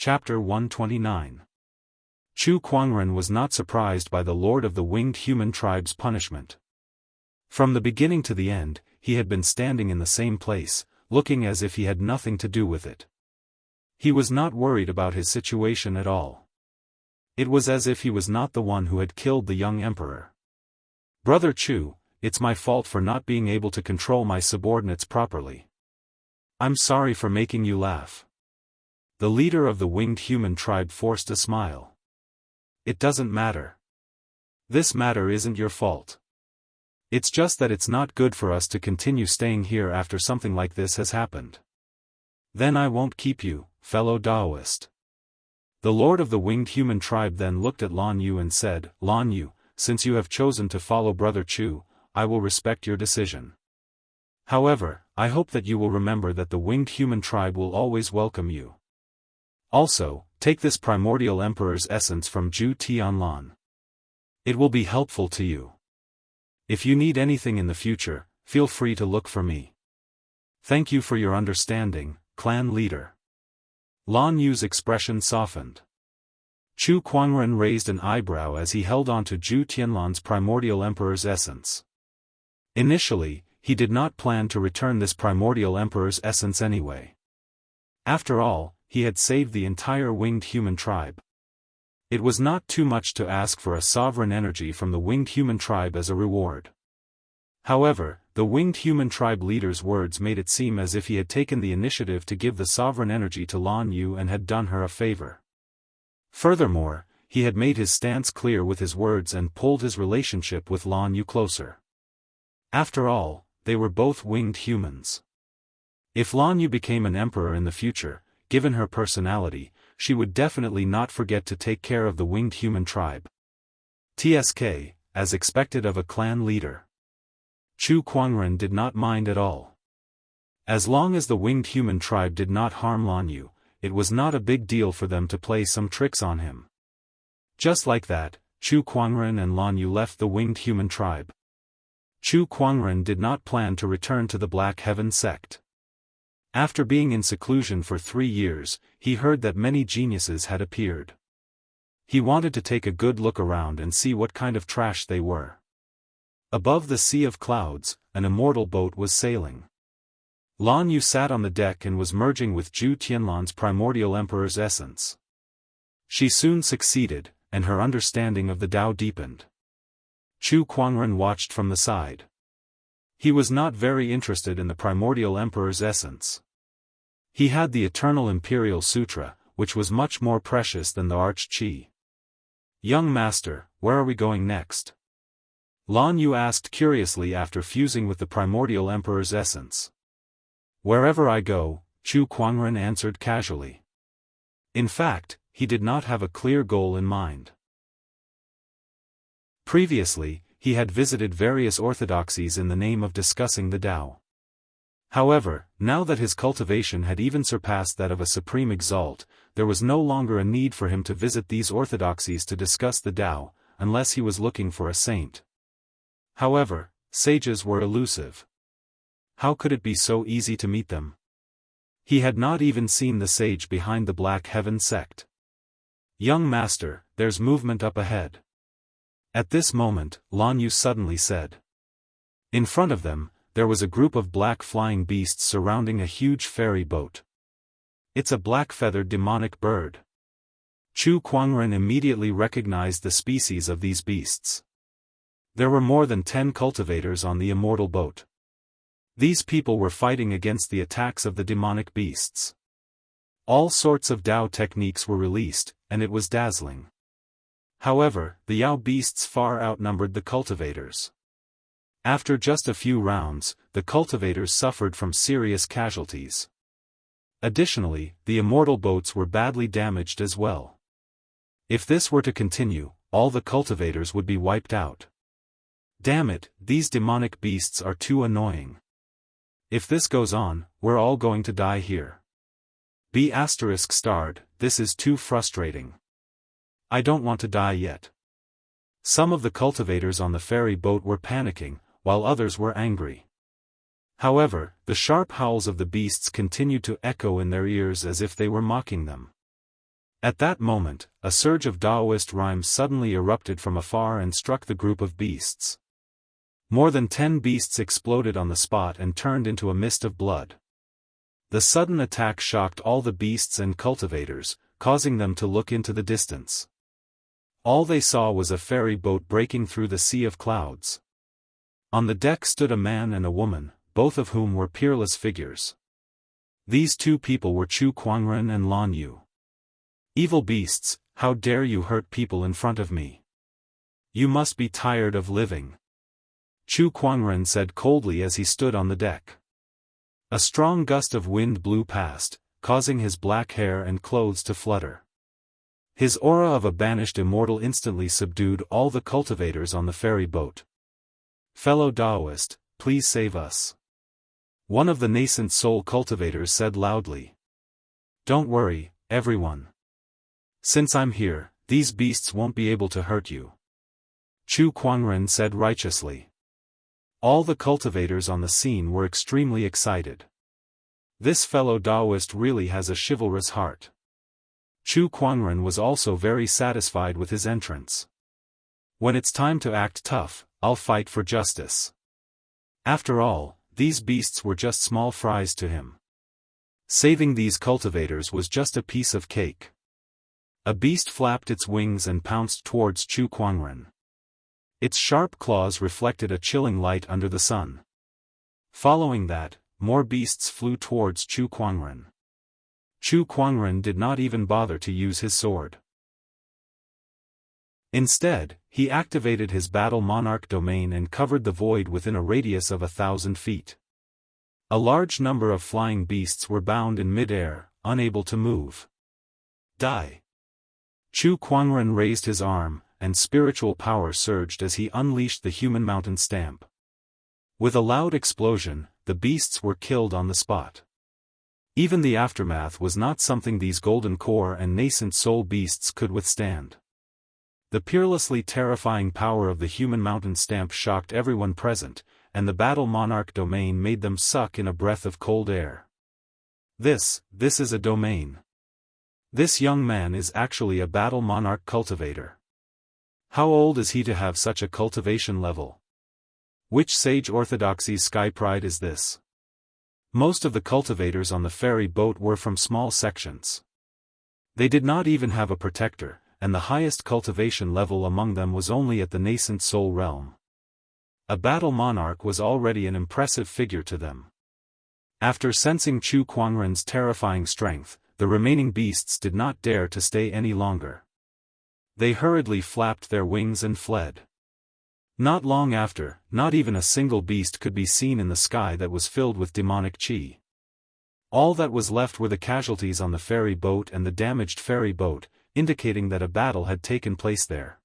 Chapter 129. Chu Kuangren was not surprised by the Lord of the Winged Human Tribe's punishment. From the beginning to the end, he had been standing in the same place, looking as if he had nothing to do with it. He was not worried about his situation at all. It was as if he was not the one who had killed the young emperor. "Brother Chu, it's my fault for not being able to control my subordinates properly. I'm sorry for making you laugh." The leader of the Winged Human Tribe forced a smile. "It doesn't matter. This matter isn't your fault. It's just that it's not good for us to continue staying here after something like this has happened." "Then I won't keep you, fellow Daoist." The Lord of the Winged Human Tribe then looked at Lan Yu and said, "Lan Yu, since you have chosen to follow Brother Chu, I will respect your decision. However, I hope that you will remember that the Winged Human Tribe will always welcome you. Also, take this primordial emperor's essence from Zhu Tianlan. It will be helpful to you. If you need anything in the future, feel free to look for me. Thank you for your understanding, clan leader." Lan Yu's expression softened. Chu Kuangren raised an eyebrow as he held on to Zhu Tianlan's primordial emperor's essence. Initially, he did not plan to return this primordial emperor's essence anyway. After all, he had saved the entire Winged Human Tribe. It was not too much to ask for a sovereign energy from the Winged Human Tribe as a reward. However, the Winged Human Tribe leader's words made it seem as if he had taken the initiative to give the sovereign energy to Lan Yu and had done her a favor. Furthermore, he had made his stance clear with his words and pulled his relationship with Lan Yu closer. After all, they were both winged humans. If Lan Yu became an emperor in the future, given her personality, she would definitely not forget to take care of the Winged Human Tribe. TSK, as expected of a clan leader. Chu Kuangren did not mind at all. As long as the Winged Human Tribe did not harm Lan Yu, it was not a big deal for them to play some tricks on him. Just like that, Chu Kuangren and Lan Yu left the Winged Human Tribe. Chu Kuangren did not plan to return to the Black Heaven sect. After being in seclusion for 3 years, he heard that many geniuses had appeared. He wanted to take a good look around and see what kind of trash they were. Above the sea of clouds, an immortal boat was sailing. Lan Yu sat on the deck and was merging with Zhu Tianlan's primordial emperor's essence. She soon succeeded, and her understanding of the Tao deepened. Chu Kuangren watched from the side. He was not very interested in the primordial emperor's essence. He had the Eternal Imperial Sutra, which was much more precious than the Arch-Chi. "Young master, where are we going next?" Lan Yu asked curiously after fusing with the primordial emperor's essence. "Wherever I go," Chu Kuangren answered casually. In fact, he did not have a clear goal in mind. Previously, he had visited various orthodoxies in the name of discussing the Tao. However, now that his cultivation had even surpassed that of a supreme exalt, there was no longer a need for him to visit these orthodoxies to discuss the Tao, unless he was looking for a saint. However, sages were elusive. How could it be so easy to meet them? He had not even seen the sage behind the Black Heaven sect. "Young master, there's movement up ahead." At this moment, Lan Yu suddenly said. In front of them, there was a group of black flying beasts surrounding a huge ferry boat. "It's a black-feathered demonic bird." Chu Kuangren immediately recognized the species of these beasts. There were more than 10 cultivators on the immortal boat. These people were fighting against the attacks of the demonic beasts. All sorts of Tao techniques were released, and it was dazzling. However, the Yao beasts far outnumbered the cultivators. After just a few rounds, the cultivators suffered from serious casualties. Additionally, the immortal boats were badly damaged as well. If this were to continue, all the cultivators would be wiped out. Damn it, these demonic beasts are too annoying. If this goes on, we're all going to die here. B****, this is too frustrating. I don't want to die yet. Some of the cultivators on the ferry boat were panicking, while others were angry. However, the sharp howls of the beasts continued to echo in their ears as if they were mocking them. At that moment, a surge of Daoist rhymes suddenly erupted from afar and struck the group of beasts. More than 10 beasts exploded on the spot and turned into a mist of blood. The sudden attack shocked all the beasts and cultivators, causing them to look into the distance. All they saw was a ferry boat breaking through the sea of clouds. On the deck stood a man and a woman, both of whom were peerless figures. These two people were Chu Kuangren and Lan Yu. "Evil beasts, how dare you hurt people in front of me? You must be tired of living," Chu Kuangren said coldly as he stood on the deck. A strong gust of wind blew past, causing his black hair and clothes to flutter. His aura of a banished immortal instantly subdued all the cultivators on the ferry boat. "Fellow Daoist, please save us," one of the nascent soul cultivators said loudly. "Don't worry, everyone. Since I'm here, these beasts won't be able to hurt you," Chu Kuangren said righteously. All the cultivators on the scene were extremely excited. This fellow Daoist really has a chivalrous heart. Chu Kuangren was also very satisfied with his entrance. "When it's time to act tough, I'll fight for justice." After all, these beasts were just small fries to him. Saving these cultivators was just a piece of cake. A beast flapped its wings and pounced towards Chu Kuangren. Its sharp claws reflected a chilling light under the sun. Following that, more beasts flew towards Chu Kuangren. Chu Kuangren did not even bother to use his sword. Instead, he activated his Battle Monarch domain and covered the void within a radius of 1,000 feet. A large number of flying beasts were bound in mid-air, unable to move. "Die!" Chu Kuangren raised his arm, and spiritual power surged as he unleashed the human mountain stamp. With a loud explosion, the beasts were killed on the spot. Even the aftermath was not something these golden core and nascent soul beasts could withstand. The peerlessly terrifying power of the human mountain stamp shocked everyone present, and the Battle Monarch domain made them suck in a breath of cold air. This is a domain. This young man is actually a Battle Monarch cultivator. How old is he to have such a cultivation level? Which sage orthodoxy's sky pride is this? Most of the cultivators on the ferry boat were from small sections. They did not even have a protector, and the highest cultivation level among them was only at the nascent soul realm. A battle monarch was already an impressive figure to them. After sensing Chu Kuangren's terrifying strength, the remaining beasts did not dare to stay any longer. They hurriedly flapped their wings and fled. Not long after, not even a single beast could be seen in the sky that was filled with demonic chi. All that was left were the casualties on the ferry boat and the damaged ferry boat, indicating that a battle had taken place there.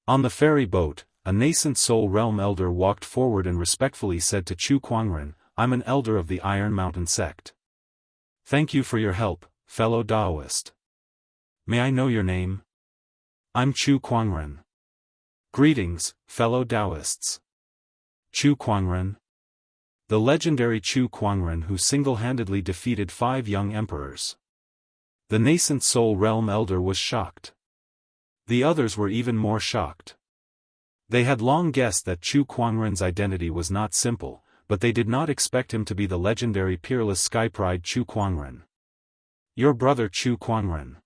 On the ferry boat, a nascent soul realm elder walked forward and respectfully said to Chu Kuangren, "I'm an elder of the Iron Mountain sect. Thank you for your help, fellow Daoist. May I know your name?" "I'm Chu Kuangren." "Greetings, fellow Daoists." Chu Kuangren? The legendary Chu Kuangren who single-handedly defeated 5 young emperors. The nascent soul realm elder was shocked. The others were even more shocked. They had long guessed that Chu Kuangren's identity was not simple, but they did not expect him to be the legendary peerless skypride Chu Kuangren. "Your brother Chu Kuangren."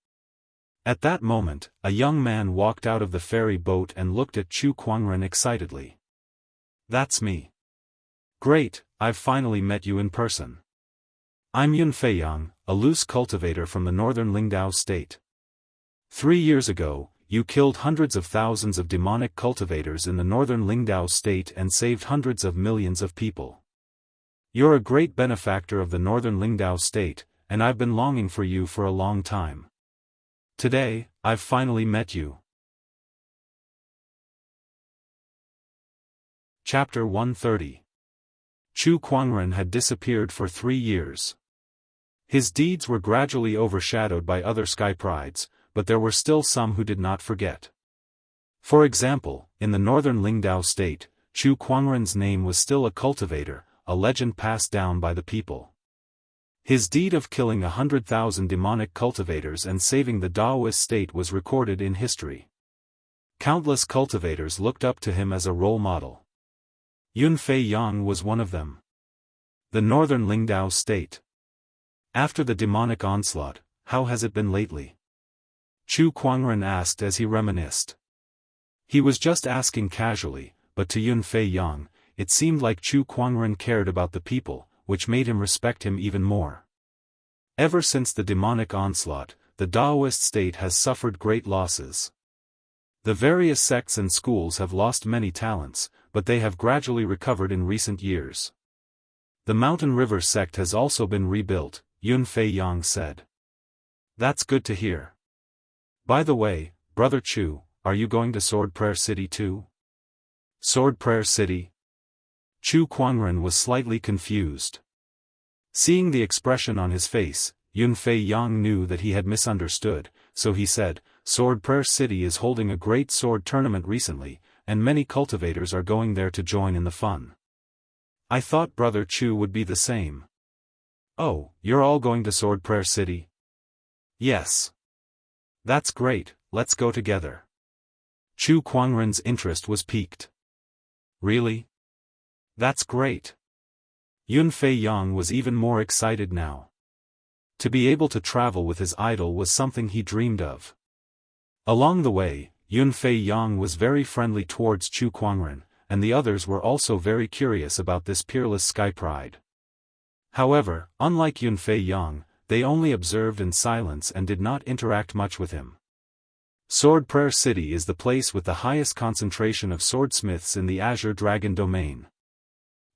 At that moment, a young man walked out of the ferry boat and looked at Chu Kuangren excitedly. "That's me. Great, I've finally met you in person. I'm Yun Feiyang, a loose cultivator from the northern Lingdao state. 3 years ago, you killed hundreds of thousands of demonic cultivators in the northern Lingdao state and saved hundreds of millions of people. You're a great benefactor of the northern Lingdao state, and I've been longing for you for a long time. Today, I've finally met you." Chapter 130. Chu Kuangren had disappeared for 3 years. His deeds were gradually overshadowed by other sky prides, but there were still some who did not forget. For example, in the northern Lingdao state, Chu Kuangren's name was still a cultivator, a legend passed down by the people. His deed of killing 100,000 demonic cultivators and saving the Daoist state was recorded in history. Countless cultivators looked up to him as a role model. Yang was one of them. The northern Lingdao state. After the demonic onslaught, how has it been lately? Chu Kuangren asked as he reminisced. He was just asking casually, but to Yang, it seemed like Chu Kuangren cared about the people, which made him respect him even more. Ever since the demonic onslaught, the Daoist state has suffered great losses. The various sects and schools have lost many talents, but they have gradually recovered in recent years. The Mountain River sect has also been rebuilt, Yang said. That's good to hear. By the way, Brother Chu, are you going to Sword Prayer City too? Sword Prayer City? Chu Kuangren was slightly confused. Seeing the expression on his face, Yang knew that he had misunderstood, so he said, Sword Prayer City is holding a great sword tournament recently, and many cultivators are going there to join in the fun. I thought Brother Chu would be the same. Oh, you're all going to Sword Prayer City? Yes. That's great, let's go together. Chu Kuangren's interest was piqued. Really? That's great. Yang was even more excited now. To be able to travel with his idol was something he dreamed of. Along the way, Yang was very friendly towards Chu Kuangren, and the others were also very curious about this peerless sky pride. However, unlike Yang, they only observed in silence and did not interact much with him. Sword Prayer City is the place with the highest concentration of swordsmiths in the Azure Dragon domain.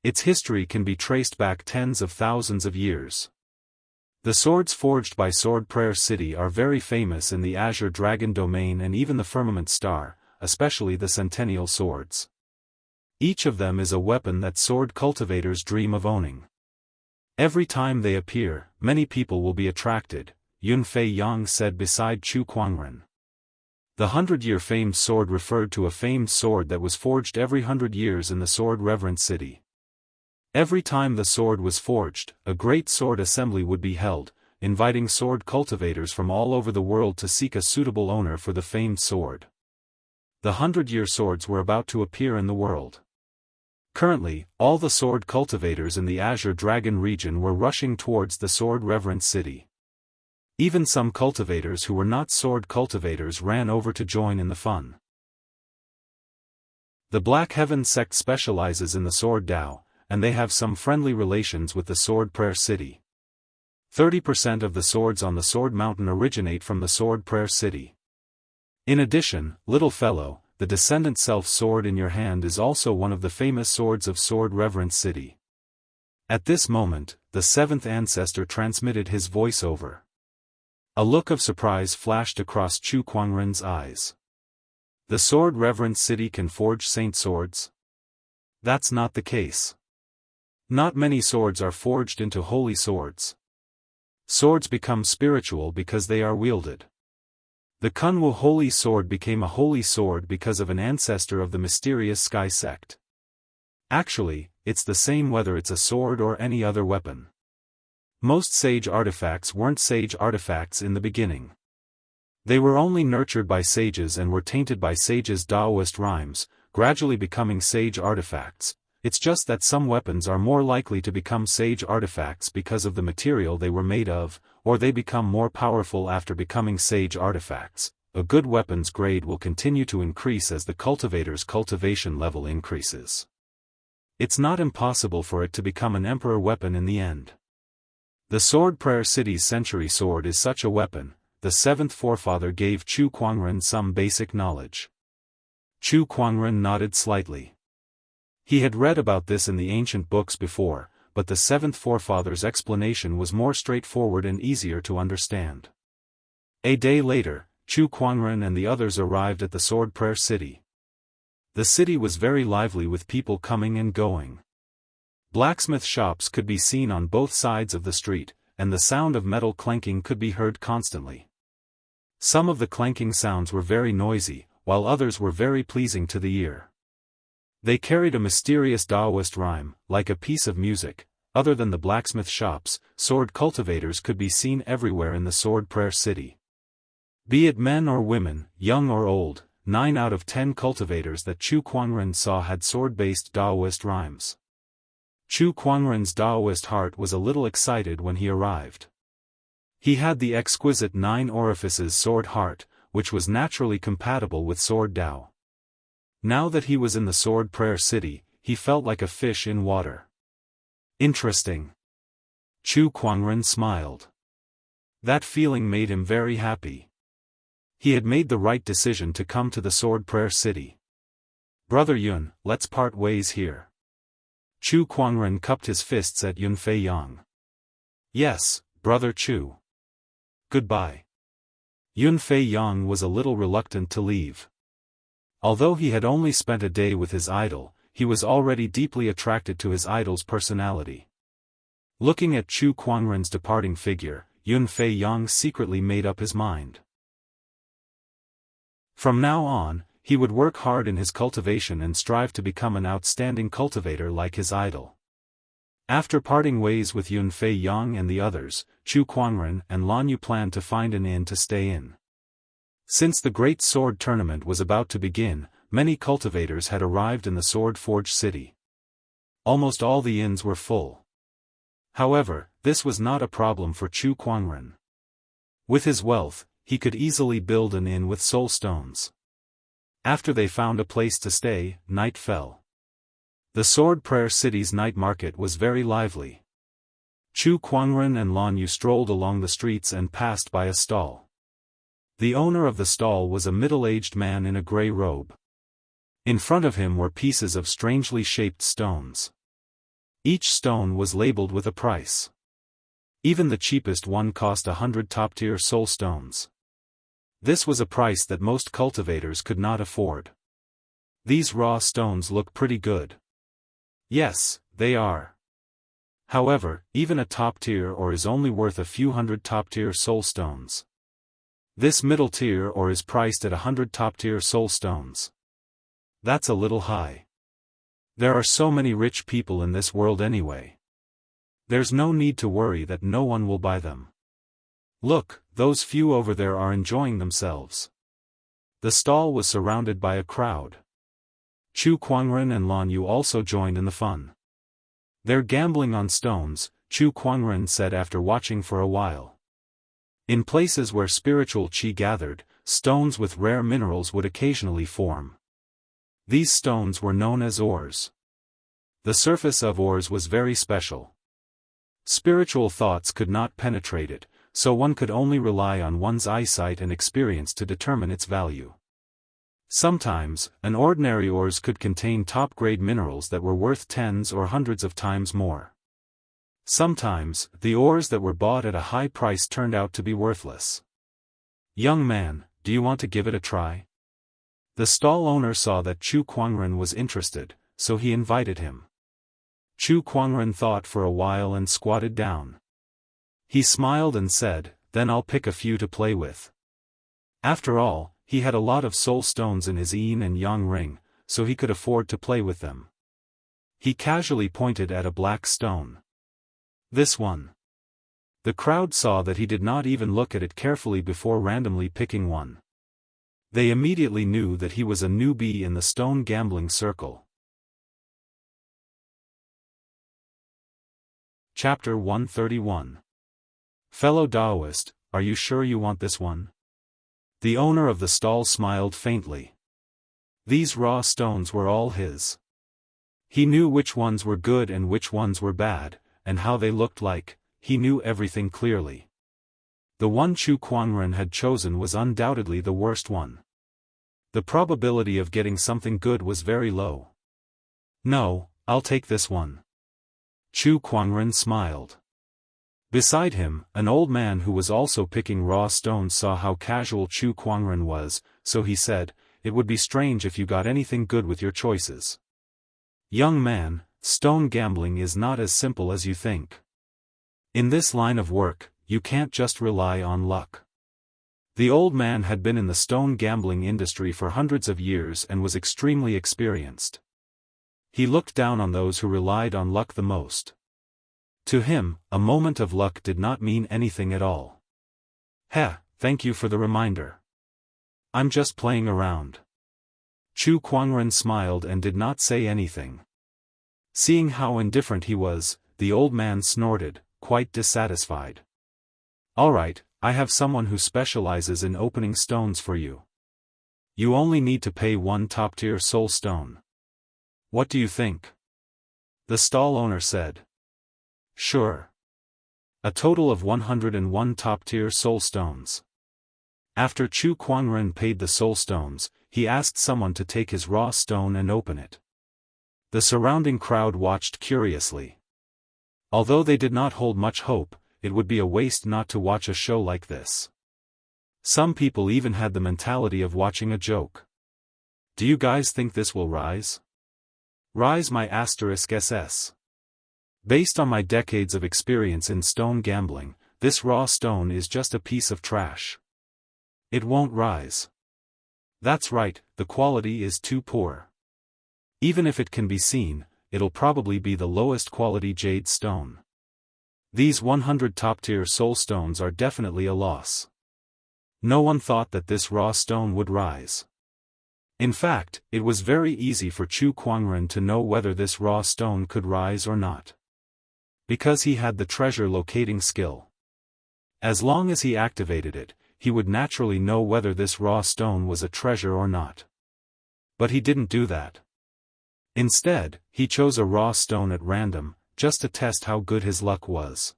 Its history can be traced back tens of thousands of years. The swords forged by Sword Prayer City are very famous in the Azure Dragon domain and even the Firmament Star, especially the Centennial swords. Each of them is a weapon that sword cultivators dream of owning. Every time they appear, many people will be attracted, Yang said beside Chu Kuangren. The 100-year famed sword referred to a famed sword that was forged every 100 years in the sword reverent city. Every time the sword was forged, a great sword assembly would be held, inviting sword cultivators from all over the world to seek a suitable owner for the famed sword. The 100-year swords were about to appear in the world. Currently, all the sword cultivators in the Azure Dragon region were rushing towards the sword reverent city. Even some cultivators who were not sword cultivators ran over to join in the fun. The Black Heaven sect specializes in the sword Dao, and they have some friendly relations with the Sword Prayer City. 30% of the swords on the Sword Mountain originate from the Sword Prayer City. In addition, Little Fellow, the Descendant Self sword in your hand is also one of the famous swords of Sword Reverence City. At this moment, the seventh ancestor transmitted his voice over. A look of surprise flashed across Chu Kuangren's eyes. The Sword Reverence City can forge saint swords? That's not the case. Not many swords are forged into holy swords. Swords become spiritual because they are wielded. The Kunwu holy sword became a holy sword because of an ancestor of the mysterious Sky sect. Actually, it's the same whether it's a sword or any other weapon. Most sage artifacts weren't sage artifacts in the beginning. They were only nurtured by sages and were tainted by sages' Daoist rhymes, gradually becoming sage artifacts. It's just that some weapons are more likely to become sage artifacts because of the material they were made of, or they become more powerful after becoming sage artifacts. A good weapon's grade will continue to increase as the cultivator's cultivation level increases. It's not impossible for it to become an emperor weapon in the end. The Sword Prayer City's century sword is such a weapon. The seventh forefather gave Chu Kuangren some basic knowledge. Chu Kuangren nodded slightly. He had read about this in the ancient books before, but the seventh forefather's explanation was more straightforward and easier to understand. A day later, Chu Kuangren and the others arrived at the Sword Prayer City. The city was very lively with people coming and going. Blacksmith shops could be seen on both sides of the street, and the sound of metal clanking could be heard constantly. Some of the clanking sounds were very noisy, while others were very pleasing to the ear. They carried a mysterious Daoist rhyme, like a piece of music, other than the blacksmith shops, sword cultivators could be seen everywhere in the Sword Prayer City. Be it men or women, young or old, 9 out of 10 cultivators that Chu Kuangren saw had sword-based Daoist rhymes. Chu Kuangren's Daoist heart was a little excited when he arrived. He had the exquisite 9 orifices sword heart, which was naturally compatible with sword Dao. Now that he was in the Sword Prayer City, he felt like a fish in water. Interesting. Chu Kuangren smiled. That feeling made him very happy. He had made the right decision to come to the Sword Prayer City. Brother Yun, let's part ways here. Chu Kuangren cupped his fists at Yun Fei Yang. Yes, Brother Chu. Goodbye. Yun Fei Yang was a little reluctant to leave. Although he had only spent a day with his idol, he was already deeply attracted to his idol's personality. Looking at Chu Kuangren's departing figure, Yun Fei Yang secretly made up his mind. From now on, he would work hard in his cultivation and strive to become an outstanding cultivator like his idol. After parting ways with Yun Fei Yang and the others, Chu Kuangren and Lan Yu planned to find an inn to stay in. Since the Great Sword Tournament was about to begin, many cultivators had arrived in the Sword Forge City. Almost all the inns were full. However, this was not a problem for Chu Kuangren. With his wealth, he could easily build an inn with soul stones. After they found a place to stay, night fell. The Sword Prayer City's night market was very lively. Chu Kuangren and Lan Yu strolled along the streets and passed by a stall. The owner of the stall was a middle-aged man in a gray robe. In front of him were pieces of strangely shaped stones. Each stone was labeled with a price. Even the cheapest one cost 100 top-tier soul stones. This was a price that most cultivators could not afford. These raw stones look pretty good. Yes, they are. However, even a top-tier ore is only worth a few hundred top-tier soul stones. This middle tier ore is priced at 100 top-tier soul stones. That's a little high. There are so many rich people in this world anyway. There's no need to worry that no one will buy them. Look, those few over there are enjoying themselves. The stall was surrounded by a crowd. Chu Kuangren and Lan Yu also joined in the fun. They're gambling on stones, Chu Kuangren said after watching for a while. In places where spiritual qi gathered, stones with rare minerals would occasionally form. These stones were known as ores. The surface of ores was very special. Spiritual thoughts could not penetrate it, so one could only rely on one's eyesight and experience to determine its value. Sometimes, an ordinary ores could contain top-grade minerals that were worth tens or hundreds of times more. Sometimes, the ores that were bought at a high price turned out to be worthless. Young man, do you want to give it a try? The stall owner saw that Chu Kuangren was interested, so he invited him. Chu Kuangren thought for a while and squatted down. He smiled and said, "Then I'll pick a few to play with." After all, he had a lot of soul stones in his yin and yang ring, so he could afford to play with them. He casually pointed at a black stone. This one. The crowd saw that he did not even look at it carefully before randomly picking one. They immediately knew that he was a newbie in the stone gambling circle. Chapter 131. Fellow Daoist, are you sure you want this one? The owner of the stall smiled faintly. These raw stones were all his. He knew which ones were good and which ones were bad, and how they looked like. He knew everything clearly. The one Chu Kuangren had chosen was undoubtedly the worst one. The probability of getting something good was very low. No, I'll take this one. Chu Kuangren smiled. Beside him, an old man who was also picking raw stones saw how casual Chu Kuangren was, so he said, "It would be strange if you got anything good with your choices. Young man, stone gambling is not as simple as you think. In this line of work, you can't just rely on luck." The old man had been in the stone gambling industry for hundreds of years and was extremely experienced. He looked down on those who relied on luck the most. To him, a moment of luck did not mean anything at all. Heh, thank you for the reminder. I'm just playing around. Chu Kuangren smiled and did not say anything. Seeing how indifferent he was, the old man snorted, quite dissatisfied. All right, I have someone who specializes in opening stones for you. You only need to pay 1 top-tier soul stone. What do you think? The stall owner said. Sure. A total of 101 top-tier soul stones. After Chu Kuangren paid the soul stones, he asked someone to take his raw stone and open it. The surrounding crowd watched curiously. Although they did not hold much hope, it would be a waste not to watch a show like this. Some people even had the mentality of watching a joke. Do you guys think this will rise? Rise my *SS. Based on my decades of experience in stone gambling, this raw stone is just a piece of trash. It won't rise. That's right, the quality is too poor. Even if it can be seen, it'll probably be the lowest quality jade stone. These 100 top-tier soul stones are definitely a loss. No one thought that this raw stone would rise. In fact, it was very easy for Chu Kuangren to know whether this raw stone could rise or not. Because he had the treasure locating skill. As long as he activated it, he would naturally know whether this raw stone was a treasure or not. But he didn't do that. Instead, he chose a raw stone at random, just to test how good his luck was.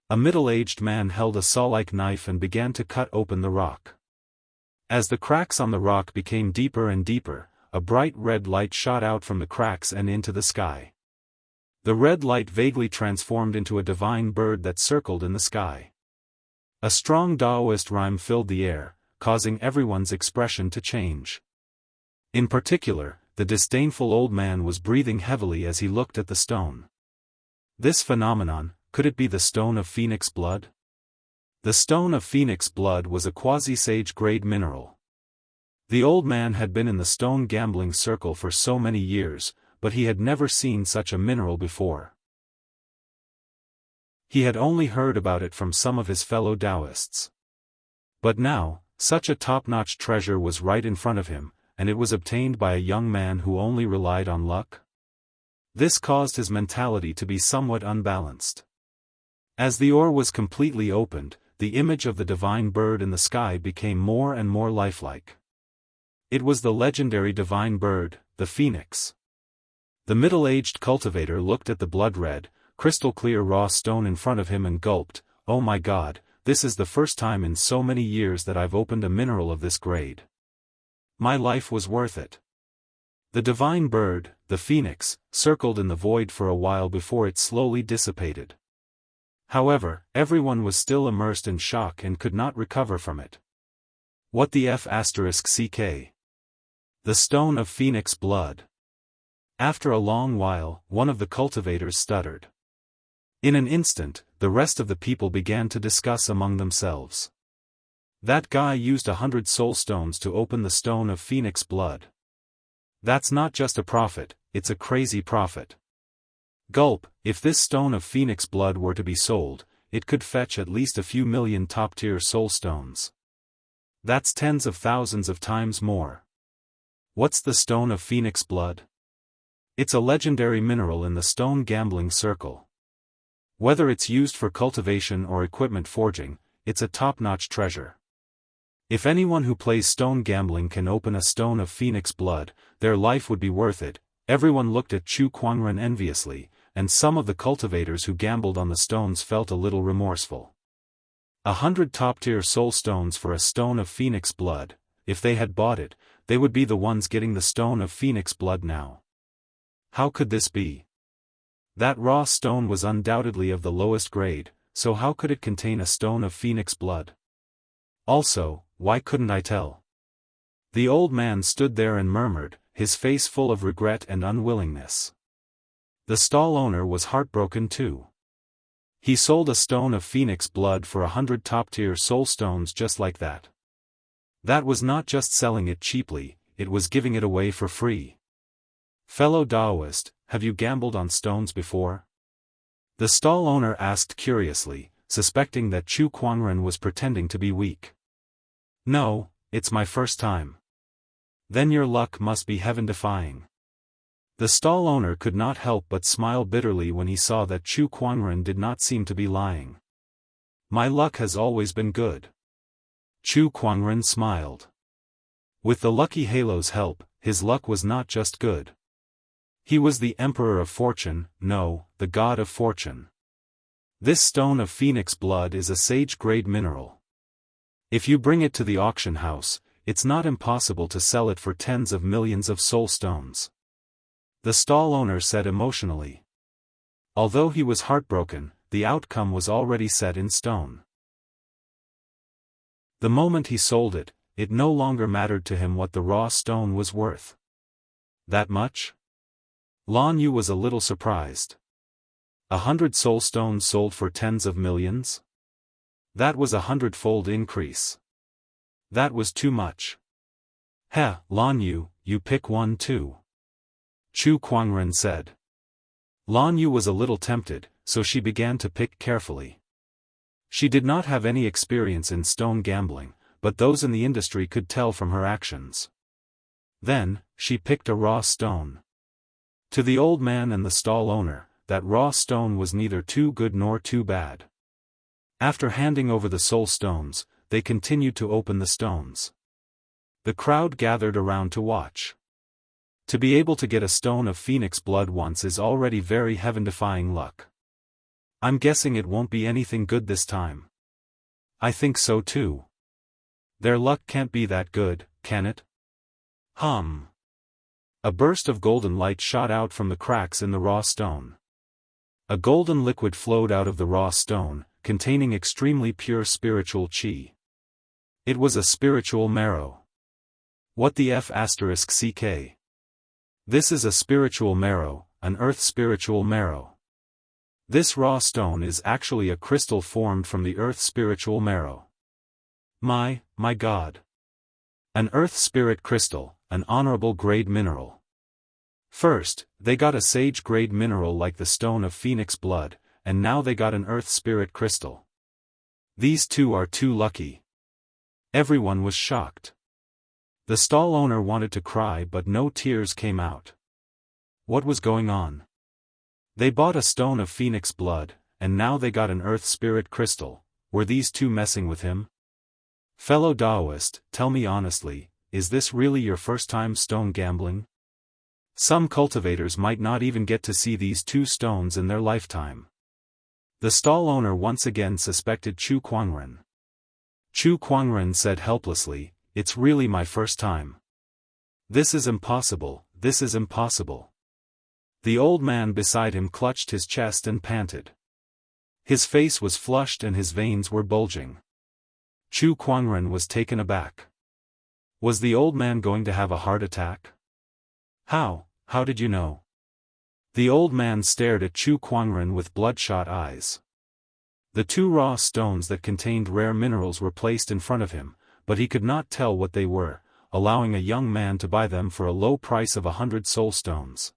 A middle-aged man held a saw-like knife and began to cut open the rock. As the cracks on the rock became deeper and deeper, a bright red light shot out from the cracks and into the sky. The red light vaguely transformed into a divine bird that circled in the sky. A strong Daoist rhyme filled the air, causing everyone's expression to change. In particular, the disdainful old man was breathing heavily as he looked at the stone. This phenomenon, could it be the stone of phoenix blood? The stone of phoenix blood was a quasi-sage grade mineral. The old man had been in the stone gambling circle for so many years, but he had never seen such a mineral before. He had only heard about it from some of his fellow Daoists. But now, such a top-notch treasure was right in front of him, and it was obtained by a young man who only relied on luck. This caused his mentality to be somewhat unbalanced. As the ore was completely opened, the image of the divine bird in the sky became more and more lifelike. It was the legendary divine bird, the phoenix. The middle-aged cultivator looked at the blood-red, crystal-clear raw stone in front of him and gulped, "Oh my God, this is the first time in so many years that I've opened a mineral of this grade. My life was worth it." The divine bird, the phoenix, circled in the void for a while before it slowly dissipated. However, everyone was still immersed in shock and could not recover from it. What the *CK? The stone of phoenix blood. After a long while, one of the cultivators stuttered. In an instant, the rest of the people began to discuss among themselves. That guy used 100 soul stones to open the stone of phoenix blood. That's not just a profit, it's a crazy profit. Gulp, if this stone of phoenix blood were to be sold, it could fetch at least a few million top-tier soul stones. That's tens of thousands of times more. What's the stone of phoenix blood? It's a legendary mineral in the stone gambling circle. Whether it's used for cultivation or equipment forging, it's a top-notch treasure. If anyone who plays stone gambling can open a stone of phoenix blood, their life would be worth it. Everyone looked at Chu Kuangren enviously, and some of the cultivators who gambled on the stones felt a little remorseful. 100 top-tier soul stones for a stone of phoenix blood. If they had bought it, they would be the ones getting the stone of phoenix blood now. How could this be? That raw stone was undoubtedly of the lowest grade, so how could it contain a stone of phoenix blood? Also, why couldn't I tell? The old man stood there and murmured, his face full of regret and unwillingness. The stall owner was heartbroken too. He sold a stone of phoenix blood for 100 top-tier soul stones just like that. That was not just selling it cheaply, it was giving it away for free. Fellow Daoist, have you gambled on stones before? The stall owner asked curiously, suspecting that Chu Kuangren was pretending to be weak. No, it's my first time. Then your luck must be heaven-defying. The stall owner could not help but smile bitterly when he saw that Chu Kuangren did not seem to be lying. My luck has always been good. Chu Kuangren smiled. With the lucky halo's help, his luck was not just good. He was the Emperor of Fortune, no, the God of Fortune. This stone of phoenix blood is a sage-grade mineral. If you bring it to the auction house, it's not impossible to sell it for tens of millions of soul stones. The stall owner said emotionally. Although he was heartbroken, the outcome was already set in stone. The moment he sold it, it no longer mattered to him what the raw stone was worth. That much? Lan Yu was a little surprised. 100 soul stones sold for tens of millions? That was 100-fold increase. That was too much. Heh, Lan Yu, you pick one too. Chu Kuangren said. Lan Yu was a little tempted, so she began to pick carefully. She did not have any experience in stone gambling, but those in the industry could tell from her actions. Then, she picked a raw stone. To the old man and the stall owner, that raw stone was neither too good nor too bad. After handing over the soul stones, they continued to open the stones. The crowd gathered around to watch. To be able to get a stone of phoenix blood once is already very heaven-defying luck. I'm guessing it won't be anything good this time. I think so too. Their luck can't be that good, can it? A burst of golden light shot out from the cracks in the raw stone. A golden liquid flowed out of the raw stone, containing extremely pure spiritual qi. It was a spiritual marrow. What the f***ck? This is a spiritual marrow, an earth spiritual marrow. This raw stone is actually a crystal formed from the earth spiritual marrow. My God. An earth spirit crystal, an honorable grade mineral. First, they got a sage grade mineral like the stone of phoenix blood, and now they got an earth spirit crystal. These two are too lucky. Everyone was shocked. The stall owner wanted to cry but no tears came out. What was going on? They bought a stone of phoenix blood, and now they got an earth spirit crystal. Were these two messing with him? Fellow Daoist, tell me honestly, is this really your first time stone gambling? Some cultivators might not even get to see these two stones in their lifetime. The stall owner once again suspected Chu Kuangren. Chu Kuangren said helplessly, "It's really my first time. This is impossible, this is impossible." The old man beside him clutched his chest and panted. His face was flushed and his veins were bulging. Chu Kuangren was taken aback. Was the old man going to have a heart attack? How did you know? The old man stared at Chu Kuangren with bloodshot eyes. The two raw stones that contained rare minerals were placed in front of him, but he could not tell what they were, allowing a young man to buy them for a low price of 100 soul stones.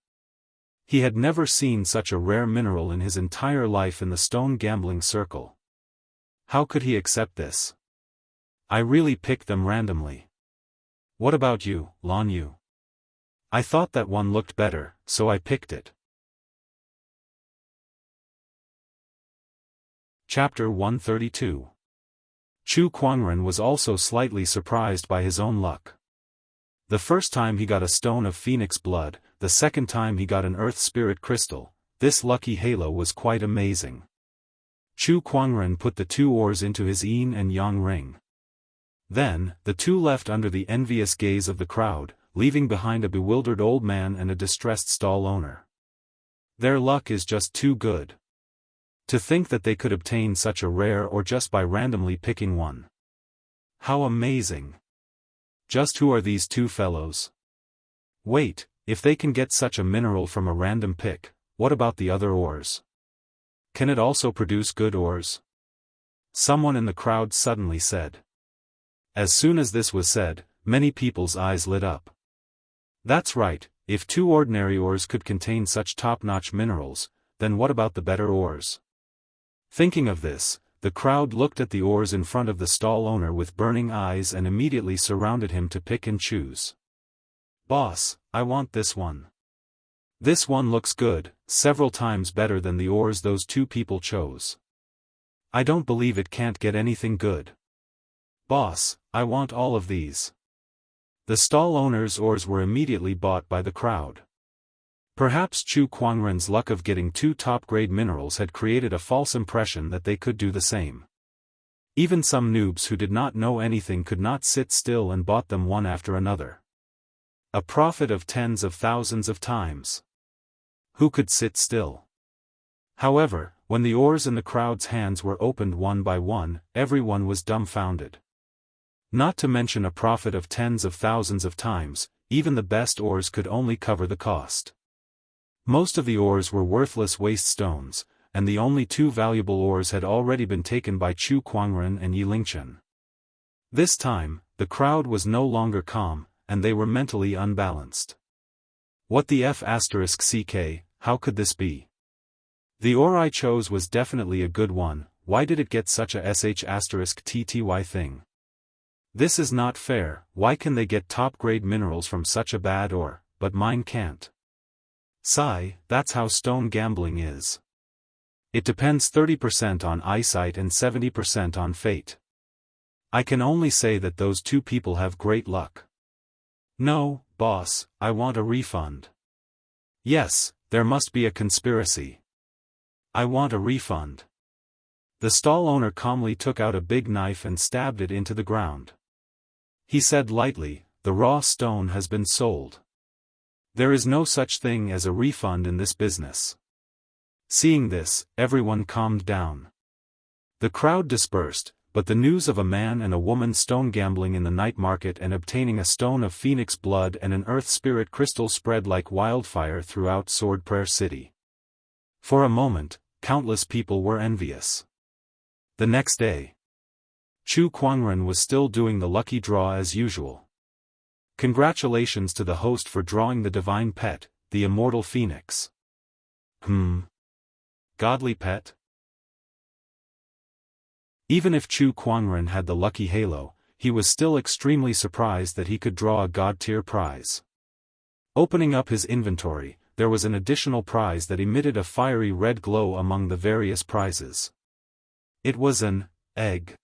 He had never seen such a rare mineral in his entire life in the stone gambling circle. How could he accept this? I really picked them randomly. What about you, Lan Yu? I thought that one looked better, so I picked it. Chapter 132. Chu Kuangren was also slightly surprised by his own luck. The first time he got a stone of phoenix blood, the second time he got an earth spirit crystal. This lucky halo was quite amazing. Chu Kuangren put the two ores into his yin and yang ring. Then, the two left under the envious gaze of the crowd, leaving behind a bewildered old man and a distressed stall owner. Their luck is just too good. To think that they could obtain such a rare ore just by randomly picking one. How amazing! Just who are these two fellows? Wait, if they can get such a mineral from a random pick, what about the other ores? Can it also produce good ores? Someone in the crowd suddenly said. As soon as this was said, many people's eyes lit up. That's right, if two ordinary ores could contain such top-notch minerals, then what about the better ores? Thinking of this, the crowd looked at the ores in front of the stall owner with burning eyes and immediately surrounded him to pick and choose. "Boss, I want this one. This one looks good, several times better than the ores those two people chose. I don't believe it can't get anything good. Boss, I want all of these." The stall owner's ores were immediately bought by the crowd. Perhaps Chu Kuangren's luck of getting 2 top-grade minerals had created a false impression that they could do the same. Even some noobs who did not know anything could not sit still and bought them one after another. A profit of tens of thousands of times. Who could sit still? However, when the ores in the crowd's hands were opened one by one, everyone was dumbfounded. Not to mention a profit of tens of thousands of times, even the best ores could only cover the cost. Most of the ores were worthless waste stones, and the only 2 valuable ores had already been taken by Chu Kuangren and Yi Lingchen. This time, the crowd was no longer calm, and they were mentally unbalanced. What the F***ck, how could this be? The ore I chose was definitely a good one, why did it get such a **tty thing? This is not fair, why can they get top-grade minerals from such a bad ore, but mine can't? Sigh, that's how stone gambling is. It depends 30% on eyesight and 70% on fate. I can only say that those 2 people have great luck. No, boss, I want a refund. Yes, there must be a conspiracy. I want a refund. The stall owner calmly took out a big knife and stabbed it into the ground. He said lightly, "The raw stone has been sold. There is no such thing as a refund in this business." Seeing this, everyone calmed down. The crowd dispersed, but the news of a man and a woman stone gambling in the night market and obtaining a stone of phoenix blood and an earth spirit crystal spread like wildfire throughout Sword Prayer City. For a moment, countless people were envious. The next day, Chu Kuangren was still doing the lucky draw as usual. Congratulations to the host for drawing the divine pet, the immortal phoenix. Godly pet? Even if Chu Kuangren had the lucky halo, he was still extremely surprised that he could draw a god-tier prize. Opening up his inventory, there was an additional prize that emitted a fiery red glow among the various prizes. It was an egg.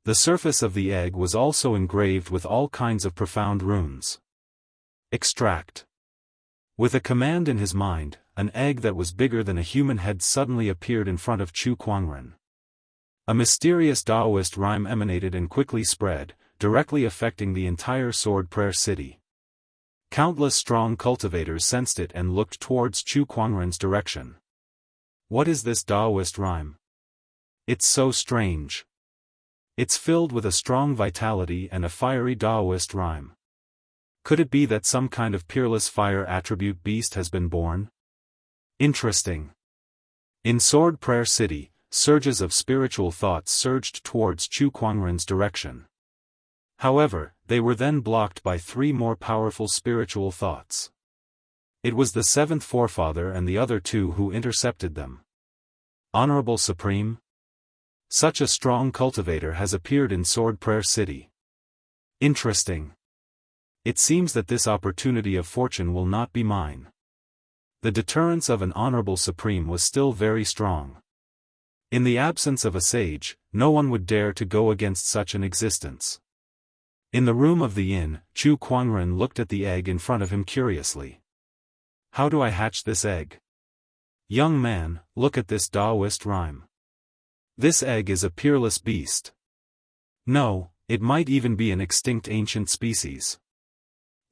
The surface of the egg was also engraved with all kinds of profound runes. Extract. With a command in his mind, an egg that was bigger than a human head suddenly appeared in front of Chu Kuangren. A mysterious Daoist rhyme emanated and quickly spread, directly affecting the entire Sword Prayer City. Countless strong cultivators sensed it and looked towards Chu Kuangren's direction. What is this Daoist rhyme? It's so strange. It's filled with a strong vitality and a fiery Daoist rhyme. Could it be that some kind of peerless fire attribute beast has been born? Interesting. In Sword Prayer City, surges of spiritual thoughts surged towards Chu Kuangren's direction. However, they were then blocked by 3 more powerful spiritual thoughts. It was the 7th forefather and the other 2 who intercepted them. Honorable Supreme? Such a strong cultivator has appeared in Sword Prayer City. Interesting. It seems that this opportunity of fortune will not be mine. The deterrence of an honorable supreme was still very strong. In the absence of a sage, no one would dare to go against such an existence. In the room of the inn, Chu Kuangren looked at the egg in front of him curiously. How do I hatch this egg? Young man, look at this Daoist rhyme. This egg is a peerless beast. No, it might even be an extinct ancient species.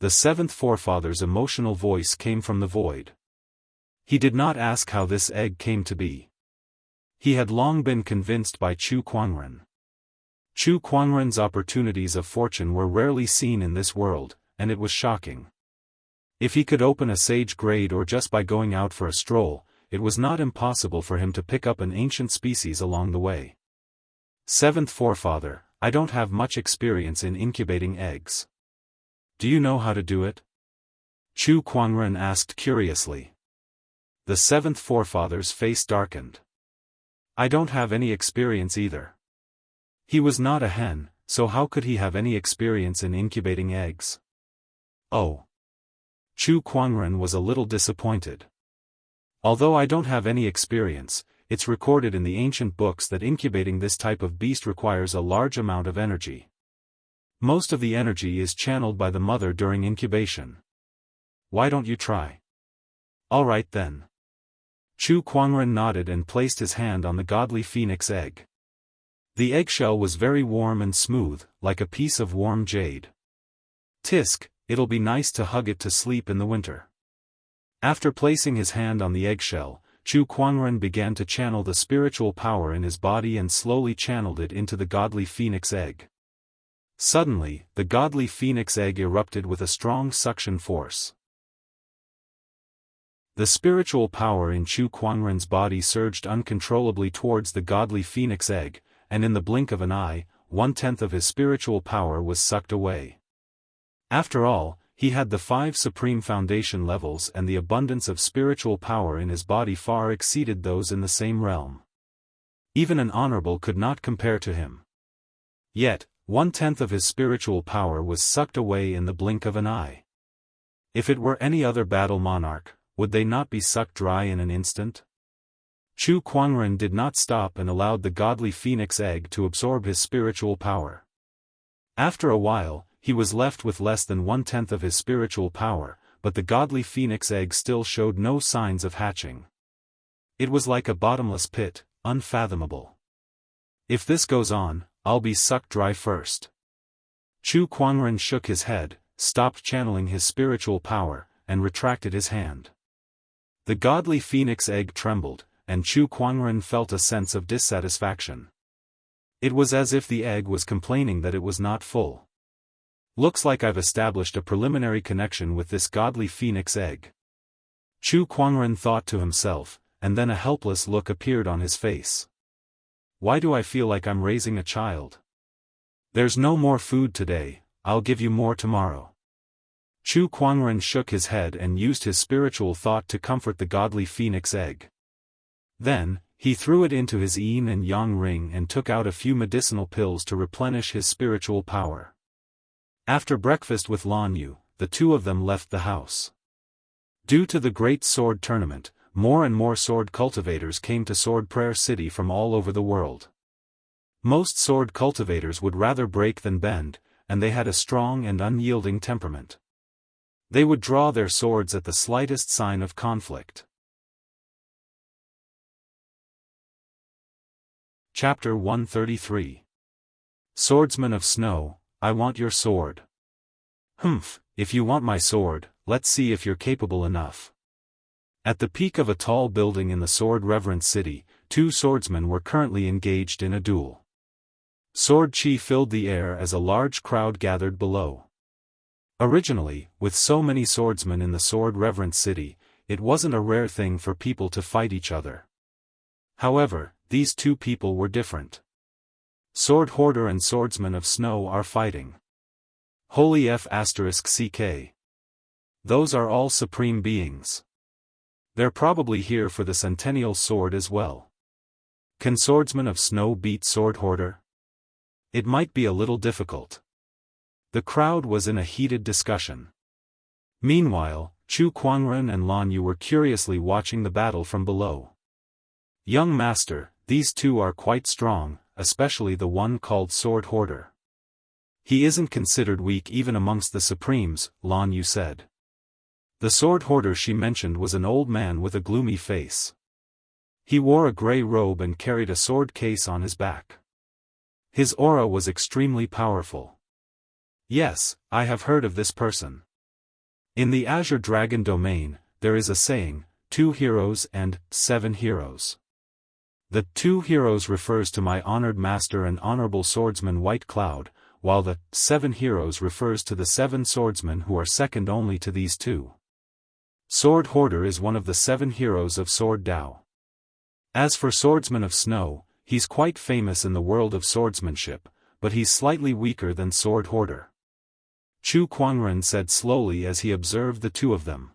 The 7th forefather's emotional voice came from the void. He did not ask how this egg came to be. He had long been convinced by Chu Kuangren. Chu Kuangren's opportunities of fortune were rarely seen in this world, and it was shocking. If he could open a sage grade or just by going out for a stroll, it was not impossible for him to pick up an ancient species along the way. 7th forefather, I don't have much experience in incubating eggs. Do you know how to do it? Chu Kuangren asked curiously. The seventh forefather's face darkened. I don't have any experience either. He was not a hen, so how could he have any experience in incubating eggs? Oh. Chu Kuangren was a little disappointed. Although I don't have any experience, it's recorded in the ancient books that incubating this type of beast requires a large amount of energy. Most of the energy is channeled by the mother during incubation. Why don't you try? All right then. Chu Kuangren nodded and placed his hand on the godly phoenix egg. The eggshell was very warm and smooth, like a piece of warm jade. Tisk, it'll be nice to hug it to sleep in the winter. After placing his hand on the eggshell, Chu Kuangren began to channel the spiritual power in his body and slowly channeled it into the godly phoenix egg. Suddenly, the godly phoenix egg erupted with a strong suction force. The spiritual power in Chu Kuangren's body surged uncontrollably towards the godly phoenix egg, and in the blink of an eye, 1/10 of his spiritual power was sucked away. After all, he had the 5 supreme foundation levels, and the abundance of spiritual power in his body far exceeded those in the same realm. Even an honorable could not compare to him. Yet, 1/10 of his spiritual power was sucked away in the blink of an eye. If it were any other battle monarch, would they not be sucked dry in an instant? Chu Kuangren did not stop and allowed the godly phoenix egg to absorb his spiritual power. After a while, he was left with less than 1/10 of his spiritual power, but the godly phoenix egg still showed no signs of hatching. It was like a bottomless pit, unfathomable. If this goes on, I'll be sucked dry first. Chu Kuangren shook his head, stopped channeling his spiritual power, and retracted his hand. The godly phoenix egg trembled, and Chu Kuangren felt a sense of dissatisfaction. It was as if the egg was complaining that it was not full. Looks like I've established a preliminary connection with this godly phoenix egg. Chu Kuangren thought to himself, and then a helpless look appeared on his face. Why do I feel like I'm raising a child? There's no more food today, I'll give you more tomorrow. Chu Kuangren shook his head and used his spiritual thought to comfort the godly phoenix egg. Then, he threw it into his yin and yang ring and took out a few medicinal pills to replenish his spiritual power. After breakfast with Lan Yu, the two of them left the house. Due to the great sword tournament, more and more sword cultivators came to Sword Prayer City from all over the world. Most sword cultivators would rather break than bend, and they had a strong and unyielding temperament. They would draw their swords at the slightest sign of conflict. Chapter 133. Swordsman of Snow, I want your sword. Humph, if you want my sword, let's see if you're capable enough. At the peak of a tall building in the sword-reverent city, 2 swordsmen were currently engaged in a duel. Sword chi filled the air as a large crowd gathered below. Originally, with so many swordsmen in the sword-reverent city, it wasn't a rare thing for people to fight each other. However, these 2 people were different. Sword Hoarder and Swordsman of Snow are fighting. Holy F***ck. Those are all supreme beings. They're probably here for the Centennial Sword as well. Can Swordsman of Snow beat Sword Hoarder? It might be a little difficult. The crowd was in a heated discussion. Meanwhile, Chu Kuangren and Lan Yu were curiously watching the battle from below. Young master, these 2 are quite strong, especially the one called Sword Hoarder. He isn't considered weak even amongst the Supremes, Lan Yu said. The Sword Hoarder she mentioned was an old man with a gloomy face. He wore a grey robe and carried a sword case on his back. His aura was extremely powerful. Yes, I have heard of this person. In the Azure Dragon domain, there is a saying, 2 heroes and 7 heroes. The 2 heroes refers to my honored master and honorable swordsman White Cloud, while the 7 heroes refers to the 7 swordsmen who are second only to these 2. Sword Hoarder is one of the 7 heroes of Sword Dao. As for Swordsman of Snow, he's quite famous in the world of swordsmanship, but he's slightly weaker than Sword Hoarder. Chu Kuangren said slowly as he observed the 2 of them.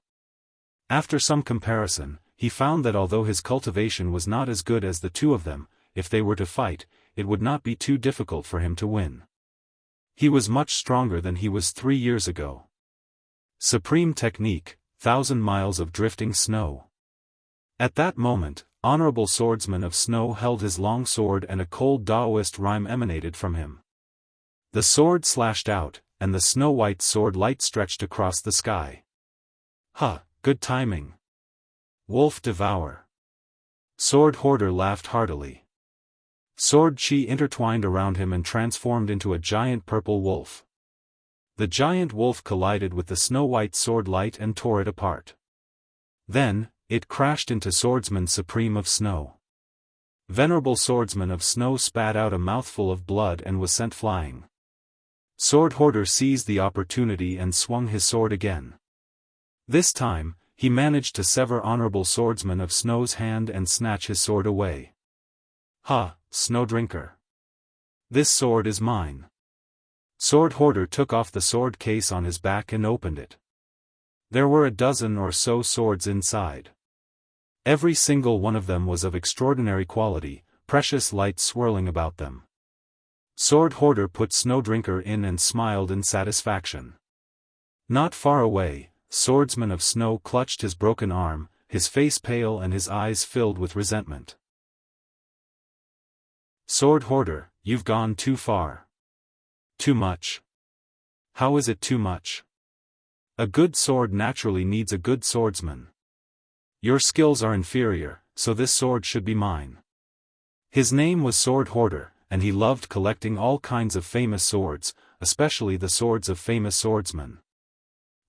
After some comparison, he found that although his cultivation was not as good as the two of them, if they were to fight, it would not be too difficult for him to win. He was much stronger than he was 3 years ago. Supreme technique, 1,000 miles of drifting snow. At that moment, Honorable Swordsman of Snow held his long sword and a cold Daoist rhyme emanated from him. The sword slashed out, and the snow-white sword light stretched across the sky. "Ha, good timing. Wolf devour." Sword Hoarder laughed heartily. Sword Chi intertwined around him and transformed into a giant purple wolf. The giant wolf collided with the snow-white sword light and tore it apart. Then, it crashed into Swordsman Supreme of Snow. Venerable Swordsman of Snow spat out a mouthful of blood and was sent flying. Sword Hoarder seized the opportunity and swung his sword again. This time, he managed to sever Honorable Swordsman of Snow's hand and snatch his sword away. "Ha, Snow Drinker. This sword is mine." Sword Hoarder took off the sword case on his back and opened it. There were a dozen or so swords inside. Every single one of them was of extraordinary quality, precious light swirling about them. Sword Hoarder put Snow Drinker in and smiled in satisfaction. Not far away, Swordsman of Snow clutched his broken arm, his face pale and his eyes filled with resentment. "Sword Hoarder, you've gone too far. Too much." "How is it too much? A good sword naturally needs a good swordsman. Your skills are inferior, so this sword should be mine." His name was Sword Hoarder, and he loved collecting all kinds of famous swords, especially the swords of famous swordsmen.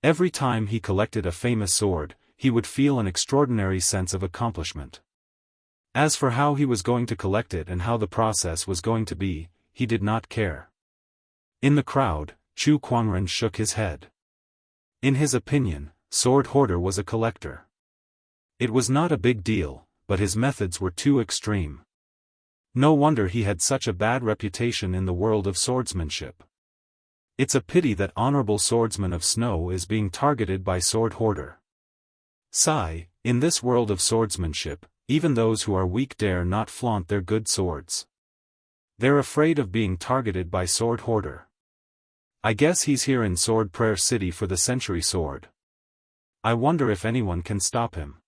Every time he collected a famous sword, he would feel an extraordinary sense of accomplishment. As for how he was going to collect it and how the process was going to be, he did not care. In the crowd, Chu Kuangren shook his head. In his opinion, Sword Hoarder was a collector. It was not a big deal, but his methods were too extreme. No wonder he had such a bad reputation in the world of swordsmanship. It's a pity that Honorable Swordsman of Snow is being targeted by Sword Hoarder. Sigh, in this world of swordsmanship, even those who are weak dare not flaunt their good swords. They're afraid of being targeted by Sword Hoarder. I guess he's here in Sword Prayer City for the Century Sword. I wonder if anyone can stop him.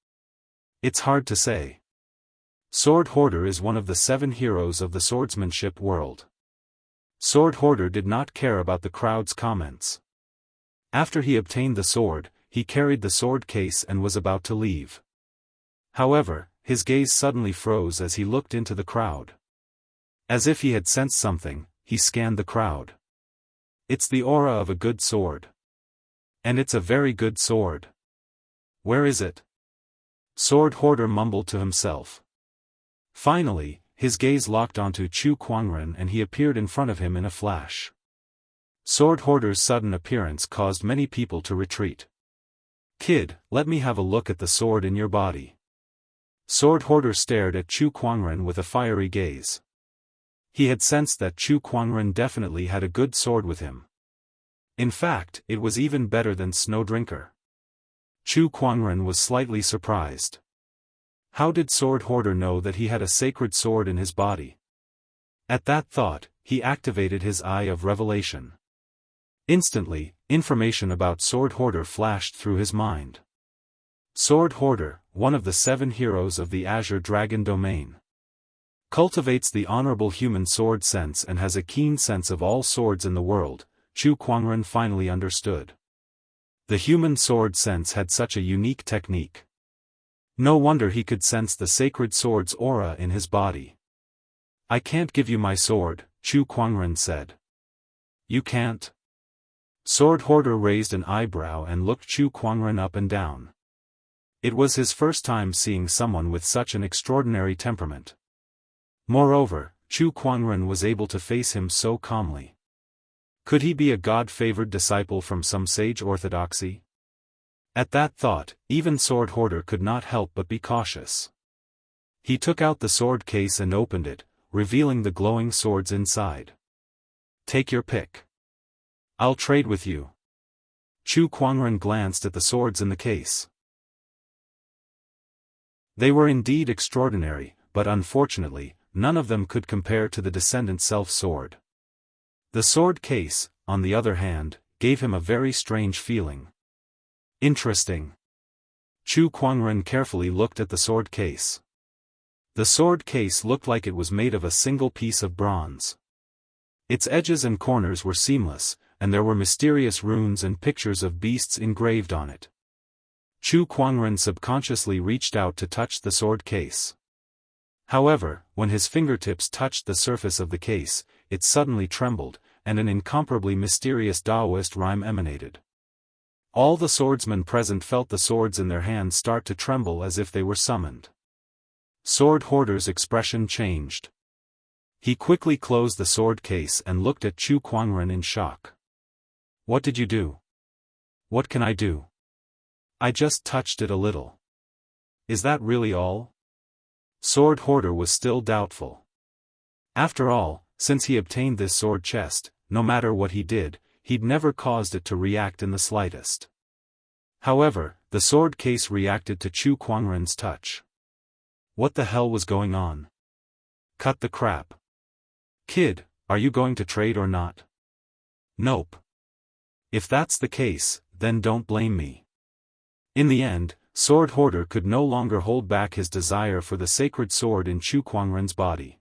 It's hard to say. Sword Hoarder is one of the 7 heroes of the swordsmanship world. Sword Hoarder did not care about the crowd's comments. After he obtained the sword, he carried the sword case and was about to leave. However, his gaze suddenly froze as he looked into the crowd. As if he had sensed something, he scanned the crowd. It's the aura of a good sword. And it's a very good sword. Where is it? Sword Hoarder mumbled to himself. Finally, his gaze locked onto Chu Kuangren and he appeared in front of him in a flash. Sword Hoarder's sudden appearance caused many people to retreat. "Kid, let me have a look at the sword in your body." Sword Hoarder stared at Chu Kuangren with a fiery gaze. He had sensed that Chu Kuangren definitely had a good sword with him. In fact, it was even better than Snow Drinker. Chu Kuangren was slightly surprised. How did Sword Hoarder know that he had a sacred sword in his body? At that thought, he activated his Eye of Revelation. Instantly, information about Sword Hoarder flashed through his mind. Sword Hoarder, one of the 7 heroes of the Azure Dragon domain. Cultivates the honorable human sword sense and has a keen sense of all swords in the world, Chu Kuangren finally understood. The human sword sense had such a unique technique. No wonder he could sense the sacred sword's aura in his body. "I can't give you my sword," Chu Kuangren said. "You can't?" Sword Hoarder raised an eyebrow and looked Chu Kuangren up and down. It was his first time seeing someone with such an extraordinary temperament. Moreover, Chu Kuangren was able to face him so calmly. Could he be a God-favored disciple from some sage orthodoxy? At that thought, even Sword Hoarder could not help but be cautious. He took out the sword case and opened it, revealing the glowing swords inside. "Take your pick. I'll trade with you." Chu Kuangren glanced at the swords in the case. They were indeed extraordinary, but unfortunately, none of them could compare to the descendant's self-sword. The sword case, on the other hand, gave him a very strange feeling. Interesting. Chu Kuangren carefully looked at the sword case. The sword case looked like it was made of a single piece of bronze. Its edges and corners were seamless, and there were mysterious runes and pictures of beasts engraved on it. Chu Kuangren subconsciously reached out to touch the sword case. However, when his fingertips touched the surface of the case, it suddenly trembled, and an incomparably mysterious Daoist rhyme emanated. All the swordsmen present felt the swords in their hands start to tremble as if they were summoned. Sword Hoarder's expression changed. He quickly closed the sword case and looked at Chu Kuangren in shock. "What did you do?" "What can I do? I just touched it a little." "Is that really all?" Sword Hoarder was still doubtful. After all, since he obtained this sword chest, no matter what he did, he'd never caused it to react in the slightest. However, the sword case reacted to Chu Kuangren's touch. What the hell was going on? Cut the crap. "Kid, are you going to trade or not?" "Nope." "If that's the case, then don't blame me." In the end, Sword Hoarder could no longer hold back his desire for the sacred sword in Chu Kuangren's body.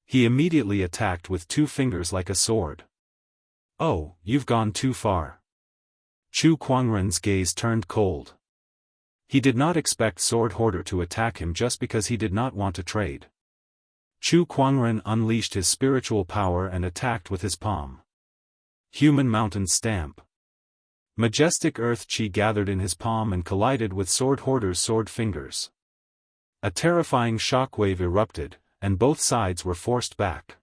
He immediately attacked with 2 fingers like a sword. "Oh, you've gone too far." Chu Kuangren's gaze turned cold. He did not expect Sword Hoarder to attack him just because he did not want to trade. Chu Kuangren unleashed his spiritual power and attacked with his palm. Human Mountain Stamp. Majestic earth chi gathered in his palm and collided with Sword Hoarder's sword fingers. A terrifying shockwave erupted, and both sides were forced back.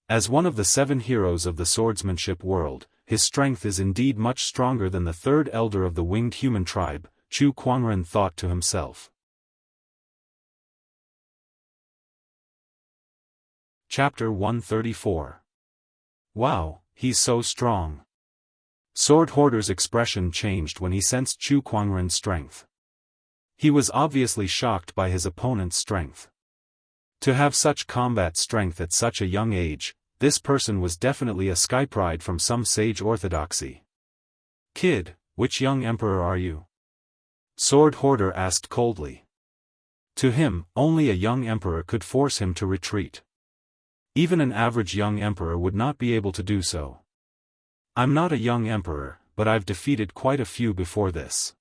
As one of the 7 heroes of the swordsmanship world, his strength is indeed much stronger than the 3rd elder of the winged human tribe, Chu Kuangren thought to himself. Chapter 134. Wow, he's so strong. Sword Hoarder's expression changed when he sensed Chu Kuangren's strength. He was obviously shocked by his opponent's strength. To have such combat strength at such a young age, this person was definitely a skypride from some sage orthodoxy. "Kid, which young emperor are you?" Sword Hoarder asked coldly. To him, only a young emperor could force him to retreat. Even an average young emperor would not be able to do so. "I'm not a young emperor, but I've defeated quite a few before this."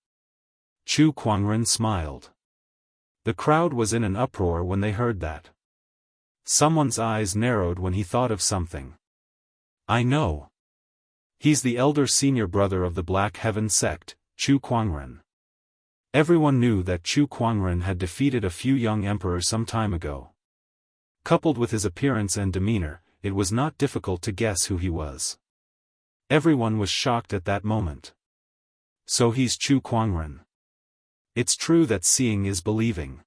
Chu Kuangren smiled. The crowd was in an uproar when they heard that. Someone's eyes narrowed when he thought of something. "I know. He's the elder senior brother of the Black Heaven sect, Chu Kuangren." Everyone knew that Chu Kuangren had defeated a few young emperors some time ago. Coupled with his appearance and demeanor, it was not difficult to guess who he was. Everyone was shocked at that moment. So he's Chu Kuangren. It's true that seeing is believing.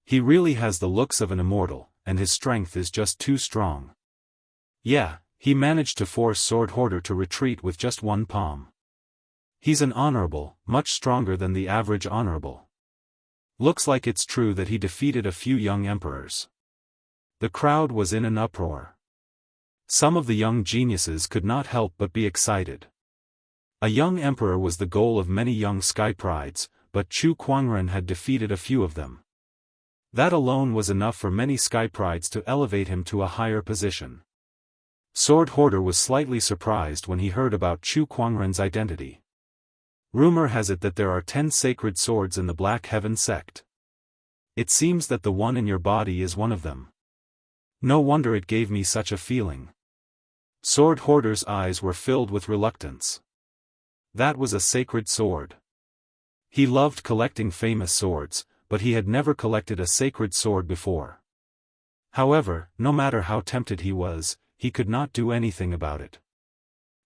He really has the looks of an immortal, and his strength is just too strong. Yeah, he managed to force Sword Hoarder to retreat with just 1 palm. He's an honorable, much stronger than the average honorable. Looks like it's true that he defeated a few young emperors. The crowd was in an uproar. Some of the young geniuses could not help but be excited. A young emperor was the goal of many young skyprides, but Chu Kuangren had defeated a few of them. That alone was enough for many skyprides to elevate him to a higher position. Sword Hoarder was slightly surprised when he heard about Chu Kuangren's identity. Rumor has it that there are 10 sacred swords in the Black Heaven sect. It seems that the one in your body is one of them. No wonder it gave me such a feeling. Sword Hoarder's eyes were filled with reluctance. That was a sacred sword. He loved collecting famous swords, but he had never collected a sacred sword before. However, no matter how tempted he was, he could not do anything about it.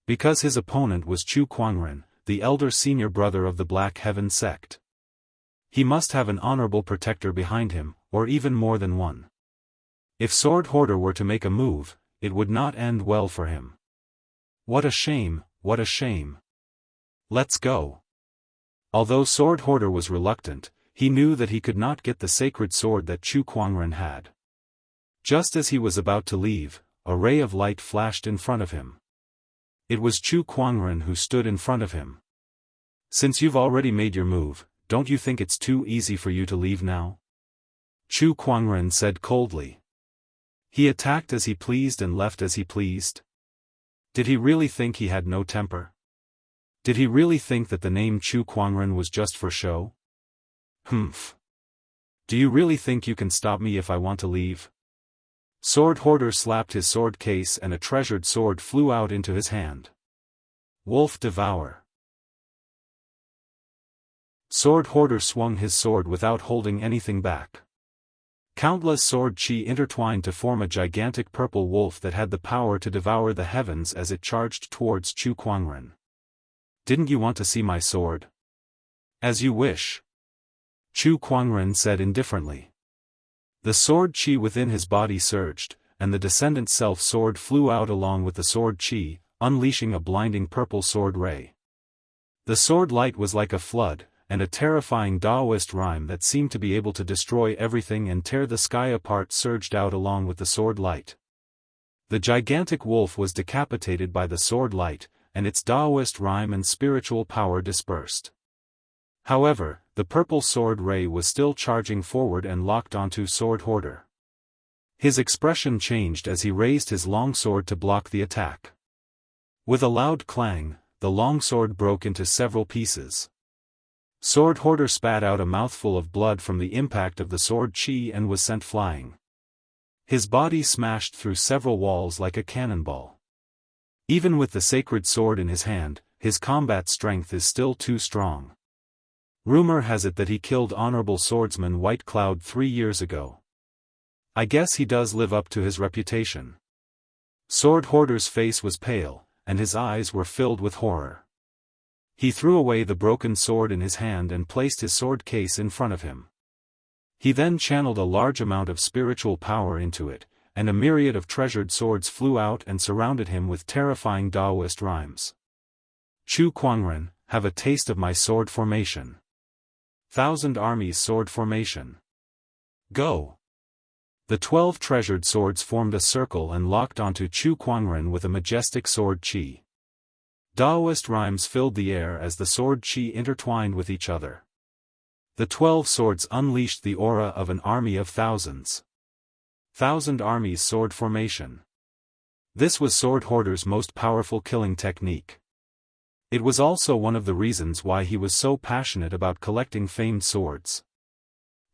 Because his opponent was Chu Kuangren, the elder senior brother of the Black Heaven sect. He must have an honorable protector behind him, or even more than one. If Sword Hoarder were to make a move, it would not end well for him. What a shame, what a shame. Let's go. Although Sword Hoarder was reluctant, He knew that he could not get the sacred sword that Chu Kuangren had. Just as he was about to leave, a ray of light flashed in front of him. It was Chu Kuangren who stood in front of him. "Since you've already made your move, don't you think it's too easy for you to leave now?" Chu Kuangren said coldly. He attacked as he pleased and left as he pleased. Did he really think he had no temper? Did he really think that the name Chu Kuangren was just for show? Humph. Do you really think you can stop me if I want to leave? Sword Hoarder slapped his sword case and a treasured sword flew out into his hand. Wolf Devour. Sword Hoarder swung his sword without holding anything back. Countless sword chi intertwined to form a gigantic purple wolf that had the power to devour the heavens as it charged towards Chu Kuangren. "Didn't you want to see my sword?" "As you wish," Chu Kuangren said indifferently. The sword chi within his body surged, and the descendant self-sword flew out along with the sword chi, unleashing a blinding purple sword ray. The sword light was like a flood, and a terrifying Daoist rhyme that seemed to be able to destroy everything and tear the sky apart surged out along with the sword light. The gigantic wolf was decapitated by the sword light, and its Daoist rhyme and spiritual power dispersed. However, the purple sword ray was still charging forward and locked onto Sword Hoarder. His expression changed as he raised his long sword to block the attack. With a loud clang, the long sword broke into several pieces. Sword Hoarder spat out a mouthful of blood from the impact of the sword chi and was sent flying. His body smashed through several walls like a cannonball. Even with the sacred sword in his hand, his combat strength is still too strong. Rumor has it that he killed Honorable Swordsman White Cloud 3 years ago. I guess he does live up to his reputation. Sword Hoarder's face was pale, and his eyes were filled with horror. He threw away the broken sword in his hand and placed his sword case in front of him. He then channeled a large amount of spiritual power into it, and a myriad of treasured swords flew out and surrounded him with terrifying Daoist rhymes. "Chu Kuangren, have a taste of my sword formation. 1,000 armies sword formation. Go!" The 12 treasured swords formed a circle and locked onto Chu Kuangren with a majestic sword chi. Daoist rhymes filled the air as the sword chi intertwined with each other. The 12 swords unleashed the aura of an army of thousands. 1,000 armies sword formation. This was Sword Hoarder's most powerful killing technique. It was also one of the reasons why he was so passionate about collecting famed swords.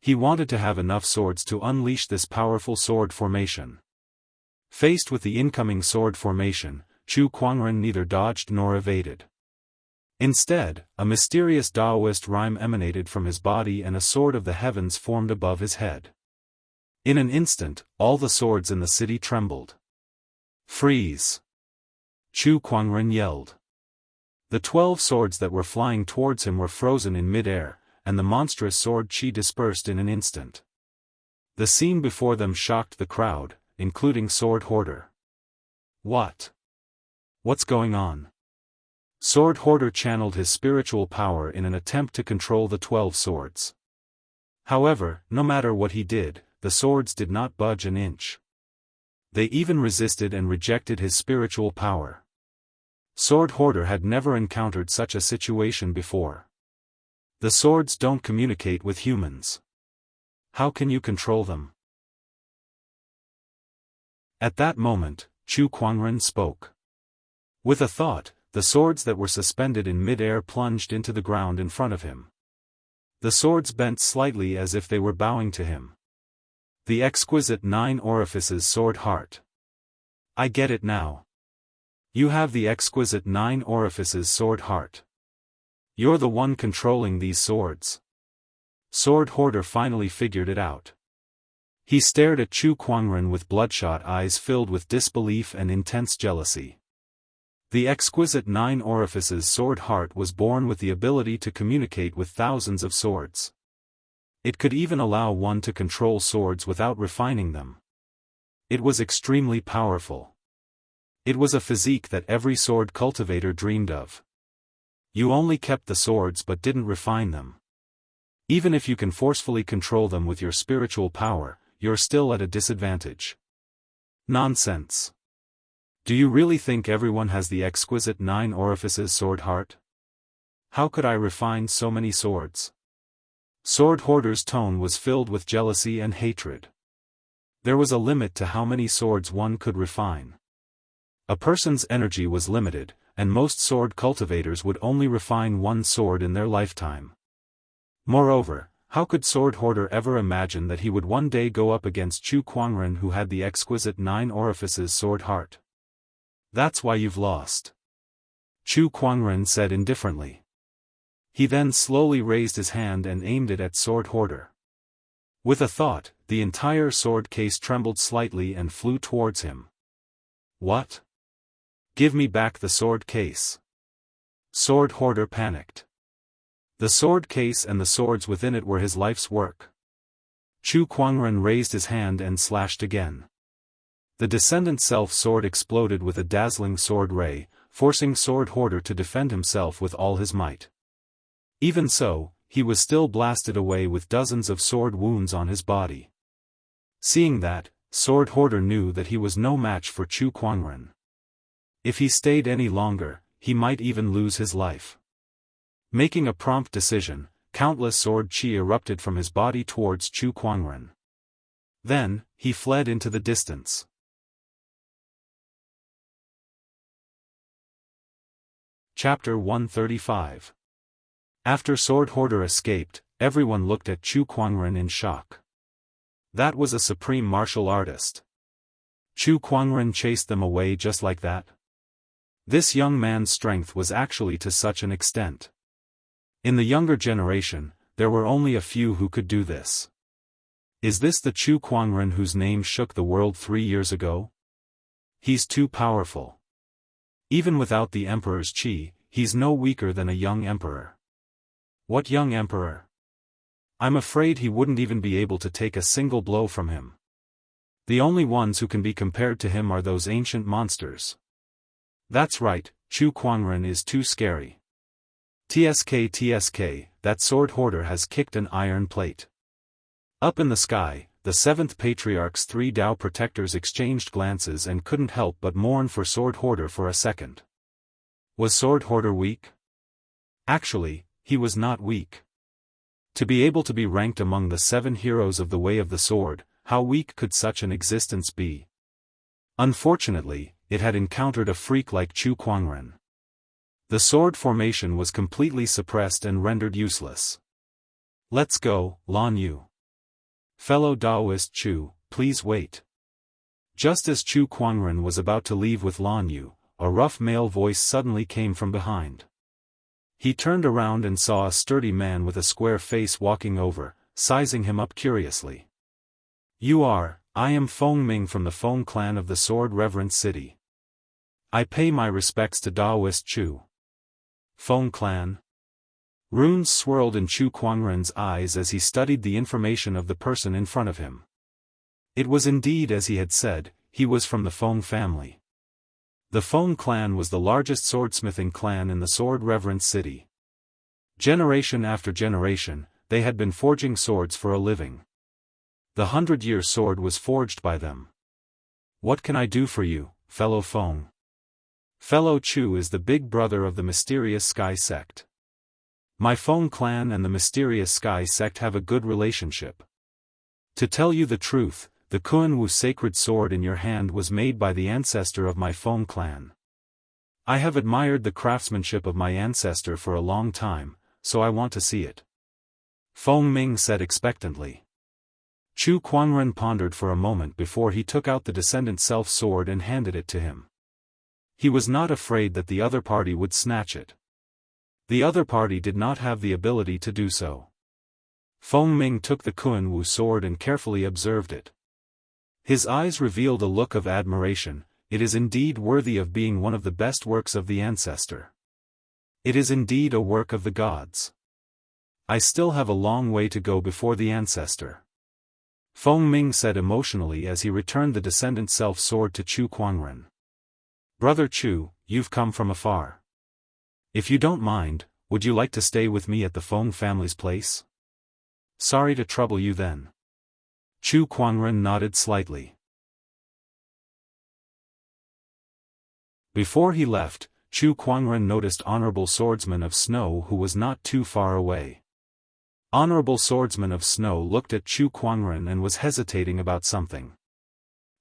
He wanted to have enough swords to unleash this powerful sword formation. Faced with the incoming sword formation, Chu Kuangren neither dodged nor evaded. Instead, a mysterious Daoist rhyme emanated from his body and a sword of the heavens formed above his head. In an instant, all the swords in the city trembled. "Freeze!" Chu Kuangren yelled. The 12 swords that were flying towards him were frozen in mid-air, and the monstrous sword chi dispersed in an instant. The scene before them shocked the crowd, including Sword Hoarder. What's going on? Sword Hoarder channeled his spiritual power in an attempt to control the 12 swords. However, no matter what he did, the swords did not budge an inch. They even resisted and rejected his spiritual power. Sword Hoarder had never encountered such a situation before. The swords don't communicate with humans. How can you control them? At that moment, Chu Kuangren spoke. With a thought, the swords that were suspended in mid-air plunged into the ground in front of him. The swords bent slightly as if they were bowing to him. The exquisite 9 orifices sword heart. I get it now. You have the exquisite 9 orifices sword heart. You're the one controlling these swords. Sword Hoarder finally figured it out. He stared at Chu Kuangren with bloodshot eyes filled with disbelief and intense jealousy. The exquisite 9 orifices sword heart was born with the ability to communicate with thousands of swords. It could even allow one to control swords without refining them. It was extremely powerful. It was a physique that every sword cultivator dreamed of. You only kept the swords but didn't refine them. Even if you can forcefully control them with your spiritual power, you're still at a disadvantage. Nonsense. Do you really think everyone has the exquisite 9 orifices sword heart? How could I refine so many swords? Sword Hoarder's tone was filled with jealousy and hatred. There was a limit to how many swords one could refine. A person's energy was limited, and most sword cultivators would only refine one sword in their lifetime. Moreover, how could Sword Hoarder ever imagine that he would one day go up against Chu Kuangren, who had the exquisite 9 orifices sword heart? That's why you've lost. Chu Kuangren said indifferently. He then slowly raised his hand and aimed it at Sword Hoarder. With a thought, the entire sword case trembled slightly and flew towards him. What? Give me back the sword case. Sword Hoarder panicked. The sword case and the swords within it were his life's work. Chu Kuangren raised his hand and slashed again. The Descendant Self sword exploded with a dazzling sword ray, forcing Sword Hoarder to defend himself with all his might. Even so, he was still blasted away with dozens of sword wounds on his body. Seeing that, Sword Hoarder knew that he was no match for Chu Kuangren. If he stayed any longer, he might even lose his life. Making a prompt decision, countless sword chi erupted from his body towards Chu Kuangren. Then, he fled into the distance. Chapter 135. After Sword Hoarder escaped, everyone looked at Chu Kuangren in shock. That was a supreme martial artist. Chu Kuangren chased them away just like that? This young man's strength was actually to such an extent. In the younger generation, there were only a few who could do this. Is this the Chu Kuangren whose name shook the world 3 years ago? He's too powerful. Even without the Emperor's chi, he's no weaker than a young emperor. What young emperor? I'm afraid he wouldn't even be able to take a single blow from him. The only ones who can be compared to him are those ancient monsters. That's right, Chu Kuangren is too scary. TSK, that Sword Hoarder has kicked an iron plate. Up in the sky, the 7th Patriarch's 3 Dao protectors exchanged glances and couldn't help but mourn for Sword Hoarder for a second. Was Sword Hoarder weak? Actually, he was not weak. To be able to be ranked among the 7 heroes of the Way of the Sword, how weak could such an existence be? Unfortunately, it had encountered a freak like Chu Kuangren. The sword formation was completely suppressed and rendered useless. Let's go, Lan Yu. Fellow Daoist Chu, please wait. Just as Chu Kuangren was about to leave with Lan Yu, a rough male voice suddenly came from behind. He turned around and saw a sturdy man with a square face walking over, sizing him up curiously. I am Feng Ming from the Feng clan of the Sword Reverend City. I pay my respects to Daoist Chu. Feng clan? Runes swirled in Chu Kuangren's eyes as he studied the information of the person in front of him. It was indeed as he had said, he was from the Feng family. The Feng clan was the largest swordsmithing clan in the Sword Reverend City. Generation after generation, they had been forging swords for a living. The 100-year sword was forged by them. What can I do for you, fellow Feng? Fellow Chu is the big brother of the mysterious Sky sect. My Feng clan and the mysterious Sky sect have a good relationship. To tell you the truth, the Kunwu sacred sword in your hand was made by the ancestor of my Feng clan. I have admired the craftsmanship of my ancestor for a long time, so I want to see it. Feng Ming said expectantly. Chu Kuangren pondered for a moment before he took out the Descendant Self sword and handed it to him. He was not afraid that the other party would snatch it. The other party did not have the ability to do so. Feng Ming took the Kunwu sword and carefully observed it. His eyes revealed a look of admiration. It is indeed worthy of being one of the best works of the ancestor. It is indeed a work of the gods. I still have a long way to go before the ancestor. Feng Ming said emotionally as he returned the Descendant Self sword to Chu Kuangren. Brother Chu, you've come from afar. If you don't mind, would you like to stay with me at the Feng family's place? Sorry to trouble you then. Chu Kuangren nodded slightly. Before he left, Chu Kuangren noticed Honorable Swordsman of Snow who was not too far away. Honorable Swordsman of Snow looked at Chu Kuangren and was hesitating about something.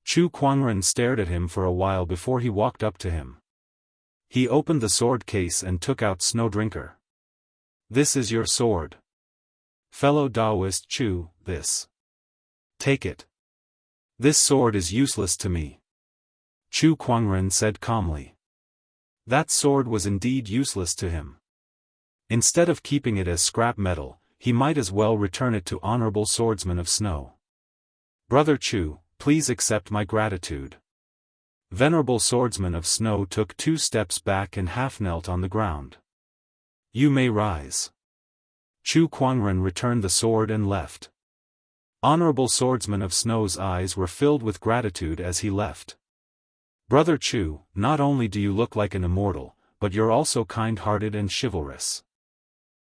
Chu Kuangren stared at him for a while before he walked up to him. He opened the sword case and took out Snowdrinker. This is your sword. Fellow Daoist Chu, this. Take it. This sword is useless to me. Chu Kuangren said calmly. That sword was indeed useless to him. Instead of keeping it as scrap metal, he might as well return it to Honorable Swordsman of Snow. Brother Chu, please accept my gratitude. Venerable Swordsman of Snow took 2 steps back and half knelt on the ground. You may rise. Chu Kuangren returned the sword and left. Honorable Swordsman of Snow's eyes were filled with gratitude as he left. Brother Chu, not only do you look like an immortal, but you're also kind-hearted and chivalrous.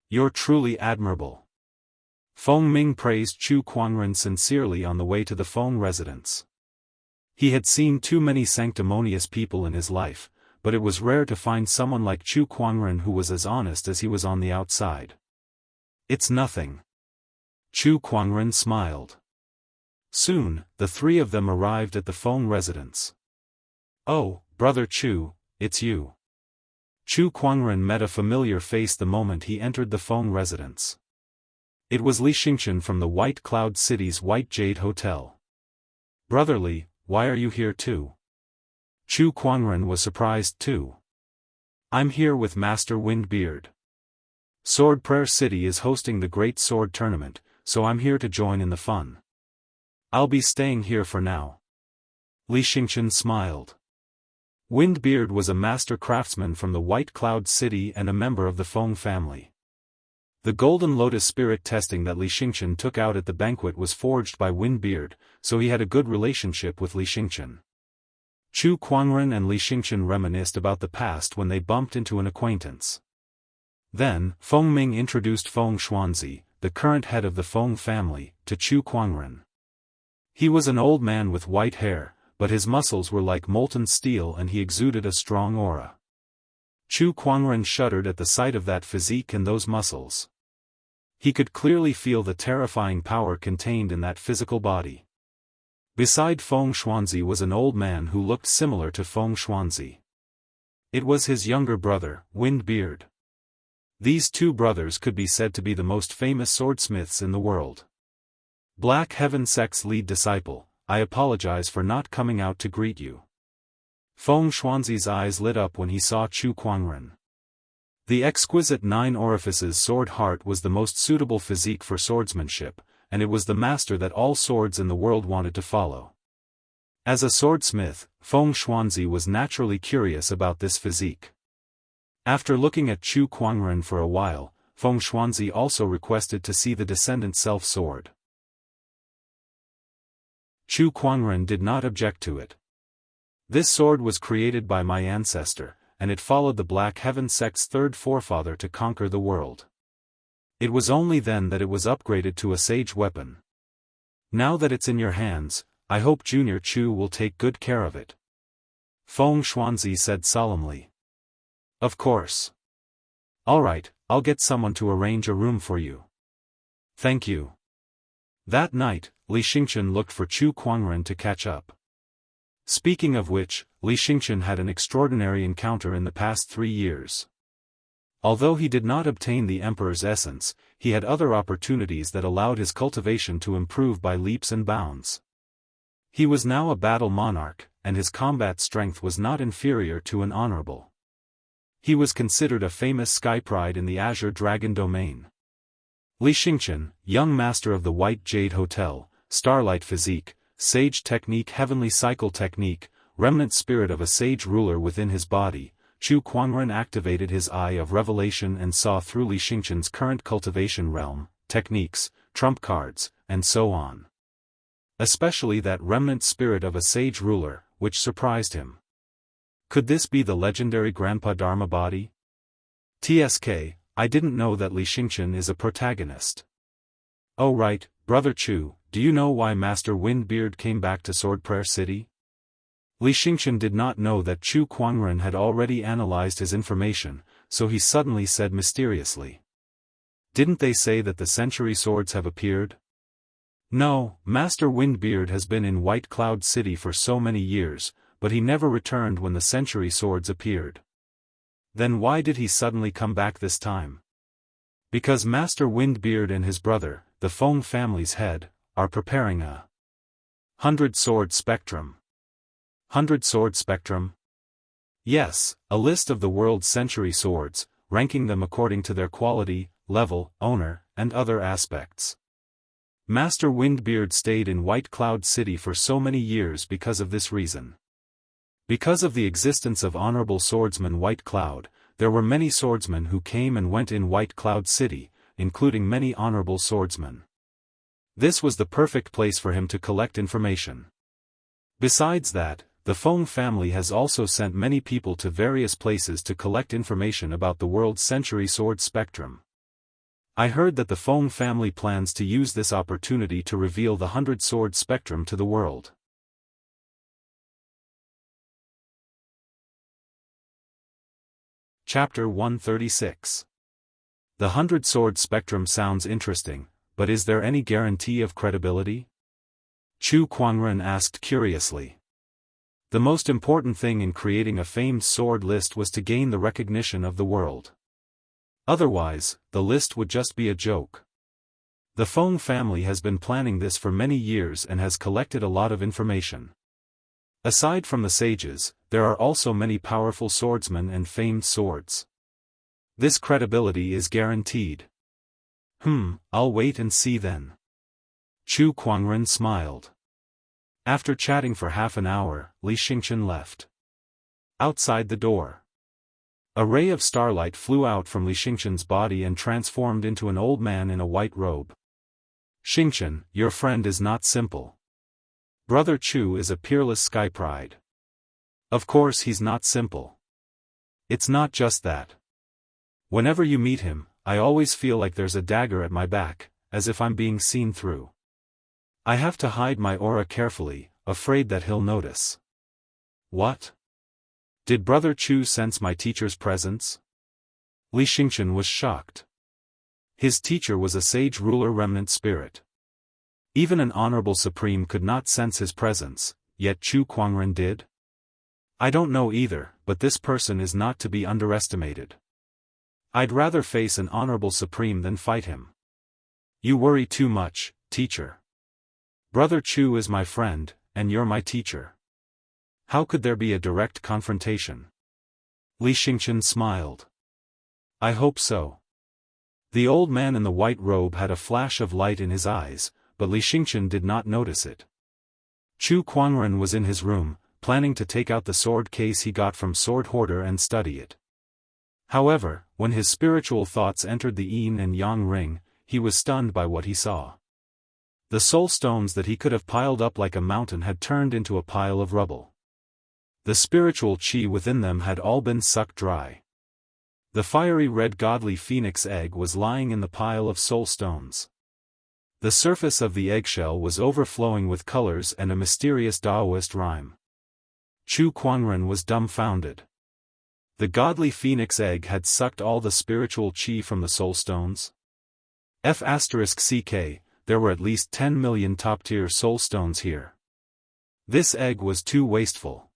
You're truly admirable. Feng Ming praised Chu Kuangren sincerely on the way to the Feng residence. He had seen too many sanctimonious people in his life, but it was rare to find someone like Chu Kuangren who was as honest as he was on the outside. It's nothing. Chu Kuangren smiled. Soon, the 3 of them arrived at the Feng residence. Oh, Brother Chu, it's you. Chu Kuangren met a familiar face the moment he entered the Feng residence. It was Li Xingchen from the White Cloud City's White Jade Hotel. Brother Li, why are you here too? Chu Kuangren was surprised too. I'm here with Master Windbeard. Sword Prayer City is hosting the Great Sword Tournament, so I'm here to join in the fun. I'll be staying here for now. Li Xingchen smiled. Windbeard was a master craftsman from the White Cloud City and a member of the Feng family. The Golden Lotus spirit testing that Li Xingchen took out at the banquet was forged by Windbeard, so he had a good relationship with Li Xingchen. Chu Kuangren and Li Xingchen reminisced about the past when they bumped into an acquaintance. Then, Feng Ming introduced Feng Xuanzi, the current head of the Feng family, to Chu Kuangren. He was an old man with white hair, but his muscles were like molten steel and he exuded a strong aura. Chu Kuangren shuddered at the sight of that physique and those muscles. He could clearly feel the terrifying power contained in that physical body. Beside Feng Xuanzi was an old man who looked similar to Feng Xuanzi. It was his younger brother, Windbeard. These 2 brothers could be said to be the most famous swordsmiths in the world. Black Heaven Sect's lead disciple, I apologize for not coming out to greet you. Feng Xuanzi's eyes lit up when he saw Chu Kuangren. The exquisite 9 orifices sword heart was the most suitable physique for swordsmanship, and it was the master that all swords in the world wanted to follow. As a swordsmith, Feng Xuanzi was naturally curious about this physique. After looking at Chu Kuangren for a while, Feng Xuanzi also requested to see the descendant self-sword. Chu Kuangren did not object to it. This sword was created by my ancestor, and it followed the Black Heaven Sect's 3rd forefather to conquer the world. It was only then that it was upgraded to a sage weapon. Now that it's in your hands, I hope Junior Chu will take good care of it. Feng Xuanzi said solemnly. Of course. Alright, I'll get someone to arrange a room for you. Thank you. That night, Li Xingchen looked for Chu Kuangren to catch up. Speaking of which, Li Xingchen had an extraordinary encounter in the past 3 years. Although he did not obtain the Emperor's essence, he had other opportunities that allowed his cultivation to improve by leaps and bounds. He was now a battle monarch, and his combat strength was not inferior to an honorable. He was considered a famous sky pride in the Azure Dragon domain. Li Xingchen, young master of the White Jade Hotel, Starlight Physique, Sage Technique, Heavenly Cycle Technique, Remnant Spirit of a Sage Ruler within his body, Chu Kuangren activated his Eye of Revelation and saw through Li Xingchen's current cultivation realm, techniques, trump cards, and so on. Especially that Remnant Spirit of a Sage Ruler, which surprised him. Could this be the legendary Grandpa Dharma body? TSK, I didn't know that Li Xingchen is a protagonist. "Oh right, Brother Chu, do you know why Master Windbeard came back to Sword Prayer City?" Li Xingqian did not know that Chu Kuangren had already analyzed his information, so he suddenly said mysteriously. "Didn't they say that the century swords have appeared?" "No, Master Windbeard has been in White Cloud City for so many years, but he never returned when the century swords appeared." "Then why did he suddenly come back this time?" "Because Master Windbeard and his brother, the Feng family's head, are preparing a 100-sword spectrum." 100-sword spectrum? Yes, a list of the world's century swords, ranking them according to their quality, level, owner, and other aspects. Master Windbeard stayed in White Cloud City for so many years because of this reason. Because of the existence of Honorable Swordsman White Cloud, there were many swordsmen who came and went in White Cloud City, including many honorable swordsmen. This was the perfect place for him to collect information. Besides that, the Feng family has also sent many people to various places to collect information about the world's century sword spectrum. I heard that the Feng family plans to use this opportunity to reveal the 100-sword spectrum to the world. Chapter 136. The 100-sword spectrum sounds interesting, but is there any guarantee of credibility? Chu Kuangren asked curiously. The most important thing in creating a famed sword list was to gain the recognition of the world. Otherwise, the list would just be a joke. The Feng family has been planning this for many years and has collected a lot of information. Aside from the sages, there are also many powerful swordsmen and famed swords. This credibility is guaranteed. I'll wait and see then. Chu Kuangren smiled. After chatting for half an hour, Li Xingqian left. Outside the door, a ray of starlight flew out from Li Xingqian's body and transformed into an old man in a white robe. "Xingqian, your friend is not simple. Brother Chu is a peerless sky pride." "Of course he's not simple. It's not just that. Whenever you meet him, I always feel like there's a dagger at my back, as if I'm being seen through. I have to hide my aura carefully, afraid that he'll notice." "What? Did Brother Chu sense my teacher's presence?" Li Xingqian was shocked. His teacher was a sage ruler remnant spirit. Even an honorable supreme could not sense his presence, yet Chu Kuangren did? "I don't know either, but this person is not to be underestimated. I'd rather face an honorable supreme than fight him." "You worry too much, teacher. Brother Chu is my friend, and you're my teacher. How could there be a direct confrontation?" Li Xingqian smiled. "I hope so." The old man in the white robe had a flash of light in his eyes, but Li Xingqian did not notice it. Chu Kuangren was in his room, planning to take out the sword case he got from Sword Hoarder and study it. However, when his spiritual thoughts entered the yin and yang ring, he was stunned by what he saw. The soul stones that he could have piled up like a mountain had turned into a pile of rubble. The spiritual chi within them had all been sucked dry. The fiery red godly phoenix egg was lying in the pile of soul stones. The surface of the eggshell was overflowing with colors and a mysterious Daoist rhyme. Chu Kuangren was dumbfounded. The godly phoenix egg had sucked all the spiritual chi from the soul stones? *CK, there were at least 10 million top-tier soul stones here. This egg was too wasteful.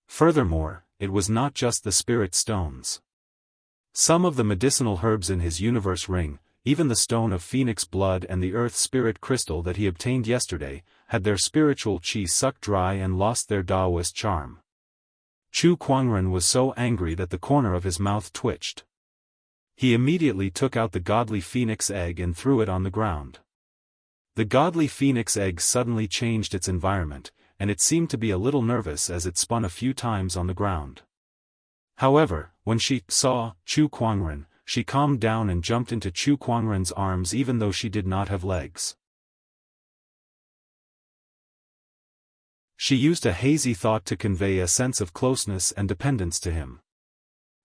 Furthermore, it was not just the spirit stones. Some of the medicinal herbs in his universe ring, even the stone of phoenix blood and the earth spirit crystal that he obtained yesterday, had their spiritual chi sucked dry and lost their Daoist charm. Chu Kuangren was so angry that the corner of his mouth twitched. He immediately took out the godly phoenix egg and threw it on the ground. The godly phoenix egg suddenly changed its environment, and it seemed to be a little nervous as it spun a few times on the ground. However, when she saw Chu Kuangren, she calmed down and jumped into Chu Kuangren's arms even though she did not have legs. She used a hazy thought to convey a sense of closeness and dependence to him.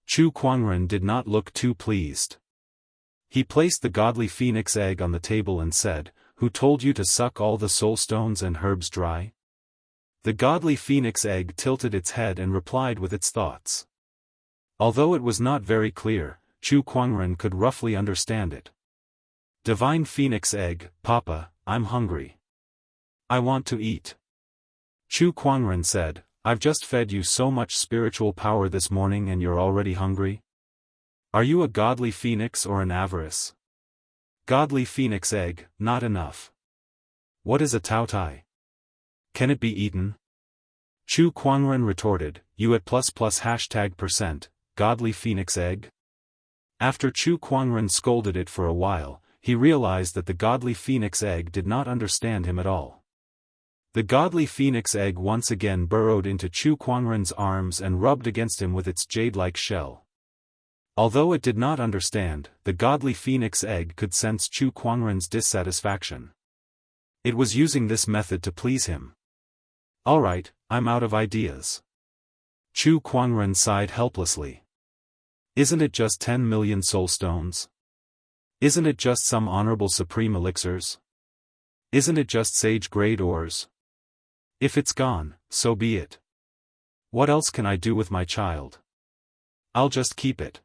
Chu Kuangren did not look too pleased. He placed the godly phoenix egg on the table and said, "Who told you to suck all the soul stones and herbs dry?" The godly phoenix egg tilted its head and replied with its thoughts. Although it was not very clear, Chu Kuangren could roughly understand it. "Divine phoenix egg, Papa, I'm hungry. I want to eat." Chu Kuangren said, "I've just fed you so much spiritual power this morning and you're already hungry? Are you a godly phoenix or an avarice? Godly phoenix egg, not enough. What is a taotai? Can it be eaten?" Chu Kuangren retorted, "You at ++%, godly phoenix egg?" After Chu Kuangren scolded it for a while, he realized that the godly phoenix egg did not understand him at all. The godly phoenix egg once again burrowed into Chu Kuangren's arms and rubbed against him with its jade-like shell. Although it did not understand, the godly phoenix egg could sense Chu Kuangren's dissatisfaction. It was using this method to please him. "Alright, I'm out of ideas." Chu Kuangren sighed helplessly. "Isn't it just 10 million soul stones? Isn't it just some honorable supreme elixirs? Isn't it just sage-grade ores? If it's gone, so be it. What else can I do with my child? I'll just keep it."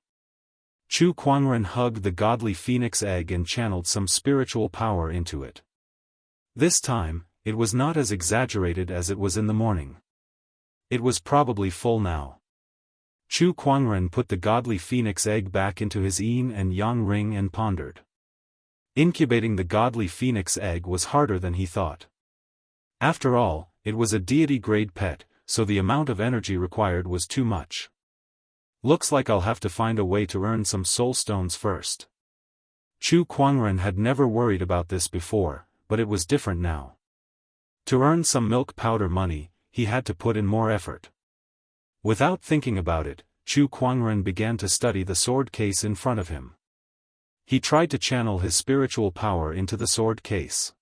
Chu Kuangren hugged the godly phoenix egg and channeled some spiritual power into it. This time, it was not as exaggerated as it was in the morning. It was probably full now. Chu Kuangren put the godly phoenix egg back into his yin and yang ring and pondered. Incubating the godly phoenix egg was harder than he thought. After all, it was a deity-grade pet, so the amount of energy required was too much. Looks like I'll have to find a way to earn some soul stones first. Chu Kuangren had never worried about this before, but it was different now. To earn some milk powder money, he had to put in more effort. Without thinking about it, Chu Kuangren began to study the sword case in front of him. He tried to channel his spiritual power into the sword case.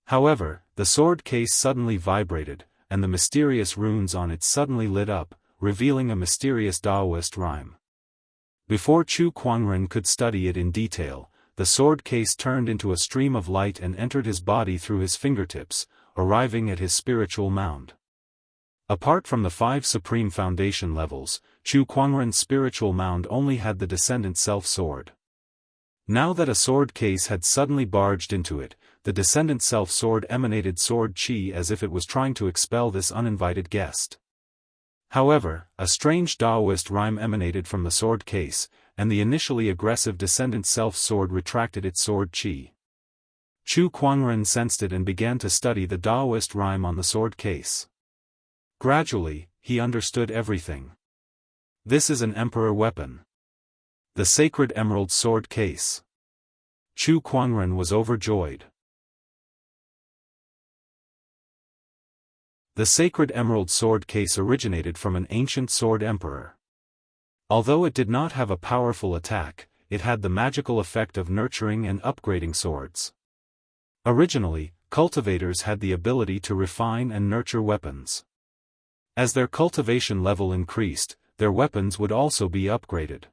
However, the sword case suddenly vibrated, and the mysterious runes on it suddenly lit up, revealing a mysterious Daoist rhyme. Before Chu Kuangren could study it in detail, the sword case turned into a stream of light and entered his body through his fingertips, arriving at his spiritual mound. Apart from the 5 supreme foundation levels, Chu Kuangren's spiritual mound only had the Descendant Self-Sword. Now that a sword case had suddenly barged into it, the Descendant Self-Sword emanated sword chi as if it was trying to expel this uninvited guest. However, a strange Daoist rhyme emanated from the sword case, and the initially aggressive Descendant Self-Sword retracted its sword chi. Chu Kuangren sensed it and began to study the Daoist rhyme on the sword case. Gradually, he understood everything. This is an emperor weapon. The sacred emerald sword case. Chu Kuangren was overjoyed. The sacred emerald sword case originated from an ancient sword emperor. Although it did not have a powerful attack, it had the magical effect of nurturing and upgrading swords. Originally, cultivators had the ability to refine and nurture weapons. As their cultivation level increased, their weapons would also be upgraded.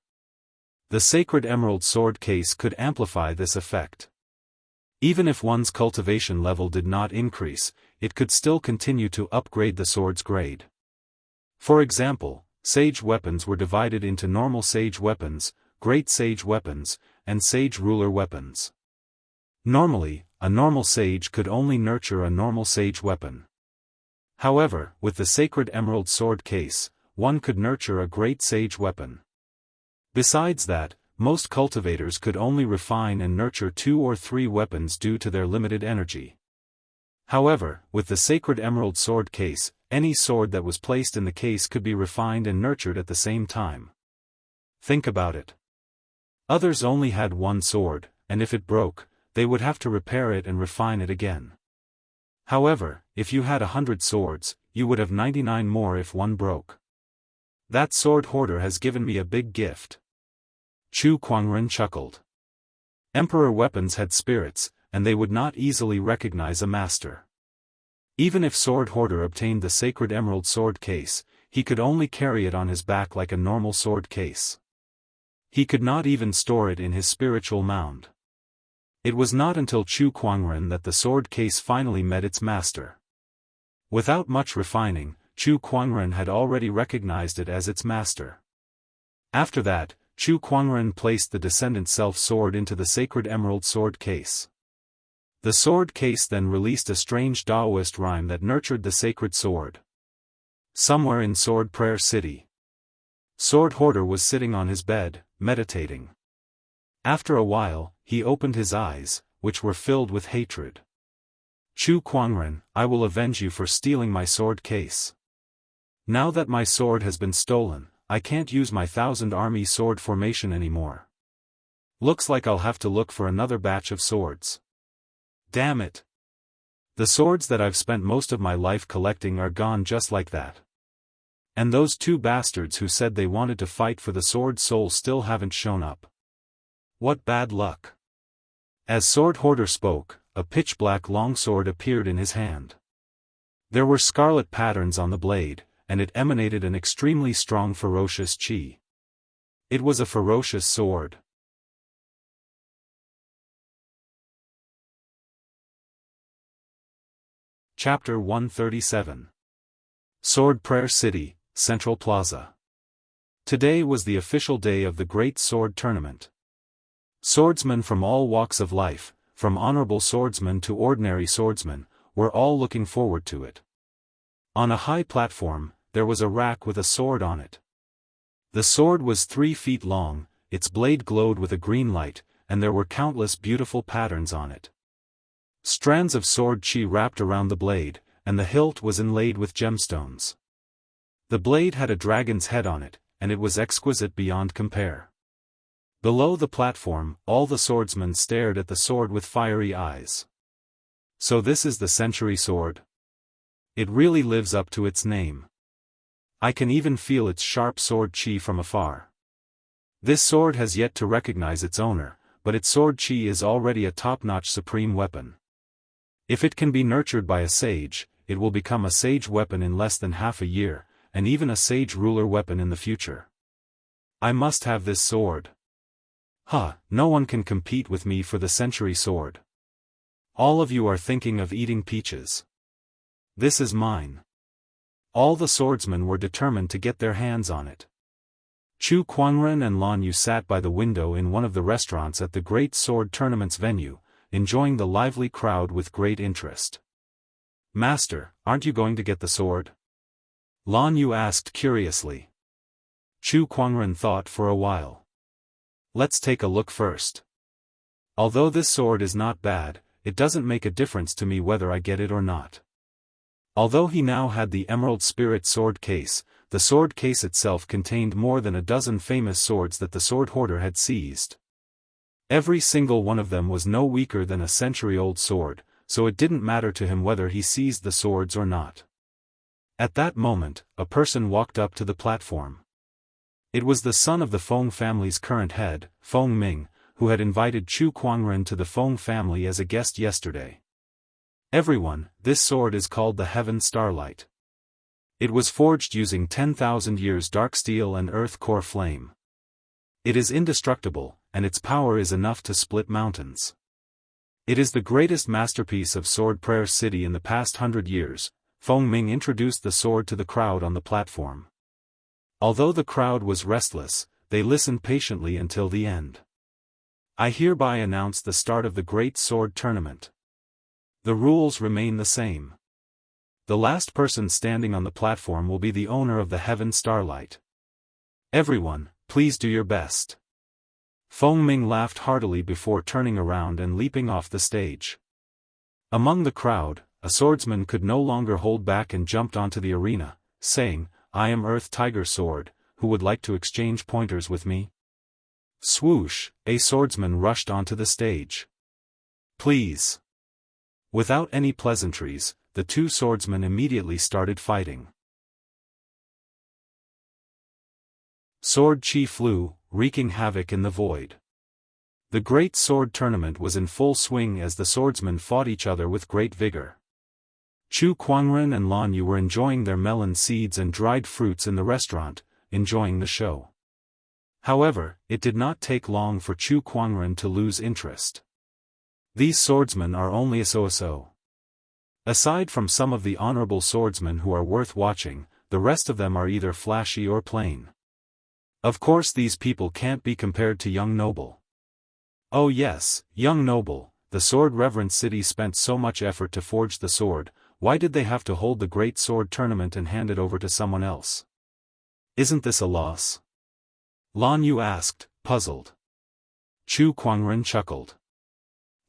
The sacred emerald sword case could amplify this effect. Even if one's cultivation level did not increase, it could still continue to upgrade the sword's grade. For example, sage weapons were divided into normal sage weapons, great sage weapons, and sage ruler weapons. Normally, a normal sage could only nurture a normal sage weapon. However, with the sacred emerald sword case, one could nurture a great sage weapon. Besides that, most cultivators could only refine and nurture 2 or 3 weapons due to their limited energy. However, with the sacred emerald sword case, any sword that was placed in the case could be refined and nurtured at the same time. Think about it. Others only had 1 sword, and if it broke, they would have to repair it and refine it again. However, if you had 100 swords, you would have 99 more if one broke. That sword hoarder has given me a big gift. Chu Kuangren chuckled. Emperor weapons had spirits, and they would not easily recognize a master. Even if Sword Hoarder obtained the sacred emerald sword case, he could only carry it on his back like a normal sword case. He could not even store it in his spiritual mound. It was not until Chu Kuangren that the sword case finally met its master. Without much refining, Chu Kuangren had already recognized it as its master. After that, Chu Kuangren placed the descendant self-sword into the sacred emerald sword case. The sword case then released a strange Daoist rhyme that nurtured the sacred sword. Somewhere in Sword Prayer City, Sword Hoarder was sitting on his bed, meditating. After a while, he opened his eyes, which were filled with hatred. Chu Kuangren, I will avenge you for stealing my sword case. Now that my sword has been stolen, I can't use my 1,000-army sword formation anymore. Looks like I'll have to look for another batch of swords. Damn it! The swords that I've spent most of my life collecting are gone just like that. And those two bastards who said they wanted to fight for the sword soul still haven't shown up. What bad luck! As Sword Hoarder spoke, a pitch-black longsword appeared in his hand. There were scarlet patterns on the blade, and it emanated an extremely strong ferocious chi. It was a ferocious sword. Chapter 137. Sword Prayer City, Central Plaza. Today was the official day of the Great Sword Tournament. Swordsmen from all walks of life, from honorable swordsmen to ordinary swordsmen, were all looking forward to it. On a high platform, there was a rack with a sword on it. The sword was 3 feet long, its blade glowed with a green light, and there were countless beautiful patterns on it. Strands of sword chi wrapped around the blade, and the hilt was inlaid with gemstones. The blade had a dragon's head on it, and it was exquisite beyond compare. Below the platform, all the swordsmen stared at the sword with fiery eyes. So this is the century sword? It really lives up to its name. I can even feel its sharp sword chi from afar. This sword has yet to recognize its owner, but its sword chi is already a top-notch supreme weapon. If it can be nurtured by a sage, it will become a sage weapon in less than half a year, and even a sage ruler weapon in the future. I must have this sword. No one can compete with me for the century sword. All of you are thinking of eating peaches. This is mine. All the swordsmen were determined to get their hands on it. Chu Kuangren and Lan Yu sat by the window in one of the restaurants at the Great Sword Tournament's venue, enjoying the lively crowd with great interest. Master, aren't you going to get the sword? Lan Yu asked curiously. Chu Kuangren thought for a while. Let's take a look first. Although this sword is not bad, it doesn't make a difference to me whether I get it or not. Although he now had the Emerald Spirit sword case, the sword case itself contained more than a dozen famous swords that the sword hoarder had seized. Every single one of them was no weaker than a century-old sword, so it didn't matter to him whether he seized the swords or not. At that moment, a person walked up to the platform. It was the son of the Feng family's current head, Feng Ming, who had invited Chu Kuangren to the Feng family as a guest yesterday. Everyone, this sword is called the Heaven Starlight. It was forged using 10,000 years dark steel and earth core flame. It is indestructible, and its power is enough to split mountains. It is the greatest masterpiece of Sword Prayer City in the past 100 years. Feng Ming introduced the sword to the crowd on the platform. Although the crowd was restless, they listened patiently until the end. I hereby announce the start of the Great Sword Tournament. The rules remain the same. The last person standing on the platform will be the owner of the Heaven Starlight. Everyone, please do your best. Feng Ming laughed heartily before turning around and leaping off the stage. Among the crowd, a swordsman could no longer hold back and jumped onto the arena, saying, I am Earth Tiger Sword, who would like to exchange pointers with me? Swoosh, a swordsman rushed onto the stage. Please. Without any pleasantries, the two swordsmen immediately started fighting. Sword chi flew, wreaking havoc in the void. The Great Sword Tournament was in full swing as the swordsmen fought each other with great vigor. Chu Kuangren and Lan Yu were enjoying their melon seeds and dried fruits in the restaurant, enjoying the show. However, it did not take long for Chu Kuangren to lose interest. These swordsmen are only so-so. Aside from some of the honorable swordsmen who are worth watching, the rest of them are either flashy or plain. Of course these people can't be compared to young noble. Oh yes, young noble, the sword-reverent city spent so much effort to forge the sword, why did they have to hold the great sword tournament and hand it over to someone else? Isn't this a loss? Lan Yu asked, puzzled. Chu Kuangren chuckled.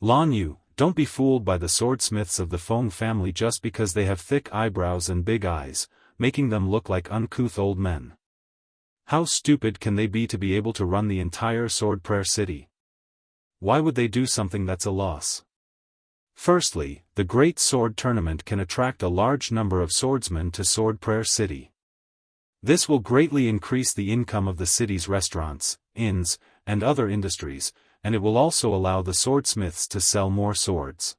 Lan Yu, don't be fooled by the swordsmiths of the Feng family just because they have thick eyebrows and big eyes, making them look like uncouth old men. How stupid can they be to be able to run the entire Sword Prayer City? Why would they do something that's a loss? Firstly, the Great Sword Tournament can attract a large number of swordsmen to Sword Prayer City. This will greatly increase the income of the city's restaurants, inns, and other industries, and it will also allow the swordsmiths to sell more swords.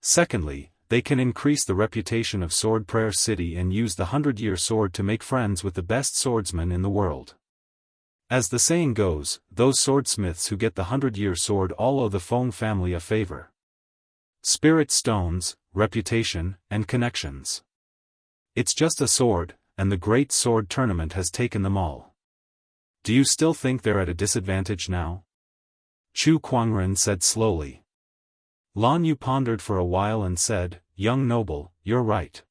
Secondly, they can increase the reputation of Sword Prayer City and use the 100-year sword to make friends with the best swordsmen in the world. As the saying goes, those swordsmiths who get the 100-year sword all owe the Feng family a favor. Spirit stones, reputation, and connections. It's just a sword, and the Great Sword Tournament has taken them all. Do you still think they're at a disadvantage now? Chu Kuangren said slowly. Lan Yu pondered for a while and said, young noble, you're right.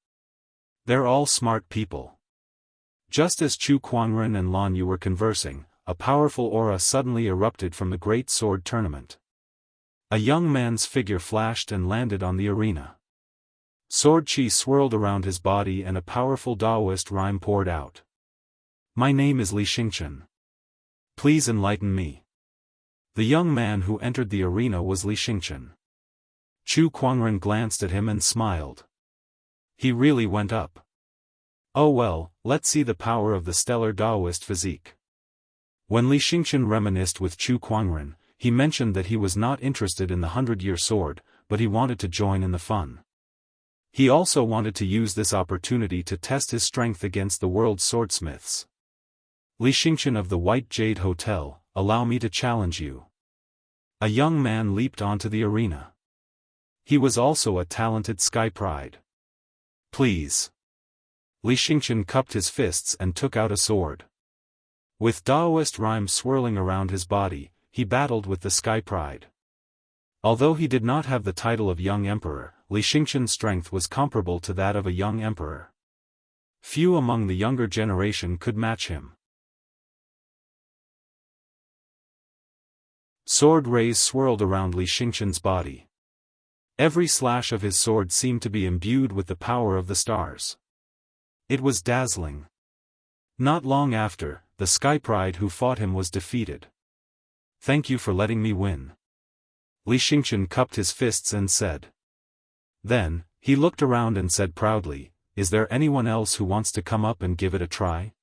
They're all smart people. Just as Chu Kuangren and Lan Yu were conversing, a powerful aura suddenly erupted from the Great Sword Tournament. A young man's figure flashed and landed on the arena. Sword chi swirled around his body and a powerful Daoist rhyme poured out. My name is Li Xingchen. Please enlighten me. The young man who entered the arena was Li Xingchen. Chu Kuangren glanced at him and smiled. He really went up. Oh well, let's see the power of the stellar Daoist physique. When Li Xingchen reminisced with Chu Kuangren, he mentioned that he was not interested in the 100-year sword, but he wanted to join in the fun. He also wanted to use this opportunity to test his strength against the world's swordsmiths. Li Xingchen of the White Jade Hotel, allow me to challenge you. A young man leaped onto the arena. He was also a talented sky pride. Please. Li Xingchen cupped his fists and took out a sword. With Daoist rhymes swirling around his body, he battled with the sky pride. Although he did not have the title of young emperor, Li Xingchen's strength was comparable to that of a young emperor. Few among the younger generation could match him. Sword rays swirled around Li Xingchen's body. Every slash of his sword seemed to be imbued with the power of the stars. It was dazzling. Not long after, the Sky Pride who fought him was defeated. Thank you for letting me win. Li Xingchen cupped his fists and said. Then, he looked around and said proudly, is there anyone else who wants to come up and give it a try?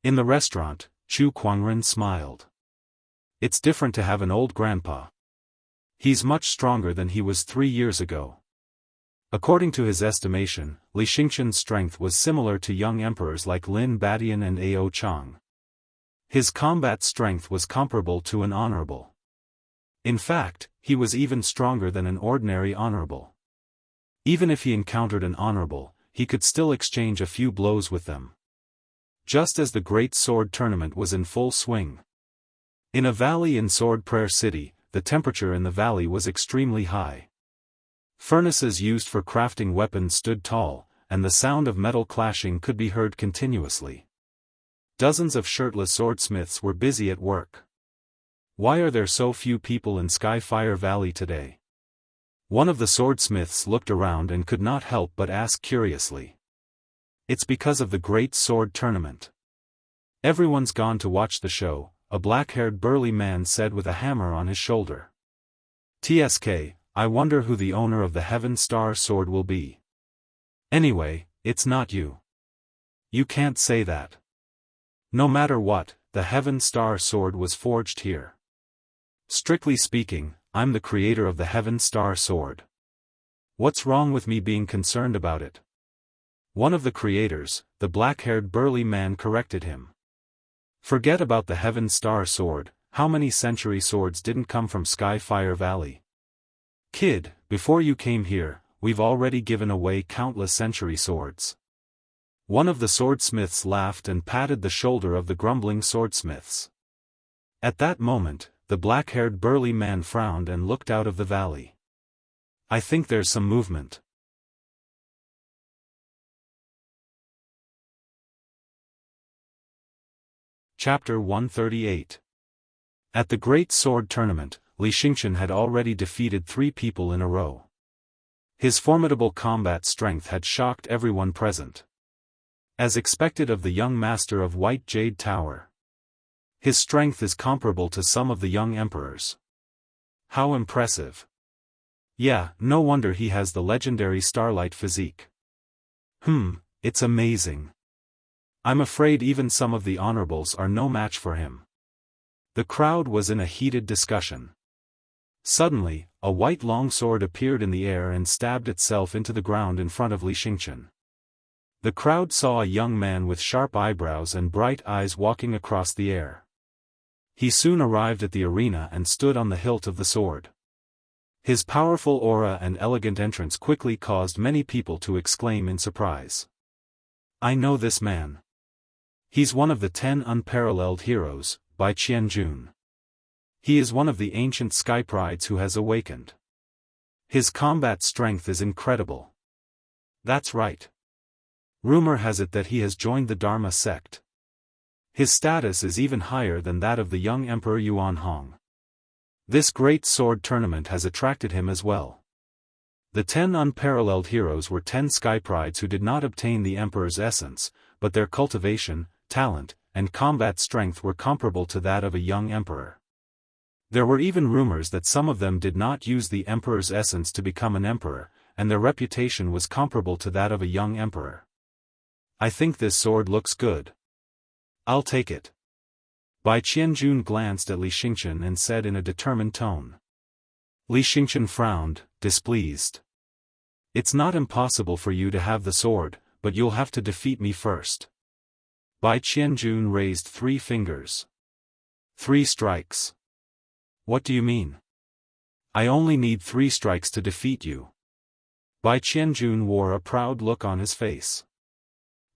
In the restaurant, Chu Kuangren smiled. It's different to have an old grandpa. He's much stronger than he was 3 years ago. According to his estimation, Li Xingchen's strength was similar to young emperors like Lin Badian and Ao Chang. His combat strength was comparable to an honorable. In fact, he was even stronger than an ordinary honorable. Even if he encountered an honorable, he could still exchange a few blows with them. Just as the Great Sword Tournament was in full swing. In a valley in Sword Prayer City, the temperature in the valley was extremely high. Furnaces used for crafting weapons stood tall, and the sound of metal clashing could be heard continuously. Dozens of shirtless swordsmiths were busy at work. Why are there so few people in Skyfire Valley today? One of the swordsmiths looked around and could not help but ask curiously. It's because of the Great Sword Tournament. Everyone's gone to watch the show, a black-haired burly man said with a hammer on his shoulder. TSK, I wonder who the owner of the Heaven Star Sword will be. Anyway, it's not you. You can't say that. No matter what, the Heaven Star Sword was forged here. Strictly speaking, I'm the creator of the Heaven Star Sword. What's wrong with me being concerned about it? One of the creators, the black-haired burly man corrected him. Forget about the Heaven Star sword, how many century swords didn't come from Skyfire Valley? Kid, before you came here, we've already given away countless century swords. One of the swordsmiths laughed and patted the shoulder of the grumbling swordsmiths. At that moment, the black-haired burly man frowned and looked out of the valley. I think there's some movement. Chapter 138. At the Great Sword Tournament, Li Xingqian had already defeated 3 people in a row. His formidable combat strength had shocked everyone present. As expected of the young master of White Jade Tower. His strength is comparable to some of the young emperors. How impressive. Yeah, no wonder he has the legendary Starlight physique. It's amazing. I'm afraid even some of the honorables are no match for him. The crowd was in a heated discussion. Suddenly, a white longsword appeared in the air and stabbed itself into the ground in front of Li Xingqian. The crowd saw a young man with sharp eyebrows and bright eyes walking across the air. He soon arrived at the arena and stood on the hilt of the sword. His powerful aura and elegant entrance quickly caused many people to exclaim in surprise. I know this man. He's one of the 10 unparalleled heroes, by Qianjun. He is one of the ancient sky prides who has awakened. His combat strength is incredible. That's right. Rumor has it that he has joined the Dharma sect. His status is even higher than that of the young Emperor Yuan Hong. This great sword tournament has attracted him as well. The 10 unparalleled heroes were 10 sky prides who did not obtain the Emperor's essence, but their cultivation, talent, and combat strength were comparable to that of a young emperor. There were even rumors that some of them did not use the Emperor's essence to become an emperor, and their reputation was comparable to that of a young emperor. I think this sword looks good. I'll take it. Bai Qianjun glanced at Li Xingqian and said in a determined tone. Li Xingqian frowned, displeased. It's not impossible for you to have the sword, but you'll have to defeat me first. Bai Qianjun raised 3 fingers. 3 strikes. What do you mean? I only need 3 strikes to defeat you. Bai Qianjun wore a proud look on his face.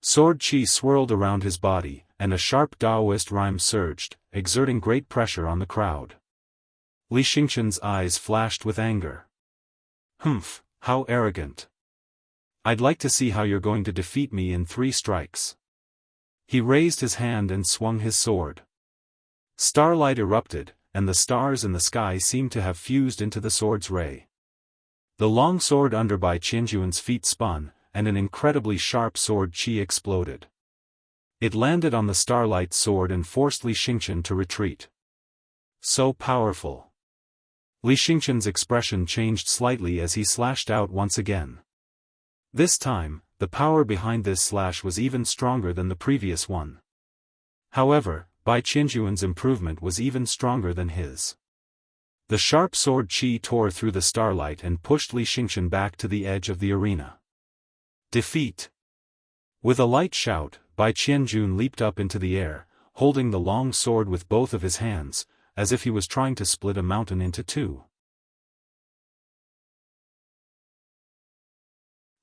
Sword chi swirled around his body, and a sharp Daoist rhyme surged, exerting great pressure on the crowd. Li Xingqian's eyes flashed with anger. How arrogant. I'd like to see how you're going to defeat me in 3 strikes. He raised his hand and swung his sword. Starlight erupted, and the stars in the sky seemed to have fused into the sword's ray. The long sword under Bai Qianjun's feet spun, and an incredibly sharp sword chi exploded. It landed on the Starlight sword and forced Li Xingqian to retreat. So powerful. Li Xingqian's expression changed slightly as he slashed out once again. This time, the power behind this slash was even stronger than the previous one. However, Bai Qianjun's improvement was even stronger than his. The sharp sword chi tore through the starlight and pushed Li Xingqian back to the edge of the arena. Defeat! With a light shout, Bai Qianjun leaped up into the air, holding the long sword with both of his hands, as if he was trying to split a mountain into 2.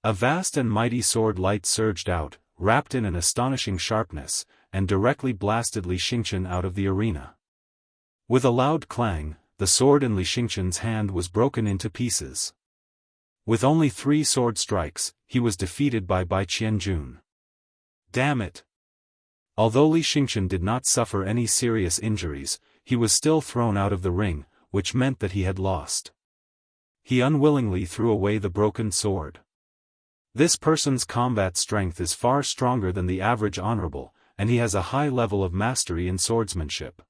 A vast and mighty sword light surged out, wrapped in an astonishing sharpness, and directly blasted Li Xingqian out of the arena. With a loud clang, the sword in Li Xingqian's hand was broken into pieces. With only 3 sword strikes, he was defeated by Bai Qianjun. Damn it! Although Li Xingqian did not suffer any serious injuries, he was still thrown out of the ring, which meant that he had lost. He unwillingly threw away the broken sword. This person's combat strength is far stronger than the average honorable, and he has a high level of mastery in swordsmanship.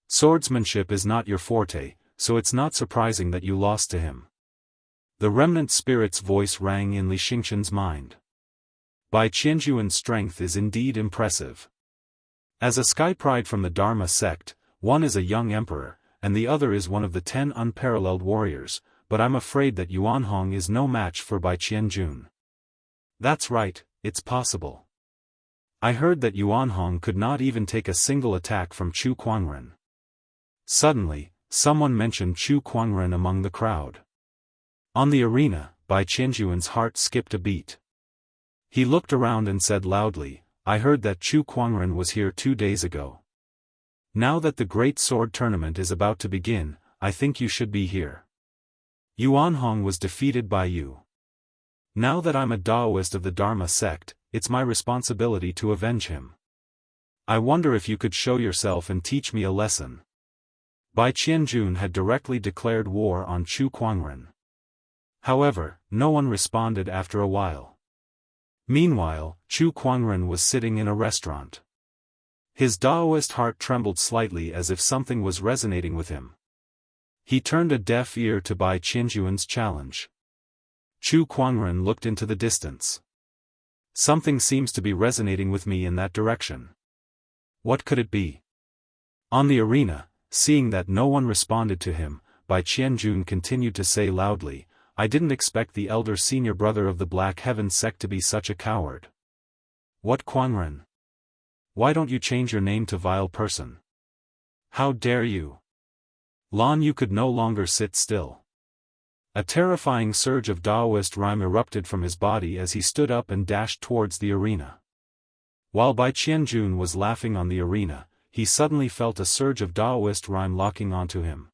Swordsmanship is not your forte, so it's not surprising that you lost to him. The remnant spirit's voice rang in Li Xingqian's mind. Bai Qianjun's strength is indeed impressive. As a sky pride from the Dharma sect, one is a young emperor, and the other is one of the 10 unparalleled warriors, but I'm afraid that Yuan Hong is no match for Bai Qianjun. That's right, it's possible. I heard that Yuanhong could not even take a single attack from Chu Kuangren. Suddenly, someone mentioned Chu Kuangren among the crowd. On the arena, Bai Qianjuan's heart skipped a beat. He looked around and said loudly, I heard that Chu Kuangren was here 2 days ago. Now that the Great Sword Tournament is about to begin, I think you should be here. Yuanhong was defeated by you. Now that I'm a Daoist of the Dharma sect, it's my responsibility to avenge him. I wonder if you could show yourself and teach me a lesson. Bai Qianjun had directly declared war on Chu Kuangren. However, no one responded after a while. Meanwhile, Chu Kuangren was sitting in a restaurant. His Daoist heart trembled slightly as if something was resonating with him. He turned a deaf ear to Bai Qianjuan's challenge. Chu Kuangren looked into the distance. Something seems to be resonating with me in that direction. What could it be? On the arena, seeing that no one responded to him, Bai Qianjun continued to say loudly, I didn't expect the elder senior brother of the Black Heaven sect to be such a coward. What Kuangren? Why don't you change your name to vile person? How dare you? Lan Yu could no longer sit still. A terrifying surge of Daoist rhyme erupted from his body as he stood up and dashed towards the arena. While Bai Qianjun was laughing on the arena, he suddenly felt a surge of Daoist rhyme locking onto him.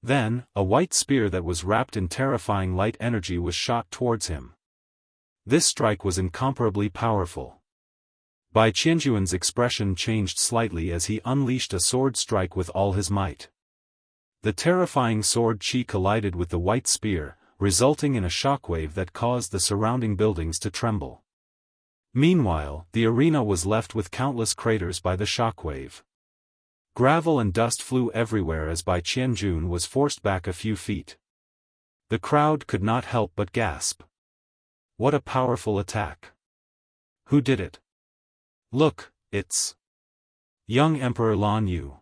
Then, a white spear that was wrapped in terrifying light energy was shot towards him. This strike was incomparably powerful. Bai Qianjuan's expression changed slightly as he unleashed a sword strike with all his might. The terrifying sword chi collided with the white spear, resulting in a shockwave that caused the surrounding buildings to tremble. Meanwhile, the arena was left with countless craters by the shockwave. Gravel and dust flew everywhere as Bai Qianjun was forced back a few feet. The crowd could not help but gasp. What a powerful attack! Who did it? Look, it's young Emperor Lan Yu.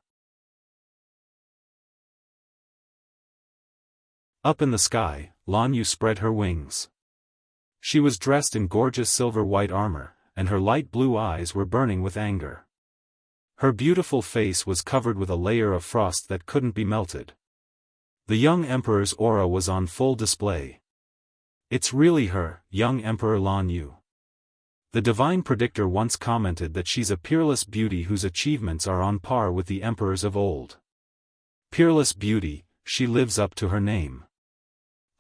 Up in the sky, Lan Yu spread her wings. She was dressed in gorgeous silver-white armor, and her light blue eyes were burning with anger. Her beautiful face was covered with a layer of frost that couldn't be melted. The young emperor's aura was on full display. It's really her, young Emperor Lan Yu. The divine predictor once commented that she's a peerless beauty whose achievements are on par with the emperors of old. Peerless beauty, she lives up to her name.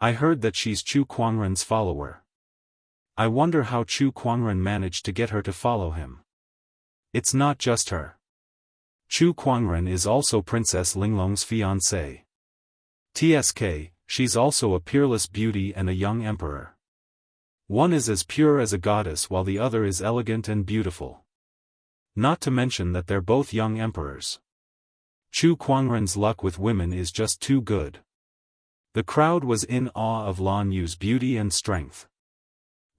I heard that she's Chu Kuangren's follower. I wonder how Chu Kuangren managed to get her to follow him. It's not just her. Chu Kuangren is also Princess Linglong's fiancée. TSK, she's also a peerless beauty and a young emperor. One is as pure as a goddess while the other is elegant and beautiful. Not to mention that they're both young emperors. Chu Kuangren's luck with women is just too good. The crowd was in awe of Lan Yu's beauty and strength.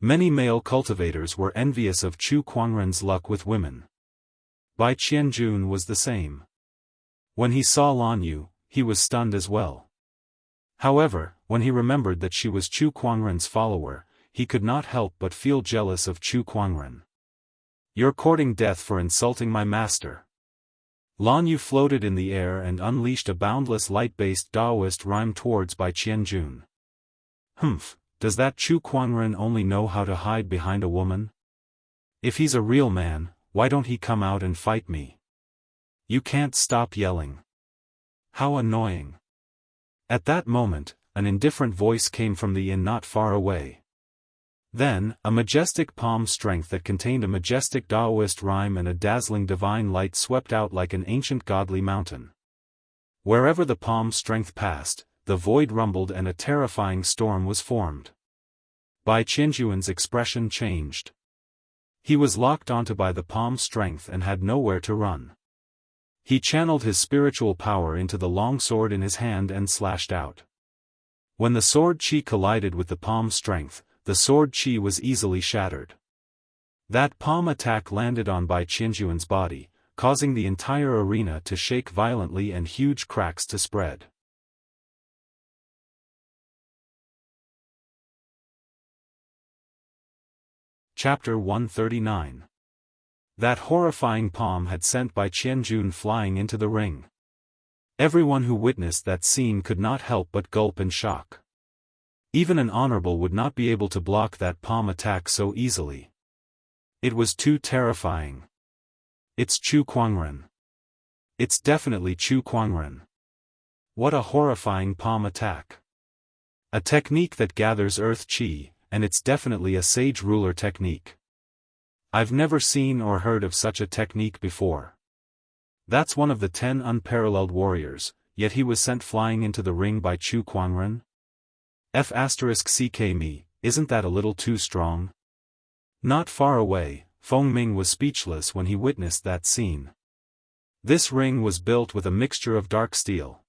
Many male cultivators were envious of Chu Kuangren's luck with women. Bai Qianjun was the same. When he saw Lan Yu, he was stunned as well. However, when he remembered that she was Chu Kuangren's follower, he could not help but feel jealous of Chu Kuangren. You're courting death for insulting my master. Lan Yu floated in the air and unleashed a boundless light-based Daoist rhyme towards Bai Qianjun. Humph, does that Chu Kuangren only know how to hide behind a woman? If he's a real man, why don't he come out and fight me? You can't stop yelling. How annoying. At that moment, an indifferent voice came from the inn not far away. Then, a majestic palm strength that contained a majestic Daoist rhyme and a dazzling divine light swept out like an ancient godly mountain. Wherever the palm strength passed, the void rumbled and a terrifying storm was formed. Bai Qianjuan's expression changed. He was locked onto by the palm strength and had nowhere to run. He channeled his spiritual power into the long sword in his hand and slashed out. When the sword chi collided with the palm strength, the sword chi was easily shattered. That palm attack landed on Bai Qianjuan's body, causing the entire arena to shake violently and huge cracks to spread. Chapter 139. That horrifying palm had sent Bai Qianjun flying into the ring. Everyone who witnessed that scene could not help but gulp in shock. Even an honorable would not be able to block that palm attack so easily. It was too terrifying. It's Chu Kuangren. It's definitely Chu Kuangren. What a horrifying palm attack. A technique that gathers earth chi, and it's definitely a sage ruler technique. I've never seen or heard of such a technique before. That's one of the 10 unparalleled warriors, yet he was sent flying into the ring by Chu Kuangren? F*ck me, isn't that a little too strong? Not far away, Feng Ming was speechless when he witnessed that scene. This ring was built with a mixture of dark steel.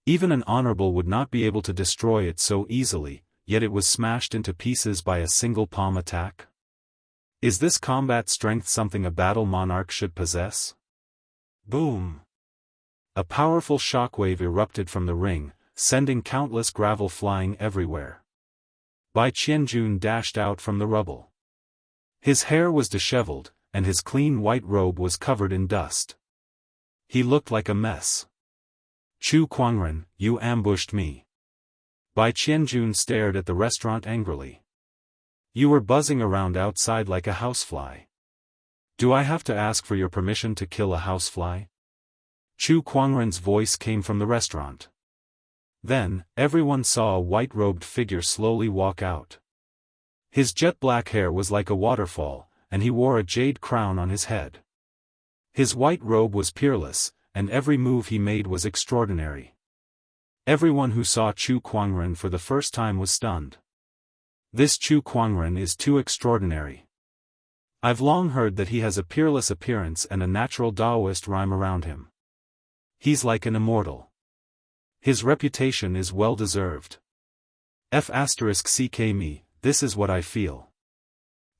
Even an honorable would not be able to destroy it so easily, yet it was smashed into pieces by a single palm attack. Is this combat strength something a battle monarch should possess? Boom! A powerful shockwave erupted from the ring, sending countless gravel flying everywhere. Bai Qianjun dashed out from the rubble. His hair was disheveled, and his clean white robe was covered in dust. He looked like a mess. Chu Kuangren, you ambushed me. Bai Qianjun stared at the restaurant angrily. You were buzzing around outside like a housefly. Do I have to ask for your permission to kill a housefly? Chu Kuangren's voice came from the restaurant. Then, everyone saw a white-robed figure slowly walk out. His jet-black hair was like a waterfall, and he wore a jade crown on his head. His white robe was peerless, and every move he made was extraordinary. Everyone who saw Chu Kuangren for the first time was stunned. This Chu Kuangren is too extraordinary. I've long heard that he has a peerless appearance and a natural Daoist rhyme around him. He's like an immortal. His reputation is well-deserved. F*ck me, this is what I feel.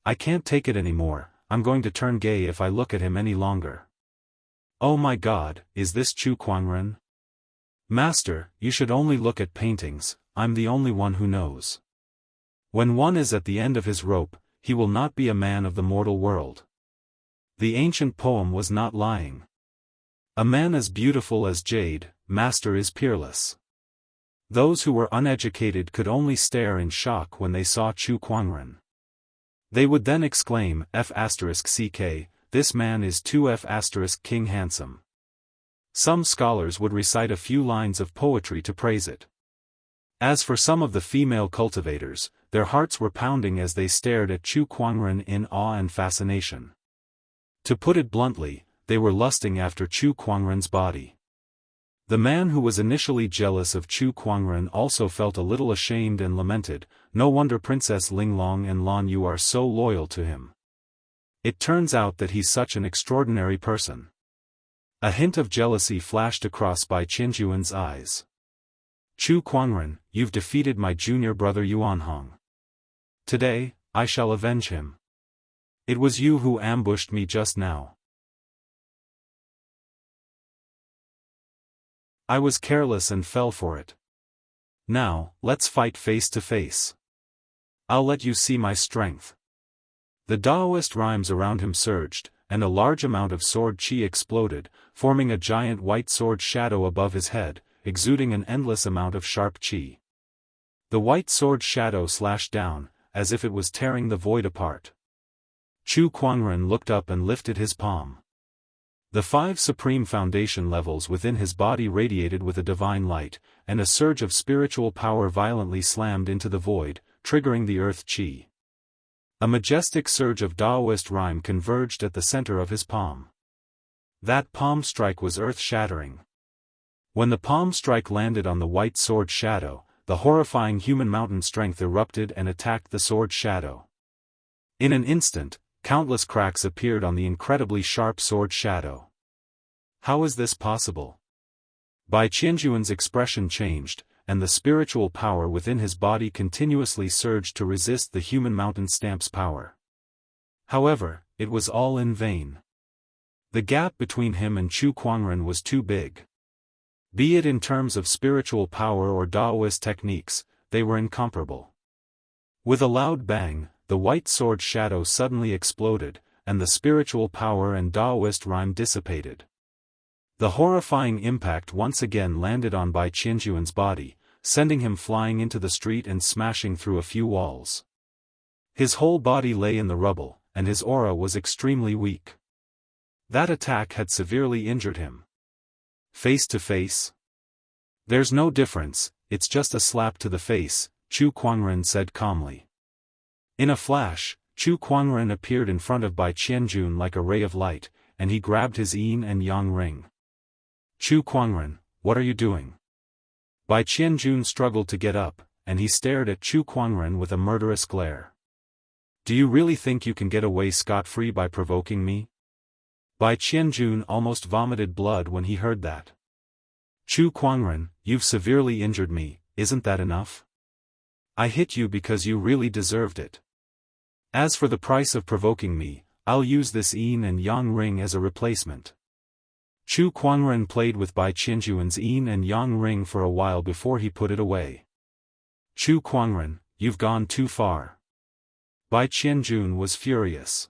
I can't take it anymore, I'm going to turn gay if I look at him any longer. Oh my God, is this Chu Kuangren? Master, you should only look at paintings, I'm the only one who knows. When one is at the end of his rope, he will not be a man of the mortal world. The ancient poem was not lying. A man as beautiful as jade, master is peerless. Those who were uneducated could only stare in shock when they saw Chu Kuangren. They would then exclaim, F*ck, this man is too F*king handsome. Some scholars would recite a few lines of poetry to praise it. As for some of the female cultivators, their hearts were pounding as they stared at Chu Kuangren in awe and fascination. To put it bluntly, they were lusting after Chu Kuangren's body. The man who was initially jealous of Chu Kuangren also felt a little ashamed and lamented, no wonder Princess Linglong and Lan Yu are so loyal to him. It turns out that he's such an extraordinary person. A hint of jealousy flashed across Bai Qianjuan's eyes. Chu Kuangren, you've defeated my junior brother Yuanhong. Today, I shall avenge him. It was you who ambushed me just now. I was careless and fell for it. Now, let's fight face to face. I'll let you see my strength. The Daoist rhymes around him surged, and a large amount of sword chi exploded, forming a giant white sword shadow above his head, exuding an endless amount of sharp chi. The white sword shadow slashed down, as if it was tearing the void apart. Chu Kuangren looked up and lifted his palm. The 5 supreme foundation levels within his body radiated with a divine light, and a surge of spiritual power violently slammed into the void, triggering the earth chi. A majestic surge of Daoist rhyme converged at the center of his palm. That palm strike was earth-shattering. When the palm strike landed on the white sword shadow, the horrifying human mountain strength erupted and attacked the sword shadow. In an instant, countless cracks appeared on the incredibly sharp sword shadow. How is this possible? Bai Qianjuan's expression changed, and the spiritual power within his body continuously surged to resist the human mountain stamp's power. However, it was all in vain. The gap between him and Chu Kuangren was too big. Be it in terms of spiritual power or Daoist techniques, they were incomparable. With a loud bang, the white sword shadow suddenly exploded, and the spiritual power and Daoist rhyme dissipated. The horrifying impact once again landed on Bai Qianjuan's body, sending him flying into the street and smashing through a few walls. His whole body lay in the rubble, and his aura was extremely weak. That attack had severely injured him. Face to face? There's no difference, it's just a slap to the face, Chu Kuangren said calmly. In a flash, Chu Kuangren appeared in front of Bai Qianjun like a ray of light, and he grabbed his yin and yang ring. Chu Kuangren, what are you doing? Bai Qianjun struggled to get up, and he stared at Chu Kuangren with a murderous glare. Do you really think you can get away scot-free by provoking me? Bai Qianjun almost vomited blood when he heard that. Chu Kuangren, you've severely injured me, isn't that enough? I hit you because you really deserved it. As for the price of provoking me, I'll use this yin and yang ring as a replacement. Chu Kuangren played with Bai Qianjuan's yin and yang ring for a while before he put it away. Chu Kuangren, you've gone too far. Bai Qianjun was furious.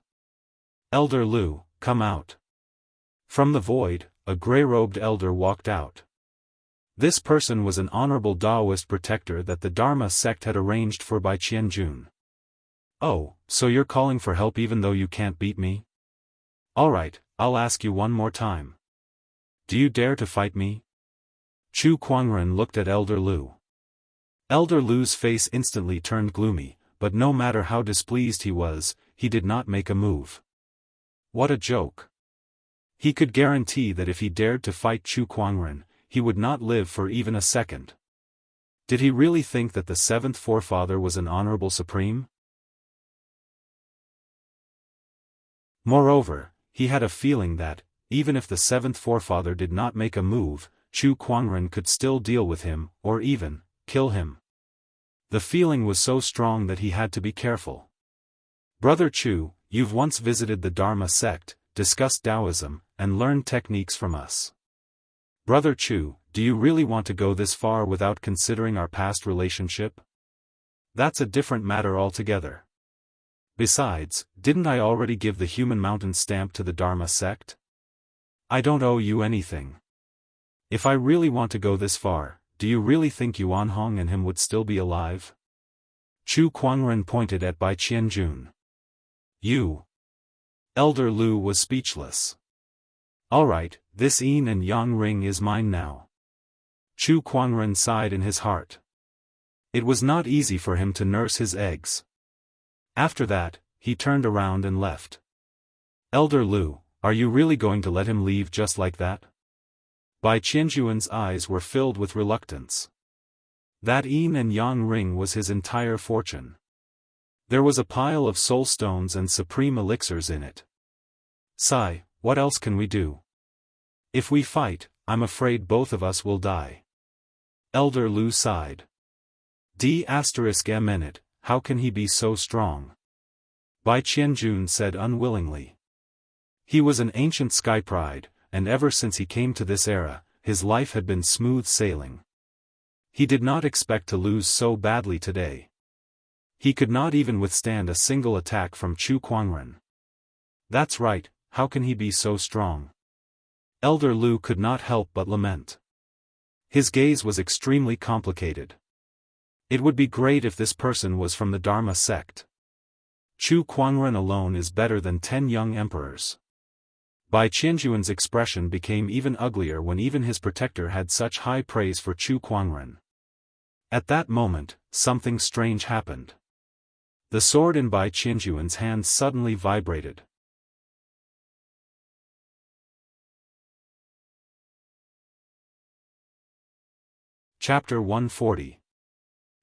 Elder Lu, come out. From the void, a grey-robed elder walked out. This person was an honorable Daoist protector that the Dharma sect had arranged for Bai Qianjun. Oh, so you're calling for help even though you can't beat me? Alright, I'll ask you one more time. Do you dare to fight me? Chu Kuangren looked at Elder Lu. Elder Lu's face instantly turned gloomy, but no matter how displeased he was, he did not make a move. What a joke. He could guarantee that if he dared to fight Chu Kuangren, he would not live for even a second. Did he really think that the seventh forefather was an honorable supreme? Moreover, he had a feeling that, even if the seventh forefather did not make a move, Chu Kuangren could still deal with him, or even, kill him. The feeling was so strong that he had to be careful. Brother Chu, you've once visited the Dharma sect, discussed Taoism, and learned techniques from us. Brother Chu, do you really want to go this far without considering our past relationship? That's a different matter altogether. Besides, didn't I already give the human mountain stamp to the Dharma sect? I don't owe you anything. If I really want to go this far, do you really think Yuan Hong and him would still be alive? Chu Kuangren pointed at Bai Qianjun. You. Elder Lu was speechless. Alright, this yin and yang ring is mine now. Chu Kuangren sighed in his heart. It was not easy for him to nurse his eggs. After that, he turned around and left. Elder Lu, are you really going to let him leave just like that? Bai Qianjuan's eyes were filled with reluctance. That yin and yang ring was his entire fortune. There was a pile of soul stones and supreme elixirs in it. Sai, what else can we do? If we fight, I'm afraid both of us will die. Elder Lu sighed. D***, how can he be so strong? Bai Qianjun said unwillingly. He was an ancient sky pride, and ever since he came to this era, his life had been smooth sailing. He did not expect to lose so badly today. He could not even withstand a single attack from Chu Kuangren. That's right, how can he be so strong? Elder Lu could not help but lament. His gaze was extremely complicated. It would be great if this person was from the Dharma sect. Chu Kuangren alone is better than 10 young emperors. Bai Qianjuan's expression became even uglier when even his protector had such high praise for Chu Kuangren. At that moment, something strange happened. The sword in Bai Qianjuan's hand suddenly vibrated. Chapter 140.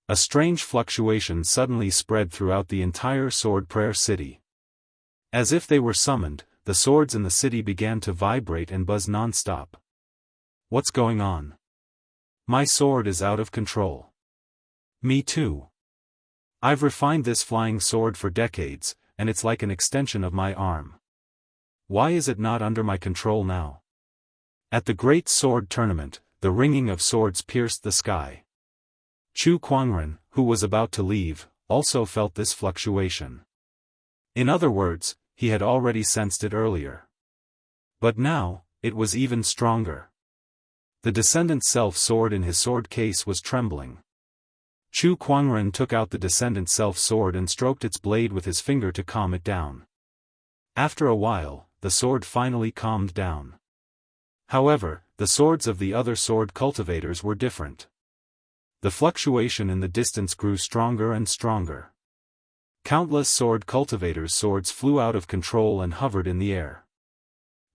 A strange fluctuation suddenly spread throughout the entire Sword Prayer City. As if they were summoned, the swords in the city began to vibrate and buzz non-stop. What's going on? My sword is out of control. Me too. I've refined this flying sword for decades, and it's like an extension of my arm. Why is it not under my control now? At the Great Sword Tournament, the ringing of swords pierced the sky. Chu Kuangren, who was about to leave, also felt this fluctuation. In other words, he had already sensed it earlier. But now, it was even stronger. The Descendant's self-sword in his sword case was trembling. Chu Kuangren took out the Descendant's self-sword and stroked its blade with his finger to calm it down. After a while, the sword finally calmed down. However, the swords of the other sword cultivators were different. The fluctuation in the distance grew stronger and stronger. Countless sword cultivators' swords flew out of control and hovered in the air.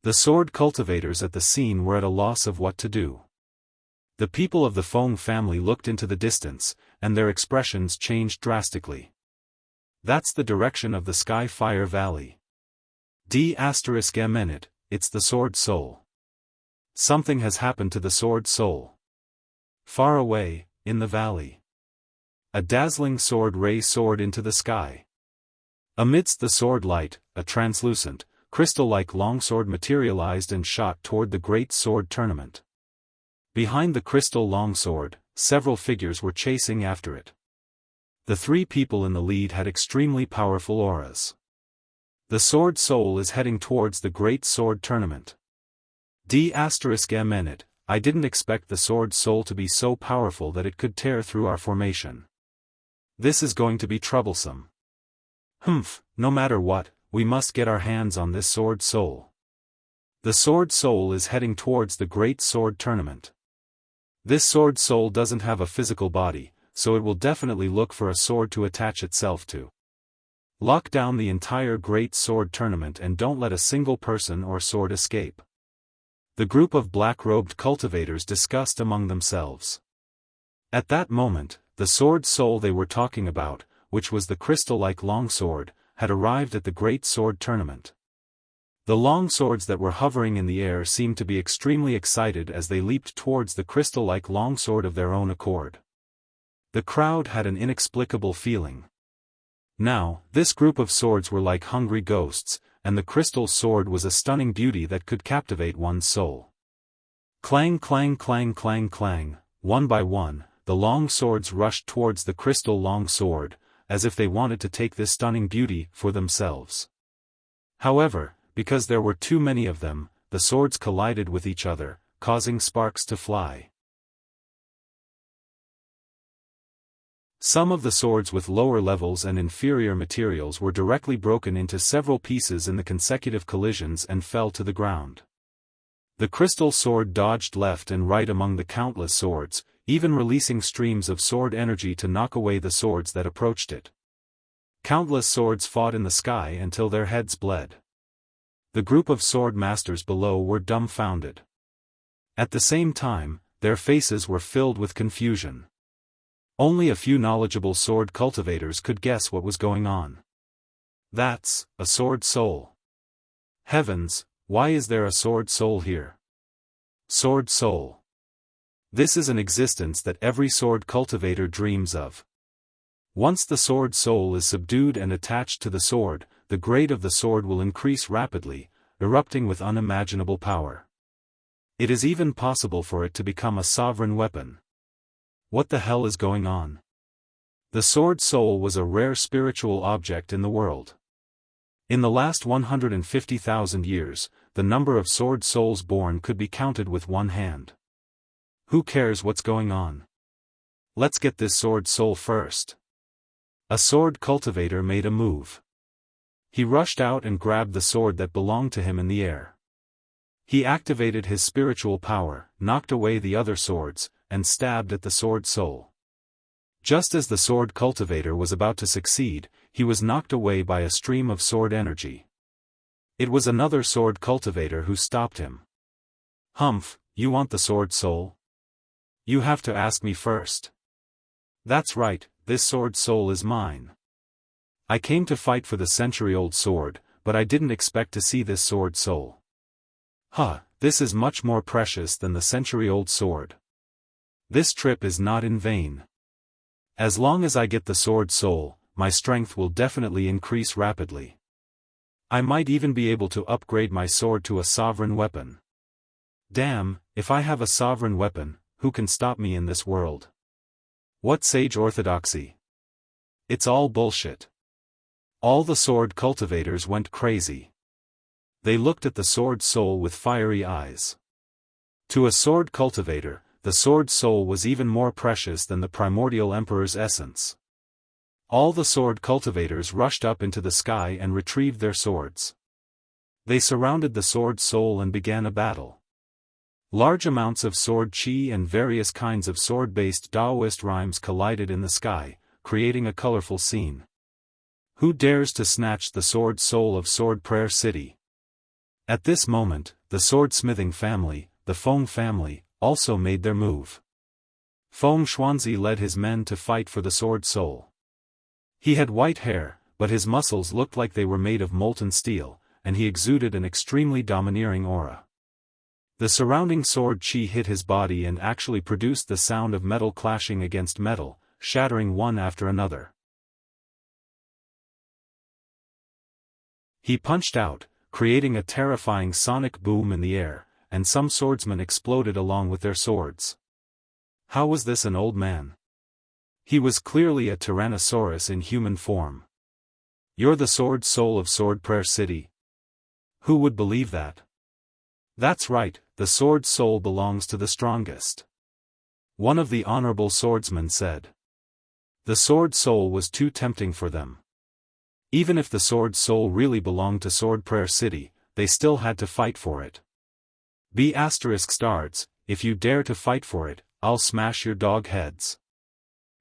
The sword cultivators at the scene were at a loss of what to do. The people of the Feng family looked into the distance, and their expressions changed drastically. That's the direction of the Sky Fire Valley. D****, it's the Sword Soul. Something has happened to the Sword Soul. Far away, in the valley. A dazzling sword ray soared into the sky. Amidst the sword light, a translucent, crystal-like longsword materialized and shot toward the great sword tournament. Behind the crystal longsword, several figures were chasing after it. The three people in the lead had extremely powerful auras. The Sword Soul is heading towards the Great Sword Tournament. D****, I didn't expect the Sword Soul to be so powerful that it could tear through our formation. This is going to be troublesome. No matter what, we must get our hands on this Sword Soul. The Sword Soul is heading towards the Great Sword Tournament. This Sword Soul doesn't have a physical body, so it will definitely look for a sword to attach itself to. Lock down the entire Great Sword Tournament and don't let a single person or sword escape. The group of black-robed cultivators discussed among themselves. At that moment, the Sword Soul they were talking about, which was the crystal-like longsword, had arrived at the Great Sword Tournament. The longswords that were hovering in the air seemed to be extremely excited as they leaped towards the crystal-like longsword of their own accord. The crowd had an inexplicable feeling. Now, this group of swords were like hungry ghosts, and the crystal sword was a stunning beauty that could captivate one's soul. Clang clang clang clang clang, one by one, the long swords rushed towards the crystal long sword, as if they wanted to take this stunning beauty for themselves. However, because there were too many of them, the swords collided with each other, causing sparks to fly. Some of the swords with lower levels and inferior materials were directly broken into several pieces in the consecutive collisions and fell to the ground. The crystal sword dodged left and right among the countless swords, even releasing streams of sword energy to knock away the swords that approached it. Countless swords fought in the sky until their heads bled. The group of sword masters below were dumbfounded. At the same time, their faces were filled with confusion. Only a few knowledgeable sword cultivators could guess what was going on. That's a sword soul. Heavens, why is there a sword soul here? Sword soul. This is an existence that every sword cultivator dreams of. Once the sword soul is subdued and attached to the sword, the grade of the sword will increase rapidly, erupting with unimaginable power. It is even possible for it to become a sovereign weapon. What the hell is going on? The sword soul was a rare spiritual object in the world. In the last 150,000 years, the number of sword souls born could be counted with one hand. Who cares what's going on? Let's get this sword soul first. A sword cultivator made a move. He rushed out and grabbed the sword that belonged to him in the air. He activated his spiritual power, knocked away the other swords, and stabbed at the sword soul. Just as the sword cultivator was about to succeed, he was knocked away by a stream of sword energy. It was another sword cultivator who stopped him. Humph, you want the sword soul? You have to ask me first. That's right, this sword soul is mine. I came to fight for the century-old sword, but I didn't expect to see this sword soul. This is much more precious than the century-old sword. This trip is not in vain. As long as I get the sword soul, my strength will definitely increase rapidly. I might even be able to upgrade my sword to a sovereign weapon. Damn, if I have a sovereign weapon, who can stop me in this world? What sage orthodoxy? It's all bullshit. All the sword cultivators went crazy. They looked at the sword soul with fiery eyes. To a sword cultivator, the sword soul was even more precious than the primordial emperor's essence. All the sword cultivators rushed up into the sky and retrieved their swords. They surrounded the sword soul and began a battle. Large amounts of sword chi and various kinds of sword-based Daoist rhymes collided in the sky, creating a colorful scene. Who dares to snatch the sword soul of Sword Prayer City? At this moment, the swordsmithing family, the Feng family, also made their move. Feng Xuanzi led his men to fight for the sword soul. He had white hair, but his muscles looked like they were made of molten steel, and he exuded an extremely domineering aura. The surrounding sword chi hit his body and actually produced the sound of metal clashing against metal, shattering one after another. He punched out, creating a terrifying sonic boom in the air, and some swordsmen exploded along with their swords. How was this an old man? He was clearly a Tyrannosaurus in human form. You're the sword soul of Sword Prayer City? Who would believe that? That's right, the sword soul belongs to the strongest. One of the honorable swordsmen said. The sword soul was too tempting for them. Even if the sword soul really belonged to Sword Prayer City, they still had to fight for it. ****, if you dare to fight for it, I'll smash your dog heads.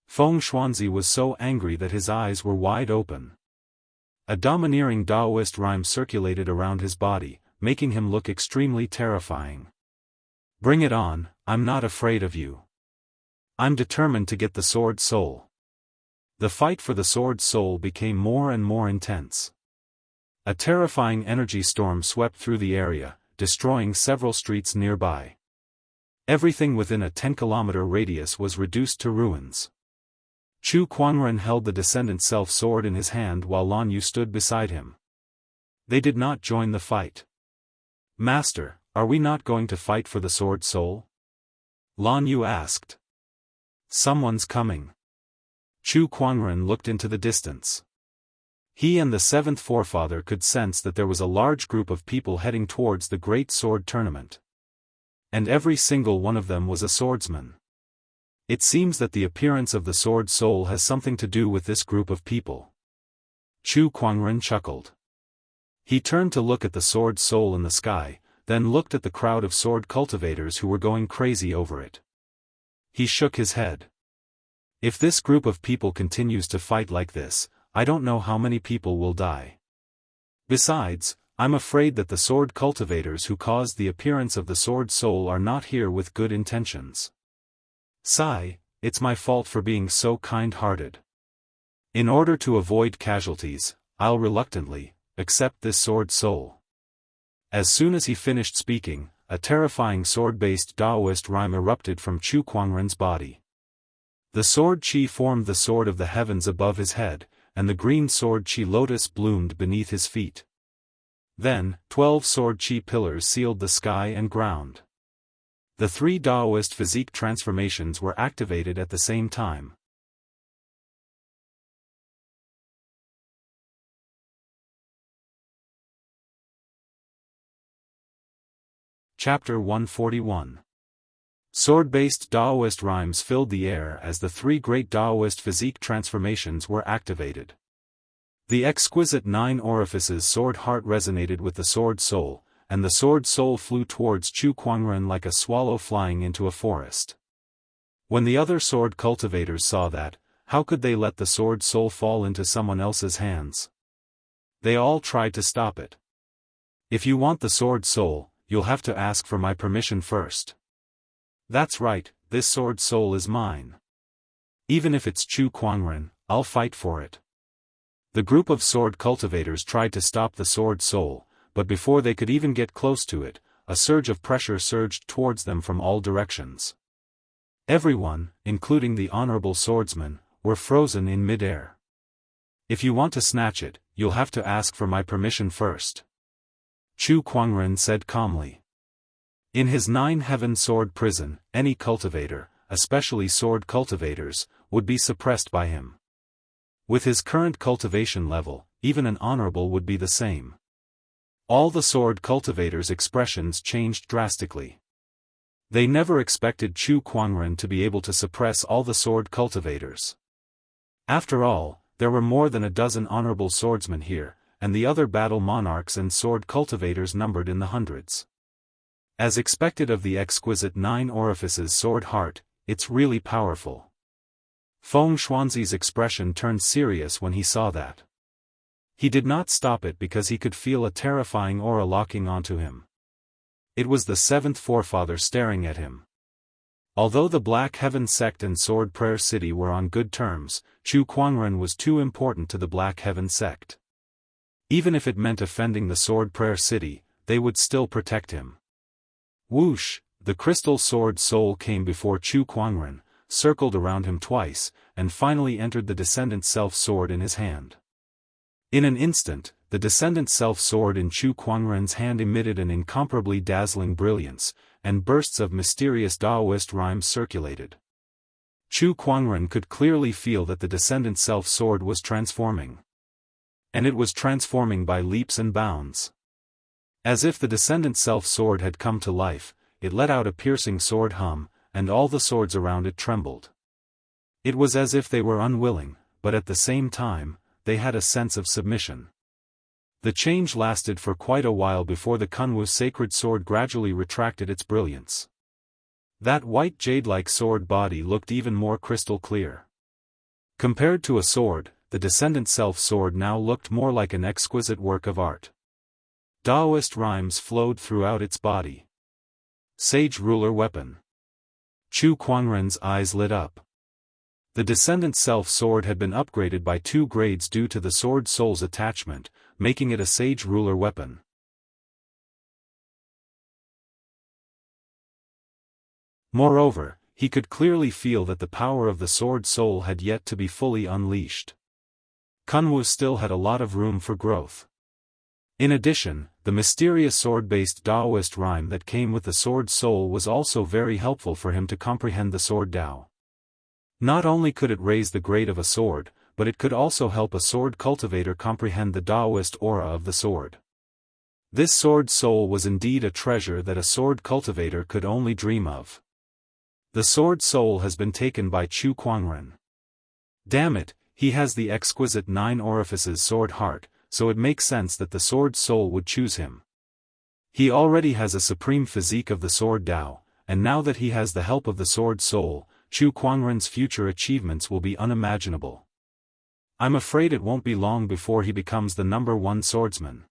Feng Xuanzi was so angry that his eyes were wide open. A domineering Daoist rhyme circulated around his body, making him look extremely terrifying. Bring it on, I'm not afraid of you. I'm determined to get the sword soul. The fight for the sword soul became more and more intense. A terrifying energy storm swept through the area, destroying several streets nearby. Everything within a 10-kilometer radius was reduced to ruins. Chu Kuangren held the Descendant Self-Sword in his hand while Lan Yu stood beside him. They did not join the fight. Master, are we not going to fight for the sword soul? Lan Yu asked. Someone's coming. Chu Kuangren looked into the distance. He and the seventh forefather could sense that there was a large group of people heading towards the Great Sword Tournament. And every single one of them was a swordsman. It seems that the appearance of the sword soul has something to do with this group of people. Chu Kuangren chuckled. He turned to look at the sword soul in the sky, then looked at the crowd of sword cultivators who were going crazy over it. He shook his head. If this group of people continues to fight like this, I don't know how many people will die. Besides, I'm afraid that the sword cultivators who caused the appearance of the sword soul are not here with good intentions. Sigh, it's my fault for being so kind-hearted. In order to avoid casualties, I'll reluctantly accept this sword soul. As soon as he finished speaking, a terrifying sword-based Daoist rhyme erupted from Chu Kuangren's body. The sword chi formed the sword of the heavens above his head, and the green sword chi lotus bloomed beneath his feet. Then, 12 sword chi pillars sealed the sky and ground. The 3 Daoist physique transformations were activated at the same time. Chapter 141. Sword-based Daoist rhymes filled the air as the 3 great Daoist physique transformations were activated. The exquisite 9 orifices sword heart resonated with the sword soul, and the sword soul flew towards Chu Kuangren like a swallow flying into a forest. When the other sword cultivators saw that, how could they let the sword soul fall into someone else's hands? They all tried to stop it. If you want the sword soul, you'll have to ask for my permission first. That's right, this sword soul is mine. Even if it's Chu Kuangren, I'll fight for it. The group of sword cultivators tried to stop the sword soul, but before they could even get close to it, a surge of pressure surged towards them from all directions. Everyone, including the honorable swordsmen, were frozen in mid-air. If you want to snatch it, you'll have to ask for my permission first. Chu Kuangren said calmly. In his 9-heaven sword prison, any cultivator, especially sword cultivators, would be suppressed by him. With his current cultivation level, even an honorable would be the same. All the sword cultivators' expressions changed drastically. They never expected Chu Kuangren to be able to suppress all the sword cultivators. After all, there were more than a dozen honorable swordsmen here, and the other battle monarchs and sword cultivators numbered in the hundreds. As expected of the exquisite 9 orifices sword heart, it's really powerful. Feng Xuanzi's expression turned serious when he saw that. He did not stop it because he could feel a terrifying aura locking onto him. It was the 7th forefather staring at him. Although the Black Heaven sect and Sword Prayer City were on good terms, Chu Kuangren was too important to the Black Heaven sect. Even if it meant offending the Sword Prayer City, they would still protect him. Whoosh, the crystal sword soul came before Chu Kuangren, circled around him twice, and finally entered the Descendant Self sword in his hand. In an instant, the Descendant Self sword in Chu Kuangren's hand emitted an incomparably dazzling brilliance, and bursts of mysterious Daoist rhymes circulated. Chu Kuangren could clearly feel that the Descendant Self sword was transforming. And it was transforming by leaps and bounds. As if the Descendant Self sword had come to life, it let out a piercing sword hum, and all the swords around it trembled. It was as if they were unwilling, but at the same time, they had a sense of submission. The change lasted for quite a while before the Kunwu sacred sword gradually retracted its brilliance. That white jade-like sword body looked even more crystal clear. Compared to a sword, the Descendant Self sword now looked more like an exquisite work of art. Daoist rhymes flowed throughout its body. Sage ruler weapon. Chu Kuangren's eyes lit up. The Descendant Self sword had been upgraded by 2 grades due to the sword soul's attachment, making it a sage ruler weapon. Moreover, he could clearly feel that the power of the sword soul had yet to be fully unleashed. Kunwu still had a lot of room for growth. In addition, the mysterious sword-based Daoist rhyme that came with the sword soul was also very helpful for him to comprehend the sword Dao. Not only could it raise the grade of a sword, but it could also help a sword cultivator comprehend the Daoist aura of the sword. This sword soul was indeed a treasure that a sword cultivator could only dream of. The sword soul has been taken by Chu Kuangren. Damn it, he has the exquisite 9 orifices sword heart, so it makes sense that the sword soul would choose him. He already has a supreme physique of the sword Dao, and now that he has the help of the sword soul, Chu Kuangren's future achievements will be unimaginable. I'm afraid it won't be long before he becomes the #1 swordsman.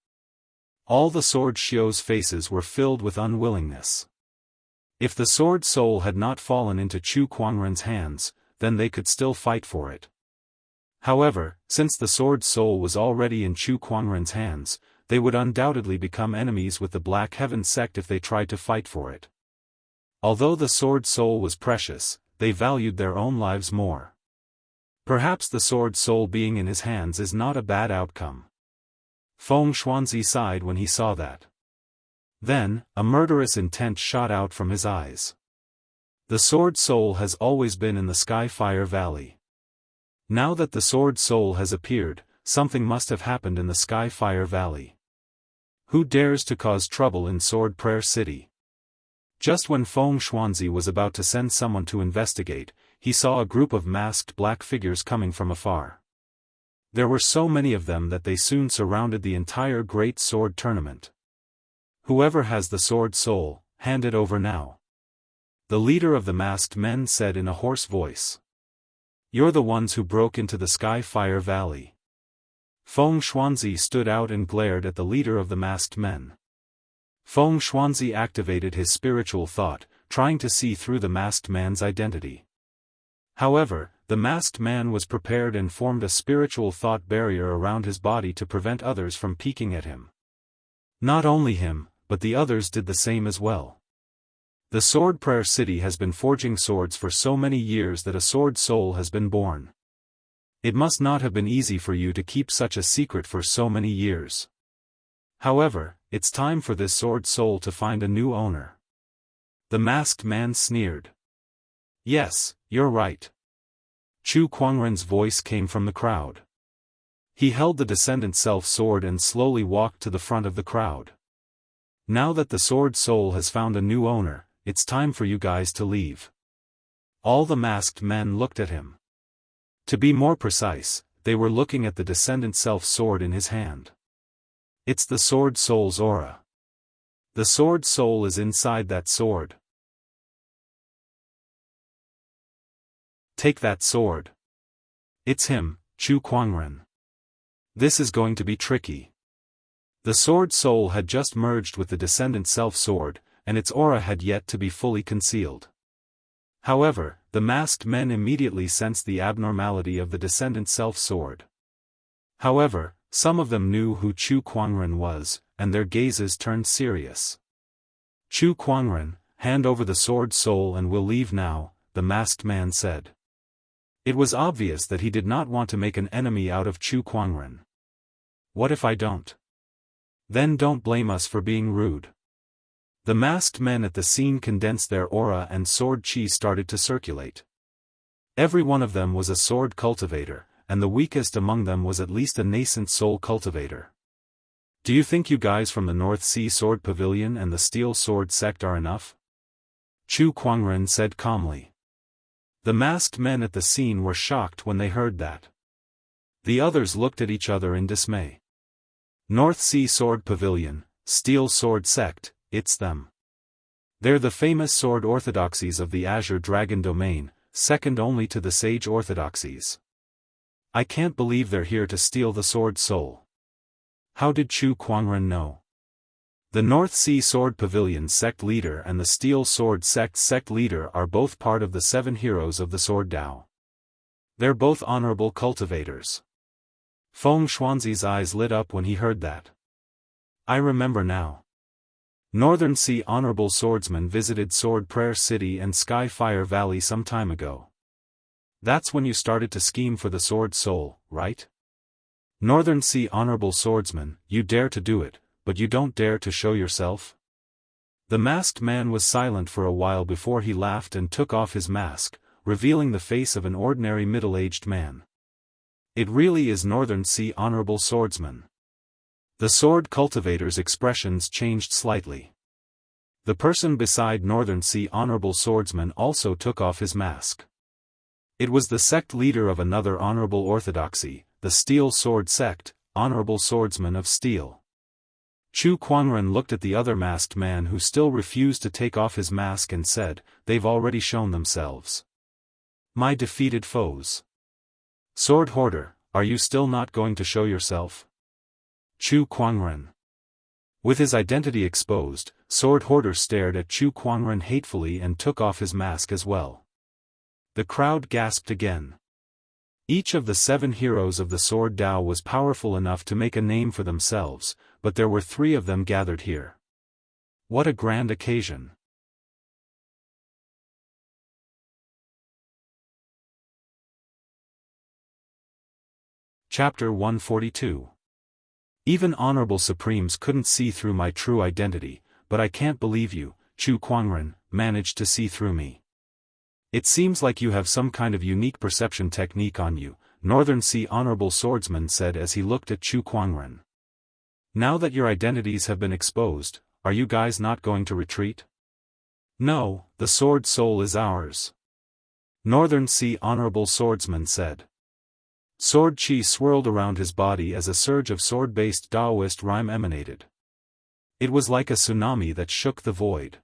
All the sword Shio's faces were filled with unwillingness. If the sword soul had not fallen into Chu Kuangren's hands, then they could still fight for it. However, since the sword soul was already in Chu Kuangren's hands, they would undoubtedly become enemies with the Black Heaven sect if they tried to fight for it. Although the sword soul was precious, they valued their own lives more. Perhaps the sword soul being in his hands is not a bad outcome. Feng Xuanzi sighed when he saw that. Then, a murderous intent shot out from his eyes. The sword soul has always been in the Skyfire Valley. Now that the sword soul has appeared, something must have happened in the Skyfire Valley. Who dares to cause trouble in Sword Prayer City? Just when Feng Xuanzi was about to send someone to investigate, he saw a group of masked black figures coming from afar. There were so many of them that they soon surrounded the entire Great Sword Tournament. Whoever has the sword soul, hand it over now. The leader of the masked men said in a hoarse voice. You're the ones who broke into the Skyfire Valley. Feng Xuanzi stood out and glared at the leader of the masked men. Feng Xuanzi activated his spiritual thought, trying to see through the masked man's identity. However, the masked man was prepared and formed a spiritual thought barrier around his body to prevent others from peeking at him. Not only him, but the others did the same as well. The Sword Prayer City has been forging swords for so many years that a sword soul has been born. It must not have been easy for you to keep such a secret for so many years. However, it's time for this sword soul to find a new owner. The masked man sneered. Yes, you're right. Chu Kuangren's voice came from the crowd. He held the Descendant Self-Sword and slowly walked to the front of the crowd. Now that the Sword Soul has found a new owner, it's time for you guys to leave. All the masked men looked at him. To be more precise, they were looking at the Descendant Self-Sword in his hand. It's the Sword Soul's aura. The Sword Soul is inside that sword. Take that sword. It's him, Chu Kuangren. This is going to be tricky. The Sword Soul had just merged with the Descendant Self-Sword, and its aura had yet to be fully concealed. However, the masked men immediately sensed the abnormality of the Descendant Self-Sword. However, some of them knew who Chu Kuangren was, and their gazes turned serious. Chu Kuangren, hand over the Sword Soul and we'll leave now, the masked man said. It was obvious that he did not want to make an enemy out of Chu Kuangren. What if I don't? Then don't blame us for being rude. The masked men at the scene condensed their aura and sword chi started to circulate. Every one of them was a sword cultivator, and the weakest among them was at least a nascent soul cultivator. Do you think you guys from the North Sea Sword Pavilion and the Steel Sword sect are enough? Chu Kuangren said calmly. The masked men at the scene were shocked when they heard that. The others looked at each other in dismay. North Sea Sword Pavilion, Steel Sword sect, it's them. They're the famous sword orthodoxies of the Azure Dragon domain, second only to the Sage orthodoxies. I can't believe they're here to steal the Sword Soul. How did Chu Kuangren know? The North Sea Sword Pavilion sect leader and the Steel Sword sect leader are both part of the 7 heroes of the Sword Dao. They're both honorable cultivators. Feng Xuanzi's eyes lit up when he heard that. I remember now. Northern Sea honorable swordsmen visited Sword Prayer City and Skyfire Valley some time ago. That's when you started to scheme for the Sword Soul, right? Northern Sea honorable swordsman, you dare to do it, but you don't dare to show yourself? The masked man was silent for a while before he laughed and took off his mask, revealing the face of an ordinary middle-aged man. It really is Northern Sea honorable swordsman. The sword cultivator's expressions changed slightly. The person beside Northern Sea honorable swordsman also took off his mask. It was the sect leader of another honorable orthodoxy, the Steel Sword sect, honorable swordsman of steel. Chu Kuangren looked at the other masked man who still refused to take off his mask and said, "They've already shown themselves. My defeated foes. Sword Hoarder, are you still not going to show yourself?" Chu Kuangren. With his identity exposed, Sword Hoarder stared at Chu Kuangren hatefully and took off his mask as well. The crowd gasped again. Each of the 7 heroes of the Sword Dao was powerful enough to make a name for themselves, but there were 3 of them gathered here. What a grand occasion. Chapter 142. Even honorable supremes couldn't see through my true identity, but I can't believe you, Chu Kuangren, managed to see through me. It seems like you have some kind of unique perception technique on you, Northern Sea honorable swordsman said as he looked at Chu Kuangren. Now that your identities have been exposed, are you guys not going to retreat? No, the Sword Soul is ours. Northern Sea honorable swordsman said. Sword chi swirled around his body as a surge of sword-based Daoist rhyme emanated. It was like a tsunami that shook the void.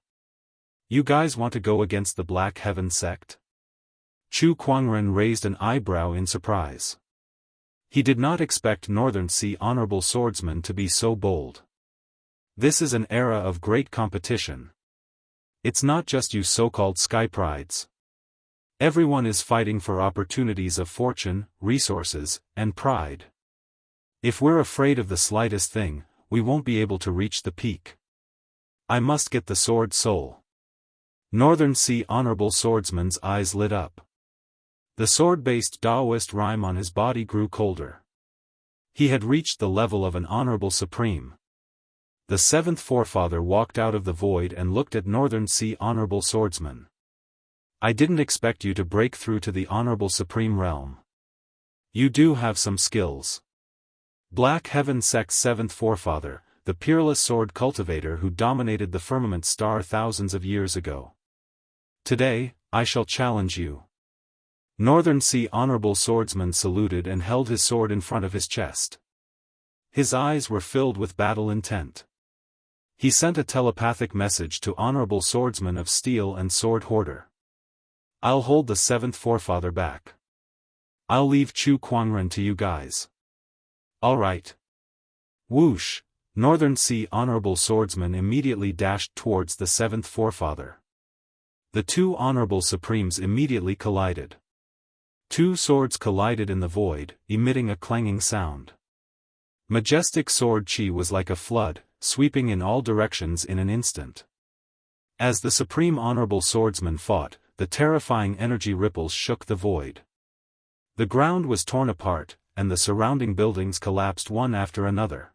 You guys want to go against the Black Heaven sect? Chu Kuangren raised an eyebrow in surprise. He did not expect Northern Sea honorable swordsmen to be so bold. This is an era of great competition. It's not just you so-called sky prides. Everyone is fighting for opportunities of fortune, resources, and pride. If we're afraid of the slightest thing, we won't be able to reach the peak. I must get the Sword Soul. Northern Sea honorable swordsman's eyes lit up. The sword-based Daoist rhyme on his body grew colder. He had reached the level of an honorable supreme. The 7th forefather walked out of the void and looked at Northern Sea honorable swordsman. I didn't expect you to break through to the honorable supreme realm. You do have some skills. Black Heaven Sect's seventh forefather, the peerless sword cultivator who dominated the firmament star thousands of years ago. Today, I shall challenge you. Northern Sea Honorable Swordsman saluted and held his sword in front of his chest. His eyes were filled with battle intent. He sent a telepathic message to Honorable Swordsman of Steel and Sword Hoarder. I'll hold the seventh forefather back. I'll leave Chu Kuangren to you guys. All right. Whoosh! Northern Sea Honorable Swordsman immediately dashed towards the seventh forefather. The two Honorable Supremes immediately collided. Two swords collided in the void, emitting a clanging sound. Majestic sword chi was like a flood, sweeping in all directions in an instant. As the Supreme Honorable Swordsman fought, the terrifying energy ripples shook the void. The ground was torn apart, and the surrounding buildings collapsed one after another.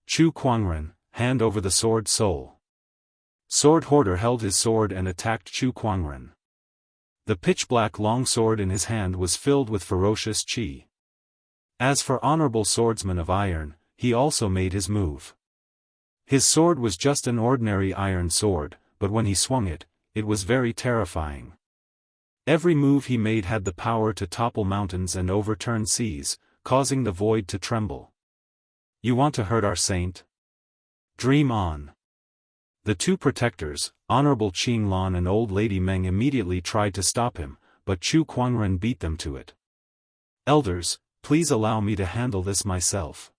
Chu Kuangren, hand over the sword soul. Sword Hoarder held his sword and attacked Chu Kuangren. The pitch-black long sword in his hand was filled with ferocious chi. As for Honorable Swordsman of Iron, he also made his move. His sword was just an ordinary iron sword, but when he swung it, it was very terrifying. Every move he made had the power to topple mountains and overturn seas, causing the void to tremble. You want to hurt our saint? Dream on. The two protectors, Honorable Qing Lan and Old Lady Meng, immediately tried to stop him, but Chu Kuangren beat them to it. Elders, please allow me to handle this myself.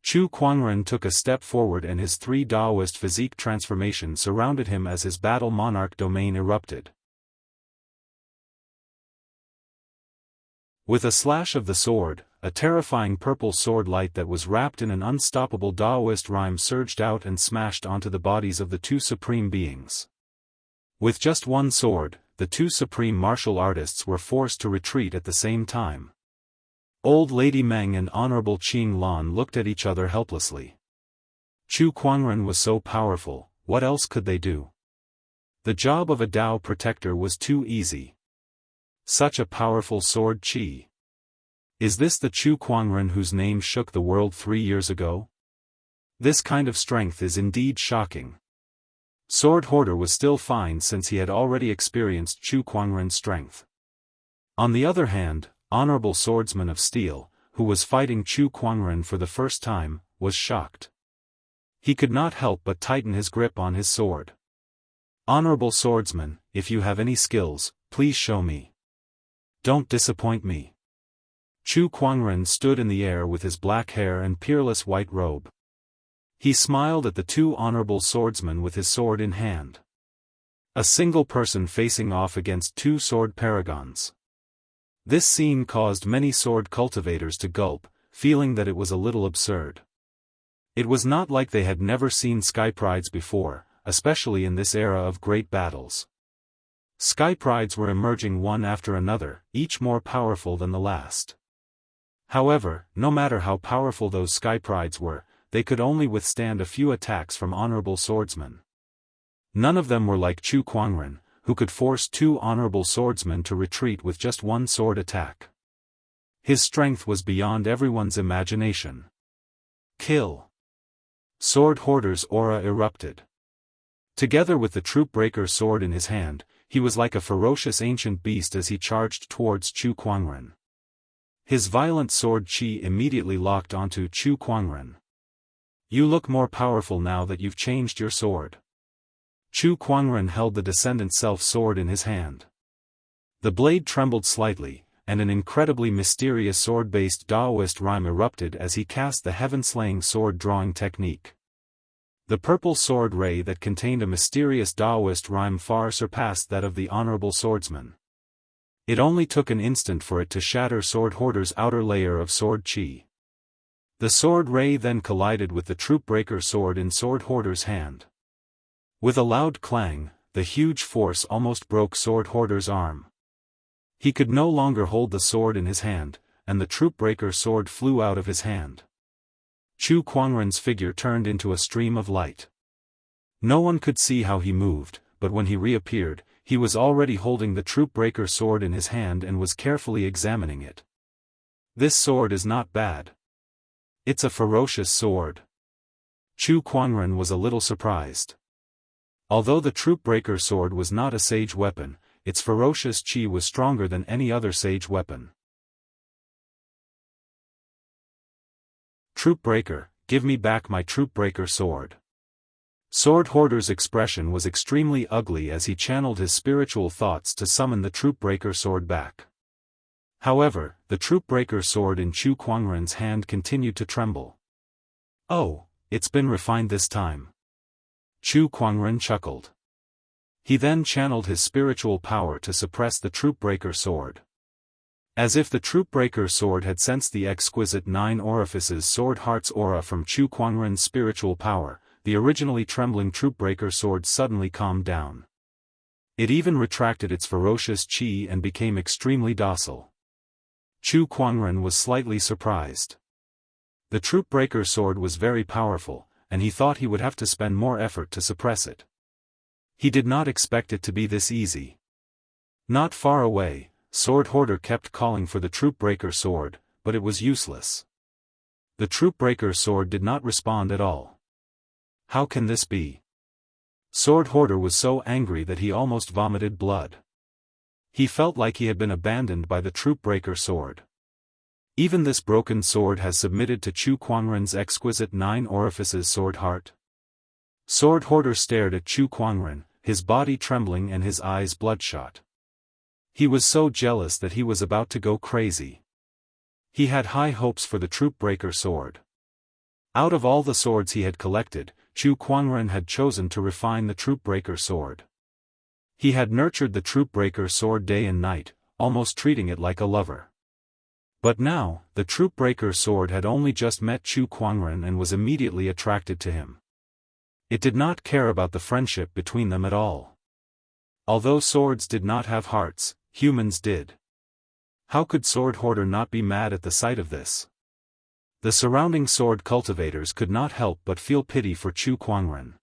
Chu Kuangren took a step forward and his three Daoist physique transformation surrounded him as his battle monarch domain erupted. With a slash of the sword, a terrifying purple sword light that was wrapped in an unstoppable Daoist rhyme surged out and smashed onto the bodies of the two supreme beings. With just one sword, the two supreme martial artists were forced to retreat at the same time. Old Lady Meng and Honorable Qing Lan looked at each other helplessly. Chu Kuangren was so powerful, what else could they do? The job of a Dao protector was too easy. Such a powerful sword chi. Is this the Chu Kuangren whose name shook the world 3 years ago? This kind of strength is indeed shocking. Sword Hoarder was still fine since he had already experienced Chu Kuangren's strength. On the other hand, Honorable Swordsman of Steel, who was fighting Chu Kuangren for the first time, was shocked. He could not help but tighten his grip on his sword. Honorable Swordsman, if you have any skills, please show me. Don't disappoint me. Chu Kuangren stood in the air with his black hair and peerless white robe. He smiled at the two honorable swordsmen with his sword in hand. A single person facing off against two sword paragons. This scene caused many sword cultivators to gulp, feeling that it was a little absurd. It was not like they had never seen sky prides before, especially in this era of great battles. Sky prides were emerging one after another, each more powerful than the last. However, no matter how powerful those sky prides were, they could only withstand a few attacks from honorable swordsmen. None of them were like Chu Kuangren, who could force two honorable swordsmen to retreat with just one sword attack. His strength was beyond everyone's imagination. Kill! Sword Hoarder's aura erupted. Together with the Troop Breaker sword in his hand, he was like a ferocious ancient beast as he charged towards Chu Kuangren. His violent sword chi immediately locked onto Chu Kuangren. You look more powerful now that you've changed your sword. Chu Kuangren held the Descendant Self sword in his hand. The blade trembled slightly, and an incredibly mysterious sword-based Daoist rhyme erupted as he cast the heaven-slaying sword-drawing technique. The purple sword ray that contained a mysterious Daoist rhyme far surpassed that of the honorable swordsman. It only took an instant for it to shatter Sword Hoarder's outer layer of sword chi. The sword ray then collided with the Troop Breaker sword in Sword Hoarder's hand. With a loud clang, the huge force almost broke Sword Hoarder's arm. He could no longer hold the sword in his hand, and the Troop Breaker sword flew out of his hand. Chu Kuangren's figure turned into a stream of light. No one could see how he moved, but when he reappeared, he was already holding the Troop Breaker sword in his hand and was carefully examining it. This sword is not bad. It's a ferocious sword. Chu Kuangren was a little surprised. Although the troop-breaker sword was not a sage weapon, its ferocious chi was stronger than any other sage weapon. Troop-breaker, give me back my troop-breaker sword. Sword Hoarder's expression was extremely ugly as he channeled his spiritual thoughts to summon the troop-breaker sword back. However, the troop-breaker sword in Chu Kuangren's hand continued to tremble. Oh, it's been refined this time. Chu Kuangren chuckled. He then channeled his spiritual power to suppress the troop-breaker sword. As if the troop-breaker sword had sensed the exquisite 9 orifices sword heart's aura from Chu Kuangren's spiritual power, the originally trembling troop-breaker sword suddenly calmed down. It even retracted its ferocious chi and became extremely docile. Chu Kuangren was slightly surprised. The troop-breaker sword was very powerful, and he thought he would have to spend more effort to suppress it. He did not expect it to be this easy. Not far away, Sword Hoarder kept calling for the troop-breaker sword, but it was useless. The troop-breaker sword did not respond at all. How can this be? Sword Hoarder was so angry that he almost vomited blood. He felt like he had been abandoned by the troop-breaker sword. Even this broken sword has submitted to Chu Kuangren's exquisite 9 orifices sword heart. Sword Hoarder stared at Chu Kuangren, his body trembling and his eyes bloodshot. He was so jealous that he was about to go crazy. He had high hopes for the troop-breaker sword. Out of all the swords he had collected, Chu Kuangren had chosen to refine the troop-breaker sword. He had nurtured the troop-breaker sword day and night, almost treating it like a lover. But now, the troop-breaker sword had only just met Chu Kuangren and was immediately attracted to him. It did not care about the friendship between them at all. Although swords did not have hearts, humans did. How could Sword Hoarder not be mad at the sight of this? The surrounding sword cultivators could not help but feel pity for Chu Kuangren.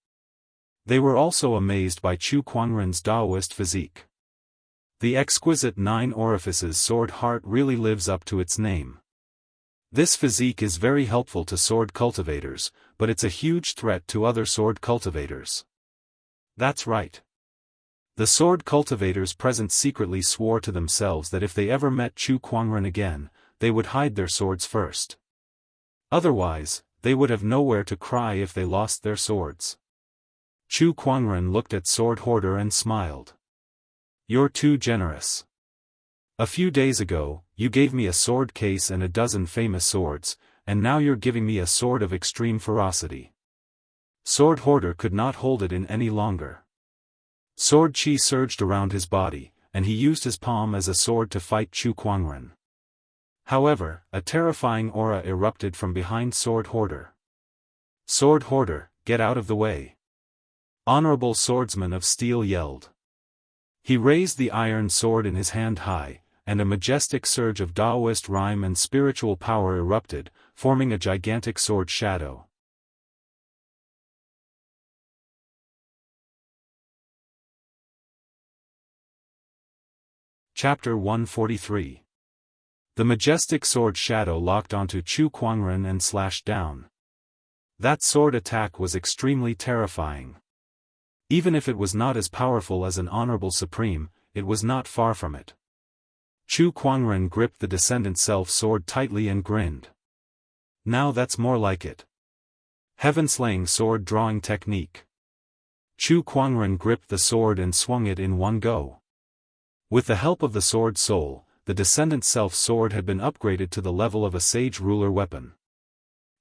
They were also amazed by Chu Kuangren's Daoist physique. The exquisite 9 orifices sword heart really lives up to its name. This physique is very helpful to sword cultivators, but it's a huge threat to other sword cultivators. That's right. The sword cultivators present secretly swore to themselves that if they ever met Chu Kuangren again, they would hide their swords first. Otherwise, they would have nowhere to cry if they lost their swords. Chu Kuangren looked at Sword Hoarder and smiled. You're too generous. A few days ago, you gave me a sword case and a dozen famous swords, and now you're giving me a sword of extreme ferocity. Sword Hoarder could not hold it in any longer. Sword chi surged around his body, and he used his palm as a sword to fight Chu Kuangren. However, a terrifying aura erupted from behind Sword Hoarder. Sword Hoarder, get out of the way. Honorable Swordsman of Steel yelled. He raised the iron sword in his hand high, and a majestic surge of Daoist rhyme and spiritual power erupted, forming a gigantic sword shadow. Chapter 143. The majestic sword shadow locked onto Chu Kuangren and slashed down. That sword attack was extremely terrifying. Even if it was not as powerful as an Honorable Supreme, it was not far from it. Chu Kuangren gripped the Descendant Self sword tightly and grinned. Now that's more like it. Heaven-slaying sword drawing technique. Chu Kuangren gripped the sword and swung it in one go. With the help of the sword soul, the Descendant Self sword had been upgraded to the level of a sage ruler weapon.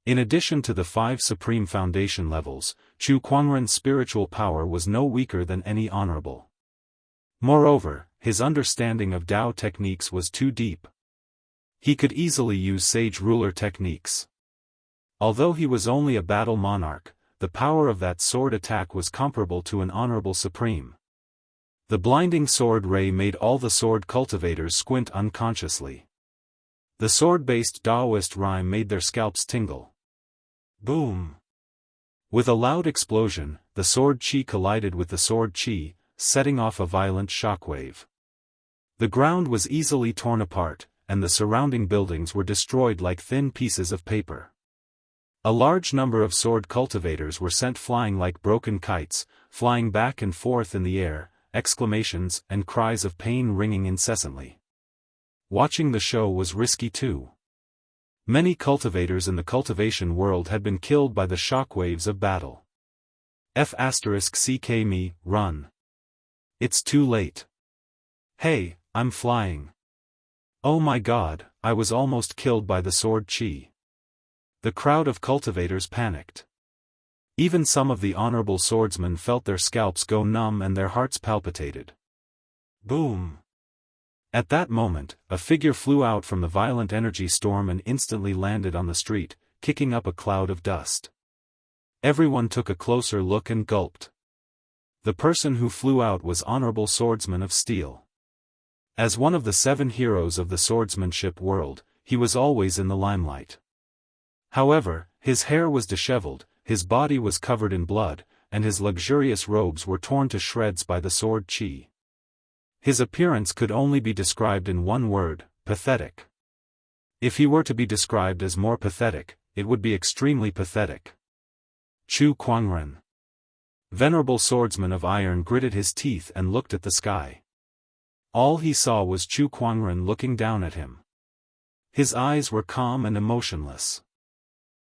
In addition to the 5 supreme foundation levels, Chu Kuangren's spiritual power was no weaker than any honorable. Moreover, his understanding of Dao techniques was too deep. He could easily use sage ruler techniques. Although he was only a battle monarch, the power of that sword attack was comparable to an honorable supreme. The blinding sword ray made all the sword cultivators squint unconsciously. The sword-based Daoist rhyme made their scalps tingle. Boom! With a loud explosion, the sword chi collided with the sword chi, setting off a violent shockwave. The ground was easily torn apart, and the surrounding buildings were destroyed like thin pieces of paper. A large number of sword cultivators were sent flying like broken kites, flying back and forth in the air, exclamations and cries of pain ringing incessantly. Watching the show was risky too. Many cultivators in the cultivation world had been killed by the shockwaves of battle. *CK me, run. It's too late. Hey, I'm flying. Oh my god, I was almost killed by the sword chi. The crowd of cultivators panicked. Even some of the honorable swordsmen felt their scalps go numb and their hearts palpitated. Boom! At that moment, a figure flew out from the violent energy storm and instantly landed on the street, kicking up a cloud of dust. Everyone took a closer look and gulped. The person who flew out was Honorable Swordsman of Steel. As one of the 7 heroes of the swordsmanship world, he was always in the limelight. However, his hair was disheveled, his body was covered in blood, and his luxurious robes were torn to shreds by the sword chi. His appearance could only be described in one word: pathetic. If he were to be described as more pathetic, it would be extremely pathetic. Chu Kuangren. Venerable swordsman of iron gritted his teeth and looked at the sky. All he saw was Chu Kuangren looking down at him. His eyes were calm and emotionless.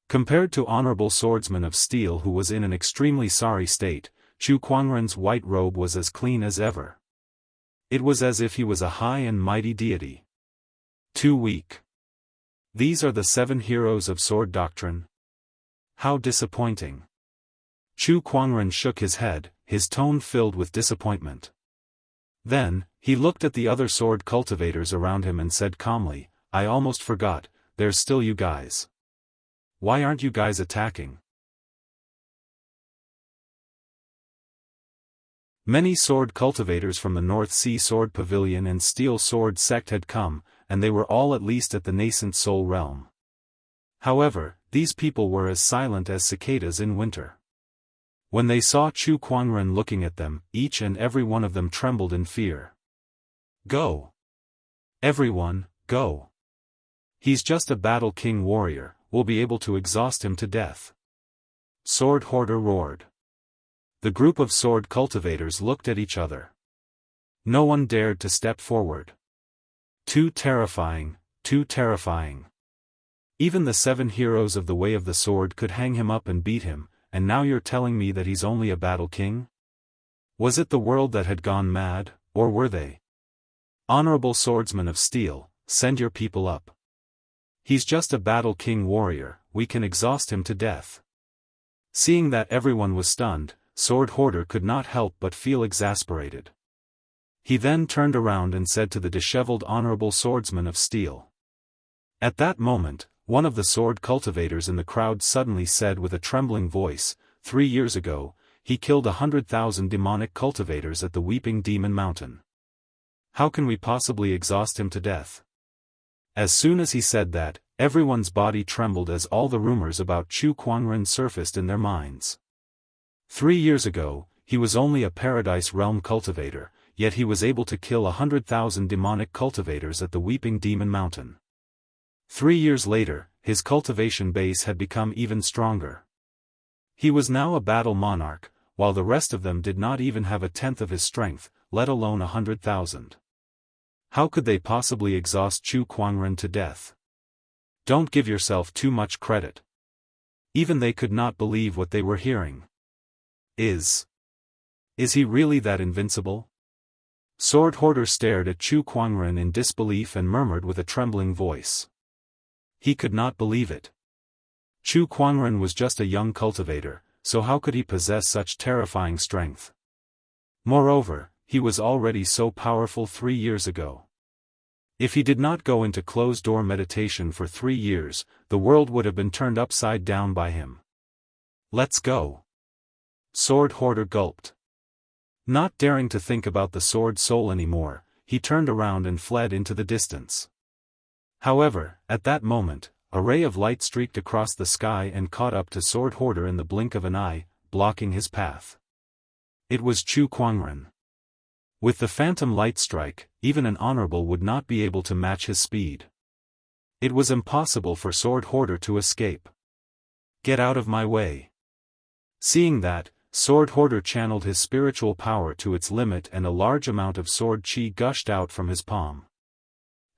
Compared to Honorable Swordsman of Steel, who was in an extremely sorry state, Chu Kuangren's white robe was as clean as ever. It was as if he was a high and mighty deity. Too weak. These are the 7 heroes of sword doctrine? How disappointing. Chu Kuangren shook his head, his tone filled with disappointment. Then, he looked at the other sword cultivators around him and said calmly, I almost forgot, there's still you guys. Why aren't you guys attacking? Many sword cultivators from the North Sea Sword Pavilion and Steel Sword sect had come, and they were all at least at the nascent Soul Realm. However, these people were as silent as cicadas in winter. When they saw Chu Kuangren looking at them, each and every one of them trembled in fear. Go! Everyone, go! He's just a battle king warrior, we'll be able to exhaust him to death. Sword Hoarder roared. The group of sword cultivators looked at each other. No one dared to step forward. Too terrifying, too terrifying. Even the 7 heroes of the Way of the Sword could hang him up and beat him, and now you're telling me that he's only a battle king? Was it the world that had gone mad, or were they? Honorable Swordsman of Steel, send your people up. He's just a battle king warrior, we can exhaust him to death. Seeing that everyone was stunned, Sword Hoarder could not help but feel exasperated. He then turned around and said to the disheveled Honorable Swordsman of Steel. At that moment, one of the sword cultivators in the crowd suddenly said with a trembling voice, 3 years ago, he killed 100,000 demonic cultivators at the Weeping Demon Mountain. How can we possibly exhaust him to death? As soon as he said that, everyone's body trembled as all the rumors about Chu Kuangren surfaced in their minds. 3 years ago, he was only a Paradise Realm cultivator, yet he was able to kill 100,000 demonic cultivators at the Weeping Demon Mountain. 3 years later, his cultivation base had become even stronger. He was now a battle monarch, while the rest of them did not even have a tenth of his strength, let alone 100,000. How could they possibly exhaust Chu Kuangren to death? Don't give yourself too much credit. Even they could not believe what they were hearing. Is he really that invincible? Sword Hoarder stared at Chu Kuangren in disbelief and murmured with a trembling voice. He could not believe it. Chu Kuangren was just a young cultivator, so how could he possess such terrifying strength? Moreover, he was already so powerful 3 years ago. If he did not go into closed-door meditation for 3 years, the world would have been turned upside down by him. Let's go. Sword Hoarder gulped. Not daring to think about the sword soul anymore, he turned around and fled into the distance. However, at that moment, a ray of light streaked across the sky and caught up to Sword Hoarder in the blink of an eye, blocking his path. It was Chu Kuangren. With the phantom light strike, even an honorable would not be able to match his speed. It was impossible for Sword Hoarder to escape. Get out of my way. Seeing that, Sword Hoarder channeled his spiritual power to its limit and a large amount of sword chi gushed out from his palm.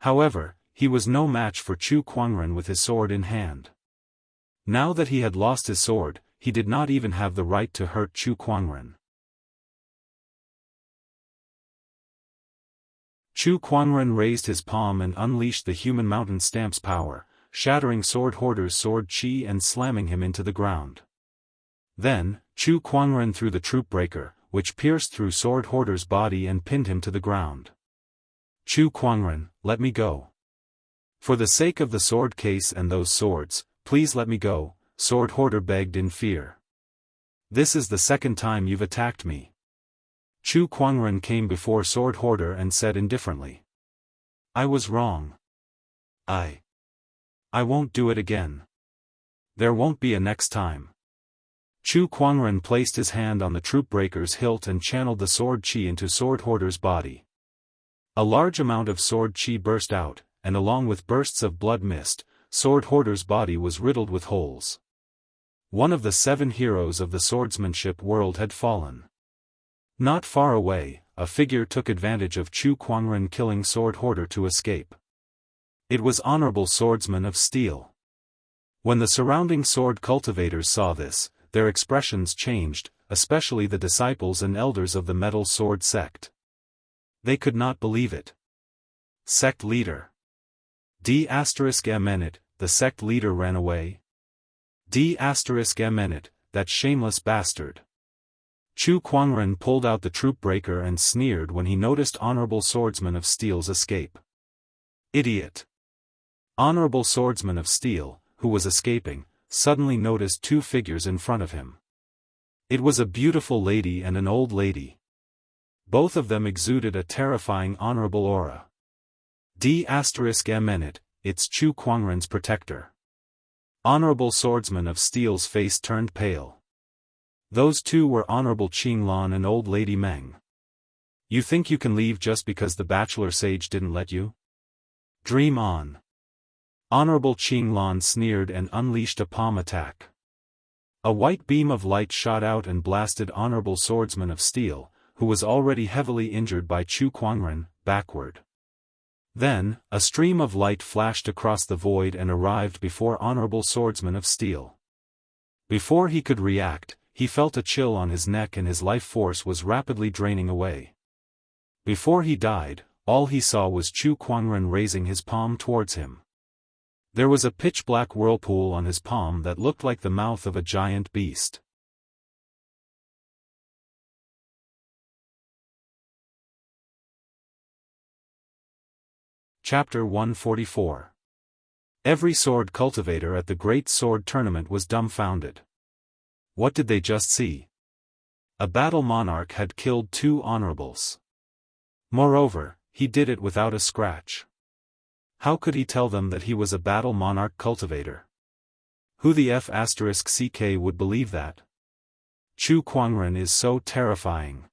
However, he was no match for Chu Kuangren with his sword in hand. Now that he had lost his sword, he did not even have the right to hurt Chu Kuangren. Chu Kuangren raised his palm and unleashed the human mountain stamp's power, shattering Sword Hoarder's sword chi and slamming him into the ground. Then, Chu Kuangren threw the troop breaker, which pierced through Sword Hoarder's body and pinned him to the ground. Chu Kuangren, let me go. For the sake of the sword case and those swords, please let me go, Sword Hoarder begged in fear. This is the second time you've attacked me. Chu Kuangren came before Sword Hoarder and said indifferently. I was wrong. I won't do it again. There won't be a next time. Chu Kuangren placed his hand on the troop breaker's hilt and channeled the sword chi into Sword Hoarder's body. A large amount of sword chi burst out, and along with bursts of blood mist, Sword Hoarder's body was riddled with holes. One of the 7 heroes of the swordsmanship world had fallen. Not far away, a figure took advantage of Chu Kuangren killing Sword Hoarder to escape. It was Honorable Swordsman of Steel. When the surrounding sword cultivators saw this, their expressions changed, especially the disciples and elders of the Metal Sword sect. They could not believe it. Sect leader. D****, the sect leader ran away. D****, that shameless bastard. Chu Kuangren pulled out the troop breaker and sneered when he noticed Honorable Swordsman of Steel's escape. Idiot. Honorable Swordsman of Steel, who was escaping, suddenly noticed 2 figures in front of him. It was a beautiful lady and an old lady. Both of them exuded a terrifying honorable aura. D****, it's Chu Kuangren's protector. Honorable Swordsman of Steel's face turned pale. Those 2 were Honorable Qinglan and Old Lady Meng. You think you can leave just because the bachelor sage didn't let you? Dream on. Honorable Qinglan sneered and unleashed a palm attack. A white beam of light shot out and blasted Honorable Swordsman of Steel, who was already heavily injured by Chu Kuangren, backward. Then, a stream of light flashed across the void and arrived before Honorable Swordsman of Steel. Before he could react, he felt a chill on his neck and his life force was rapidly draining away. Before he died, all he saw was Chu Kuangren raising his palm towards him. There was a pitch-black whirlpool on his palm that looked like the mouth of a giant beast. Chapter 144. Every sword cultivator at the Great Sword Tournament was dumbfounded. What did they just see? A battle monarch had killed 2 honorables. Moreover, he did it without a scratch. How could he tell them that he was a battle monarch cultivator? Who the F***ck would believe that? Chu Kuangren is so terrifying.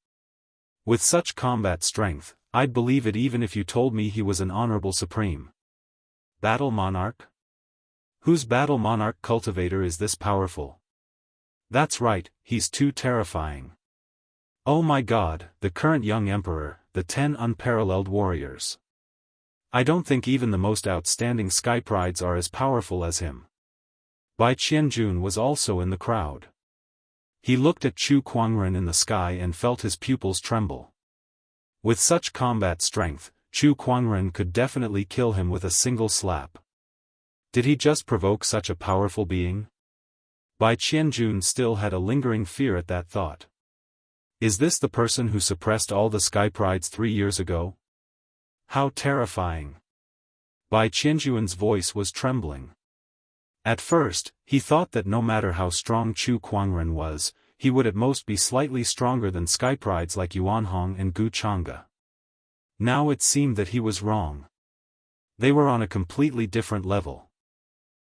With such combat strength, I'd believe it even if you told me he was an honorable supreme. Battle monarch? Whose battle monarch cultivator is this powerful? That's right, he's too terrifying. Oh my god, the current young emperor, the 10 unparalleled warriors. I don't think even the most outstanding skyprides are as powerful as him. Bai Qianjun was also in the crowd. He looked at Chu Kuangren in the sky and felt his pupils tremble. With such combat strength, Chu Kuangren could definitely kill him with a single slap. Did he just provoke such a powerful being? Bai Qianjun still had a lingering fear at that thought. Is this the person who suppressed all the skyprides 3 years ago? How terrifying. Bai Qianjun's voice was trembling. At first, he thought that no matter how strong Chu Kuangren was, he would at most be slightly stronger than skyprides like Yuanhong and Gu Chang'e. Now it seemed that he was wrong. They were on a completely different level.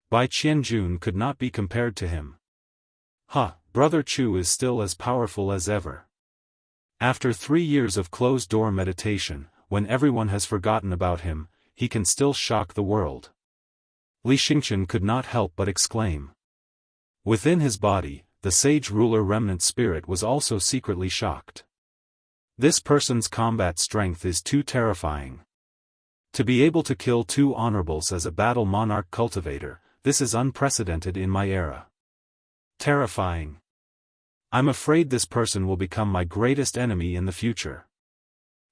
Bai Qianjun could not be compared to him. Brother Chu is still as powerful as ever. After 3 years of closed-door meditation, when everyone has forgotten about him, he can still shock the world. Li Xingqian could not help but exclaim. Within his body, the sage ruler remnant spirit was also secretly shocked. This person's combat strength is too terrifying. To be able to kill 2 honorables as a battle monarch cultivator, this is unprecedented in my era. Terrifying. I'm afraid this person will become my greatest enemy in the future.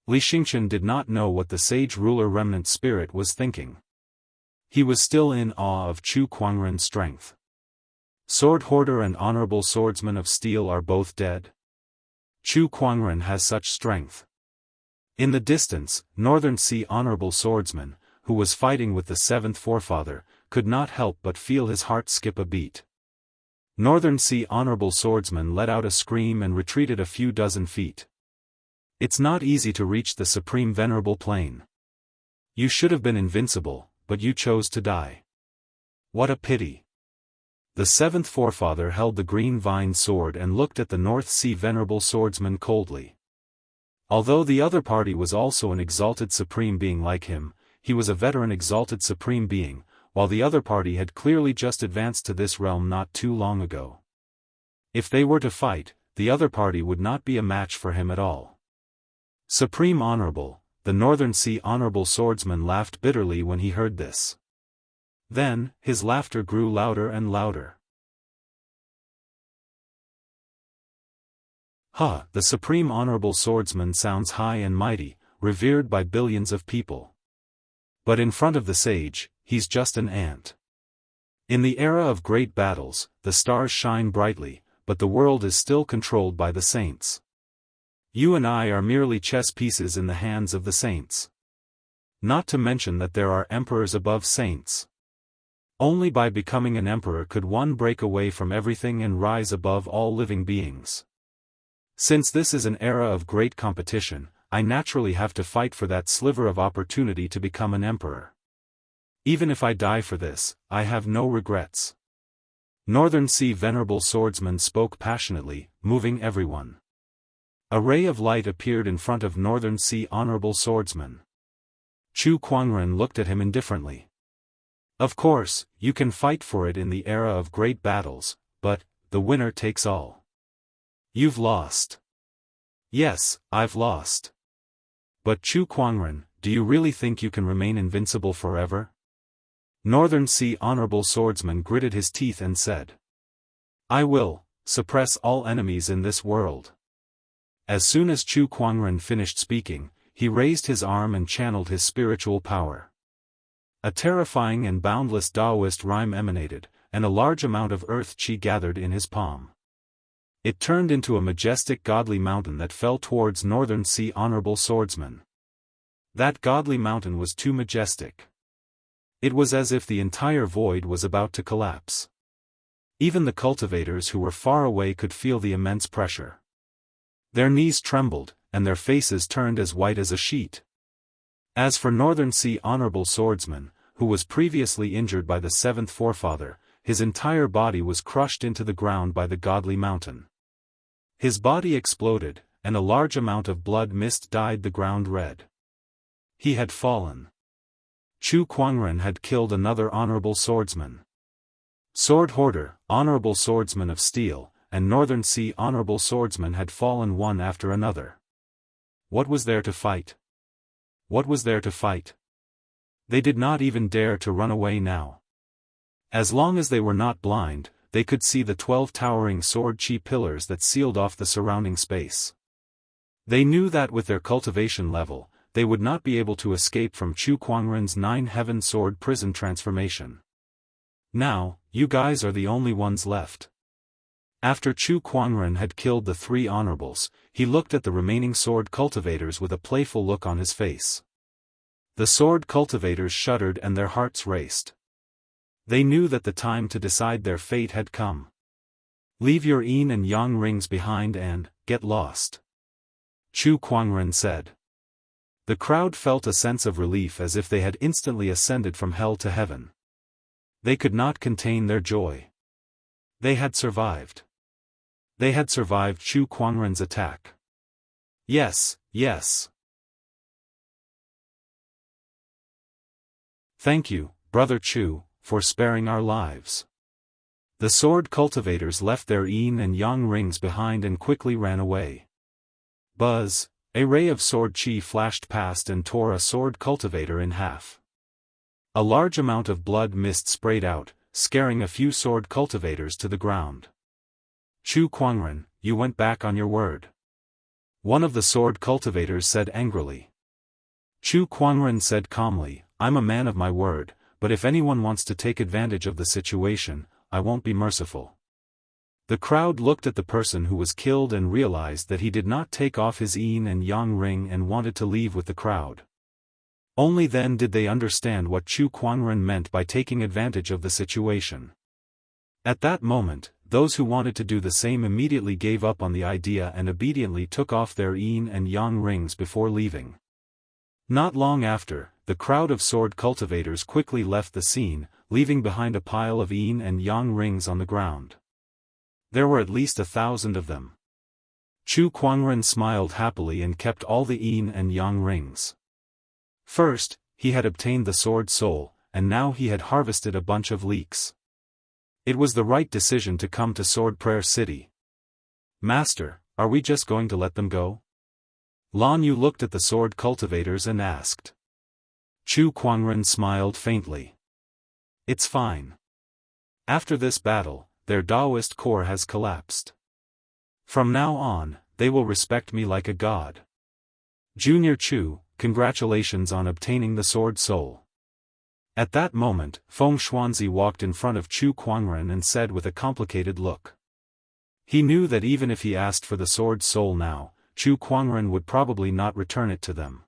Li Xingqian did not know what the sage ruler remnant spirit was thinking. He was still in awe of Chu Kuangren's strength. Sword Hoarder and Honorable Swordsman of Steel are both dead. Chu Kuangren has such strength. In the distance, Northern Sea Honorable Swordsman, who was fighting with the 7th forefather, could not help but feel his heart skip a beat. Northern Sea Honorable Swordsman let out a scream and retreated a few dozen feet. It's not easy to reach the Supreme Venerable Plane. You should have been invincible, but you chose to die. What a pity. The 7th forefather held the green vine sword and looked at the North Sea Venerable Swordsman coldly. Although the other party was also an exalted supreme being like him, he was a veteran exalted supreme being, while the other party had clearly just advanced to this realm not too long ago. If they were to fight, the other party would not be a match for him at all. Supreme Honorable, the Northern Sea Honorable Swordsman laughed bitterly when he heard this. Then, his laughter grew louder and louder. Ha! The Supreme Honorable Swordsman sounds high and mighty, revered by billions of people. But in front of the sage, he's just an ant. In the era of great battles, the stars shine brightly, but the world is still controlled by the saints. You and I are merely chess pieces in the hands of the saints. Not to mention that there are emperors above saints. Only by becoming an emperor could one break away from everything and rise above all living beings. Since this is an era of great competition, I naturally have to fight for that sliver of opportunity to become an emperor. Even if I die for this, I have no regrets. Northern Sea Venerable Swordsman spoke passionately, moving everyone. A ray of light appeared in front of Northern Sea Honorable Swordsman. Chu Kuangren looked at him indifferently. Of course, you can fight for it in the era of great battles, but, the winner takes all. You've lost. Yes, I've lost. But Chu Kuangren, do you really think you can remain invincible forever? Northern Sea Honorable Swordsman gritted his teeth and said. I will suppress all enemies in this world. As soon as Chu Kuangren finished speaking, he raised his arm and channeled his spiritual power. A terrifying and boundless Daoist rhyme emanated, and a large amount of earth chi gathered in his palm. It turned into a majestic godly mountain that fell towards Northern Sea Honorable Swordsman. That godly mountain was too majestic. It was as if the entire void was about to collapse. Even the cultivators who were far away could feel the immense pressure. Their knees trembled, and their faces turned as white as a sheet. As for Northern Sea Honorable Swordsman, who was previously injured by the 7th forefather, his entire body was crushed into the ground by the godly mountain. His body exploded, and a large amount of blood mist dyed the ground red. He had fallen. Chu Kuangren had killed another honorable swordsman. Sword Hoarder, Honorable Swordsman of Steel, and Northern Sea Honorable Swordsman had fallen one after another. What was there to fight? What was there to fight? They did not even dare to run away now. As long as they were not blind, they could see the 12 towering sword chi pillars that sealed off the surrounding space. They knew that with their cultivation level, they would not be able to escape from Chu Kuangren's 9-heaven sword prison transformation. Now, you guys are the only ones left. After Chu Kuangren had killed the 3 honorables, he looked at the remaining sword cultivators with a playful look on his face. The sword cultivators shuddered and their hearts raced. They knew that the time to decide their fate had come. Leave your yin and yang rings behind and get lost, Chu Kuangren said. The crowd felt a sense of relief as if they had instantly ascended from hell to heaven. They could not contain their joy. They had survived. They had survived Chu Kuangren's attack. Yes, yes. Thank you, Brother Chu, for sparing our lives. The sword cultivators left their yin and yang rings behind and quickly ran away. Buzz! A ray of sword chi flashed past and tore a sword cultivator in half. A large amount of blood mist sprayed out, scaring a few sword cultivators to the ground. Chu Kuangren, you went back on your word. One of the sword cultivators said angrily. Chu Kuangren said calmly, I'm a man of my word, but if anyone wants to take advantage of the situation, I won't be merciful. The crowd looked at the person who was killed and realized that he did not take off his yin and yang ring and wanted to leave with the crowd. Only then did they understand what Chu Kuangren meant by taking advantage of the situation. At that moment, those who wanted to do the same immediately gave up on the idea and obediently took off their yin and yang rings before leaving. Not long after, the crowd of sword cultivators quickly left the scene, leaving behind a pile of yin and yang rings on the ground. There were at least 1,000 of them. Chu Kuangren smiled happily and kept all the yin and yang rings. First, he had obtained the sword soul, and now he had harvested a bunch of leeks. It was the right decision to come to Sword Prayer City. Master, are we just going to let them go? Lan Yu looked at the sword cultivators and asked. Chu Kuangren smiled faintly. It's fine. After this battle, their Daoist core has collapsed. From now on, they will respect me like a god. Junior Chu, congratulations on obtaining the sword soul. At that moment, Feng Xuanzi walked in front of Chu Kuangren and said with a complicated look. He knew that even if he asked for the sword soul now, Chu Kuangren would probably not return it to them.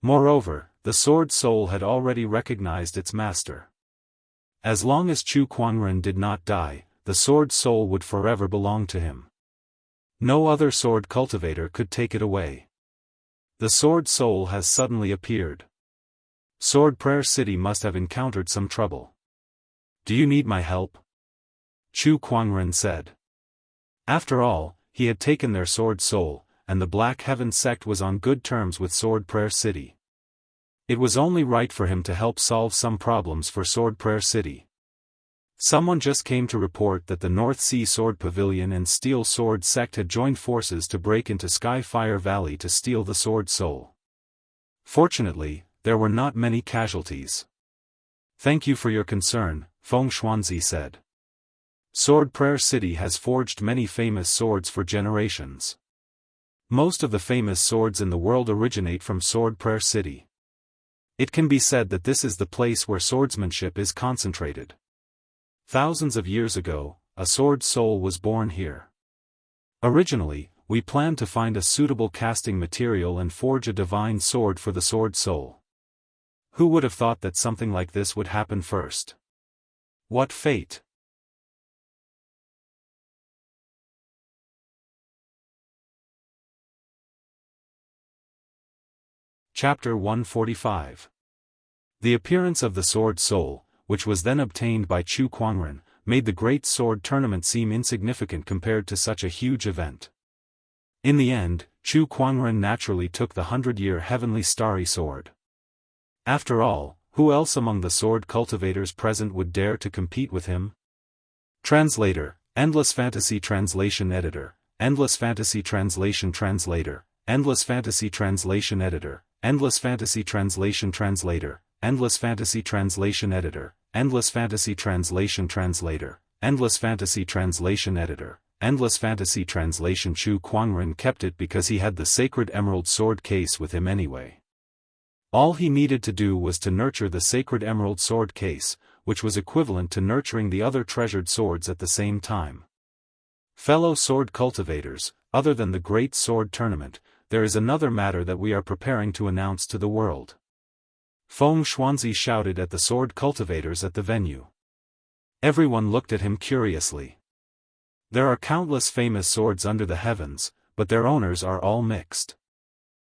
Moreover, the sword soul had already recognized its master. As long as Chu Kuangren did not die, the sword soul would forever belong to him. No other sword cultivator could take it away. The sword soul has suddenly appeared. Sword Prayer City must have encountered some trouble. Do you need my help? Chu Kuangren said. After all, he had taken their sword soul, and the Black Heaven sect was on good terms with Sword Prayer City. It was only right for him to help solve some problems for Sword Prayer City. Someone just came to report that the North Sea Sword Pavilion and Steel Sword sect had joined forces to break into Skyfire Valley to steal the sword soul. Fortunately, there were not many casualties. Thank you for your concern, Feng Xuanzi said. Sword Prayer City has forged many famous swords for generations. Most of the famous swords in the world originate from Sword Prayer City. It can be said that this is the place where swordsmanship is concentrated. Thousands of years ago, a sword soul was born here. Originally, we planned to find a suitable casting material and forge a divine sword for the sword soul. Who would have thought that something like this would happen first? What fate! Chapter 145. The appearance of the sword soul, which was then obtained by Chu Kuangren, made the great sword tournament seem insignificant compared to such a huge event. In the end, Chu Kuangren naturally took the 100-year heavenly starry sword. After all, who else among the sword cultivators present would dare to compete with him? Translator, Endless Fantasy Translation Editor, Endless Fantasy Translation Translator, Endless Fantasy Translation Editor, Endless Fantasy Translation Translator, Endless Fantasy Translation Editor, Endless Fantasy Translation Translator, Endless Fantasy Translation Editor, Endless Fantasy Translation. Chu Kuangren kept it because he had the sacred emerald sword case with him anyway. All he needed to do was to nurture the sacred emerald sword case, which was equivalent to nurturing the other treasured swords at the same time. Fellow sword cultivators, other than the great sword tournament, there is another matter that we are preparing to announce to the world. Feng Xuanzi shouted at the sword cultivators at the venue. Everyone looked at him curiously. There are countless famous swords under the heavens, but their owners are all mixed.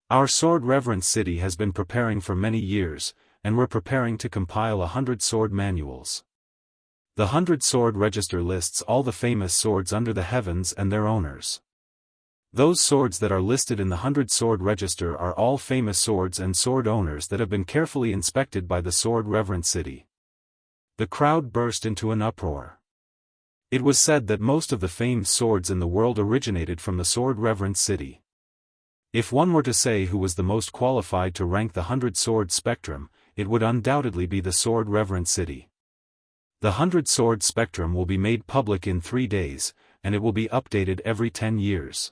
Our sword reverence city has been preparing for many years, and we're preparing to compile 100 sword manuals. The 100 sword register lists all the famous swords under the heavens and their owners. Those swords that are listed in the 100 sword register are all famous swords and sword owners that have been carefully inspected by the sword reverence city. The crowd burst into an uproar. It was said that most of the famed swords in the world originated from the sword reverence city. If one were to say who was the most qualified to rank the 100-sword spectrum, it would undoubtedly be the sword reverence city. The 100-sword spectrum will be made public in 3 days, and it will be updated every 10 years.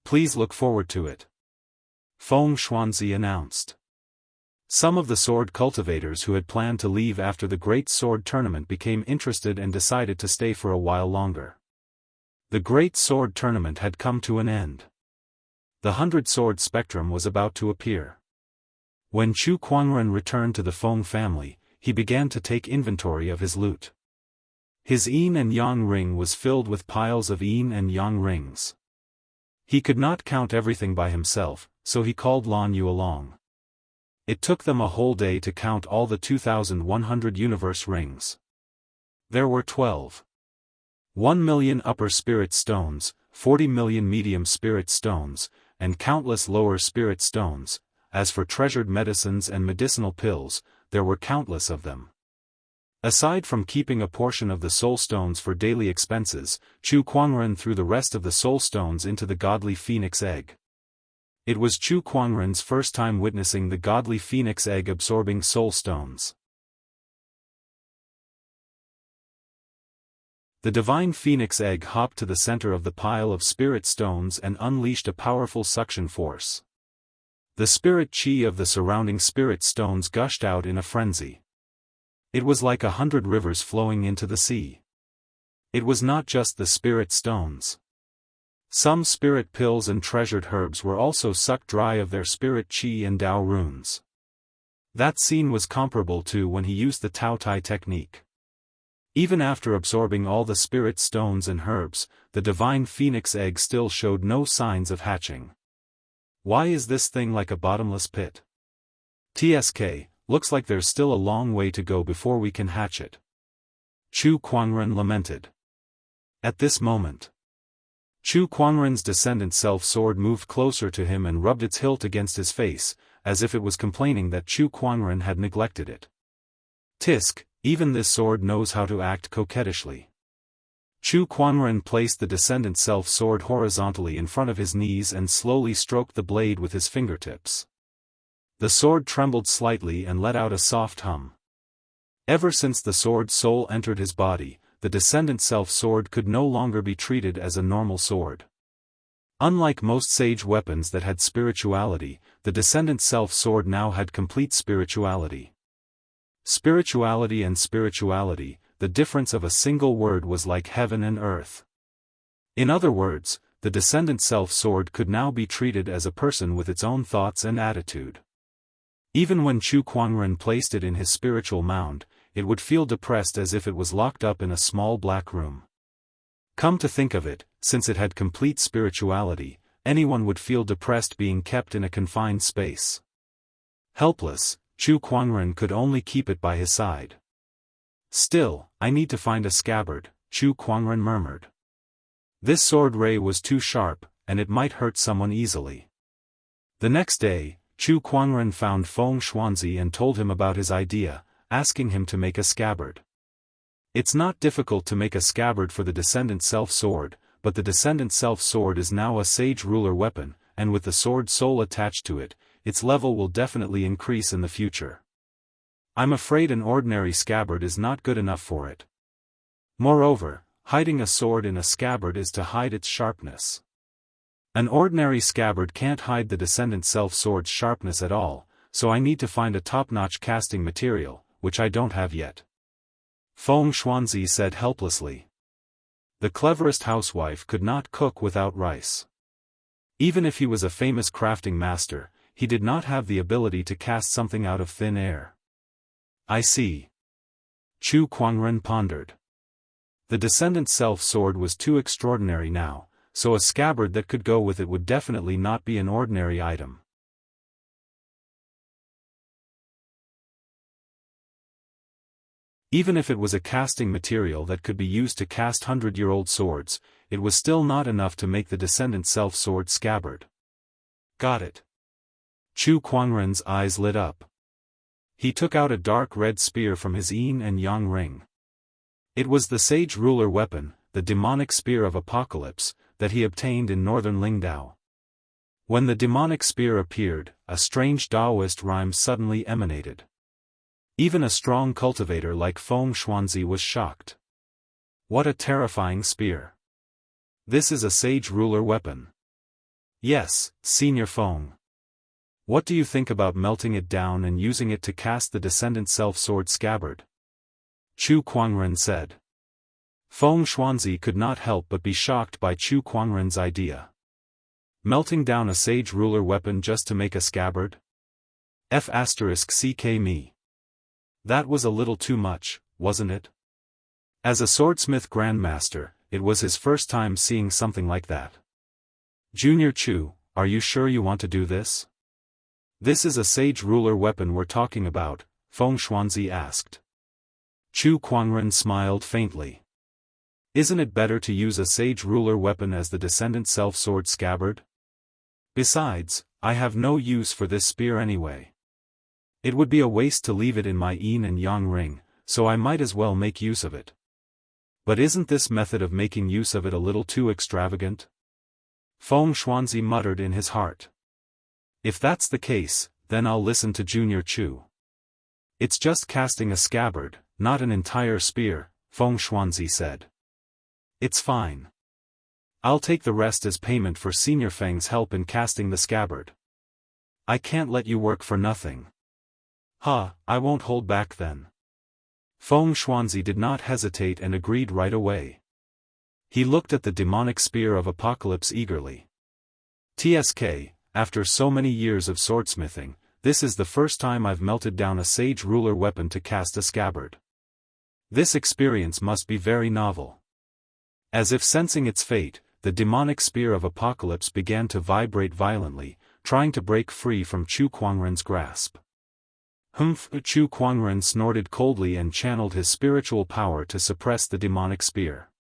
Please look forward to it. Feng Xuanzi announced. Some of the sword cultivators who had planned to leave after the Great Sword Tournament became interested and decided to stay for a while longer. The Great Sword Tournament had come to an end. The 100-sword spectrum was about to appear. When Chu Kuangren returned to the Feng family, he began to take inventory of his loot. His yin and yang ring was filled with piles of yin and yang rings. He could not count everything by himself, so he called Lan Yu along. It took them a whole day to count all the 2,100 universe rings. There were 12. 1 million upper spirit stones, 40 million medium spirit stones, and countless lower spirit stones. As for treasured medicines and medicinal pills, there were countless of them. Aside from keeping a portion of the soul stones for daily expenses, Chu Kuangren threw the rest of the soul stones into the godly phoenix egg. It was Chu Kuangren's first time witnessing the godly phoenix egg absorbing soul stones. The divine phoenix egg hopped to the center of the pile of spirit stones and unleashed a powerful suction force. The spirit chi of the surrounding spirit stones gushed out in a frenzy. It was like 100 rivers flowing into the sea. It was not just the spirit stones. Some spirit pills and treasured herbs were also sucked dry of their spirit chi and Dao runes. That scene was comparable to when he used the Tao Tai technique. Even after absorbing all the spirit stones and herbs, the divine phoenix egg still showed no signs of hatching. Why is this thing like a bottomless pit? TSK, looks like there's still a long way to go before we can hatch it. Chu Kuangren lamented. At this moment, Chu Kuangren's descendant self-sword moved closer to him and rubbed its hilt against his face, as if it was complaining that Chu Kuangren had neglected it. Tisk, even this sword knows how to act coquettishly. Chu Kuangren placed the descendant self-sword horizontally in front of his knees and slowly stroked the blade with his fingertips. The sword trembled slightly and let out a soft hum. Ever since the sword's soul entered his body, the descendant self-sword could no longer be treated as a normal sword. Unlike most sage weapons that had spirituality, the descendant self-sword now had complete spirituality. Spirituality and spirituality, the difference of a single word was like heaven and earth. In other words, the descendant self-sword could now be treated as a person with its own thoughts and attitude. Even when Chu Kuangren placed it in his spiritual mound, it would feel depressed as if it was locked up in a small black room. Come to think of it, since it had complete spirituality, anyone would feel depressed being kept in a confined space. Helpless, Chu Kuangren could only keep it by his side. Still, I need to find a scabbard, Chu Kuangren murmured. This sword ray was too sharp, and it might hurt someone easily. The next day, Chu Kuangren found Feng Xuanzi and told him about his idea, asking him to make a scabbard. It's not difficult to make a scabbard for the descendant self-sword, but the descendant self-sword is now a sage ruler weapon, and with the sword soul attached to it, its level will definitely increase in the future. I'm afraid an ordinary scabbard is not good enough for it. Moreover, hiding a sword in a scabbard is to hide its sharpness. An ordinary scabbard can't hide the descendant self-sword's sharpness at all, so I need to find a top-notch casting material, which I don't have yet. Feng Xuanzi said helplessly. The cleverest housewife could not cook without rice. Even if he was a famous crafting master, he did not have the ability to cast something out of thin air. I see. Chu Kuangren pondered. The descendant self-sword was too extraordinary now, so a scabbard that could go with it would definitely not be an ordinary item. Even if it was a casting material that could be used to cast 100-year-old swords, it was still not enough to make the descendant self-sword scabbard. Got it. Chu Kuangren's eyes lit up. He took out a dark red spear from his yin and yang ring. It was the sage ruler weapon, the demonic spear of apocalypse, that he obtained in northern Lingdao. When the demonic spear appeared, a strange Daoist rhyme suddenly emanated. Even a strong cultivator like Feng Xuanzi was shocked. What a terrifying spear! This is a sage ruler weapon. Yes, Senior Feng. What do you think about melting it down and using it to cast the Descendant Self-Sword Scabbard? Chu Kuangren said. Feng Xuanzi could not help but be shocked by Chu Kuangren's idea. Melting down a sage ruler weapon just to make a scabbard? F*ck me. That was a little too much, wasn't it? As a swordsmith grandmaster, it was his first time seeing something like that. Junior Chu, are you sure you want to do this? This is a sage ruler weapon we're talking about, Feng Xuanzi asked. Chu Kuangren smiled faintly. Isn't it better to use a sage ruler weapon as the Descendant Self-Sword Scabbard? Besides, I have no use for this spear anyway. It would be a waste to leave it in my yin and yang ring, so I might as well make use of it. But isn't this method of making use of it a little too extravagant? Feng Xuanzi muttered in his heart. If that's the case, then I'll listen to Junior Chu. It's just casting a scabbard, not an entire spear, Feng Xuanzi said. It's fine. I'll take the rest as payment for Senior Feng's help in casting the scabbard. I can't let you work for nothing. I won't hold back then. Feng Xuanzi did not hesitate and agreed right away. He looked at the demonic spear of apocalypse eagerly. TSK, after so many years of swordsmithing, this is the first time I've melted down a sage ruler weapon to cast a scabbard. This experience must be very novel. As if sensing its fate, the demonic spear of apocalypse began to vibrate violently, trying to break free from Chu Kuangren's grasp. Chu Kuangren snorted coldly and channeled his spiritual power to suppress the demonic spear.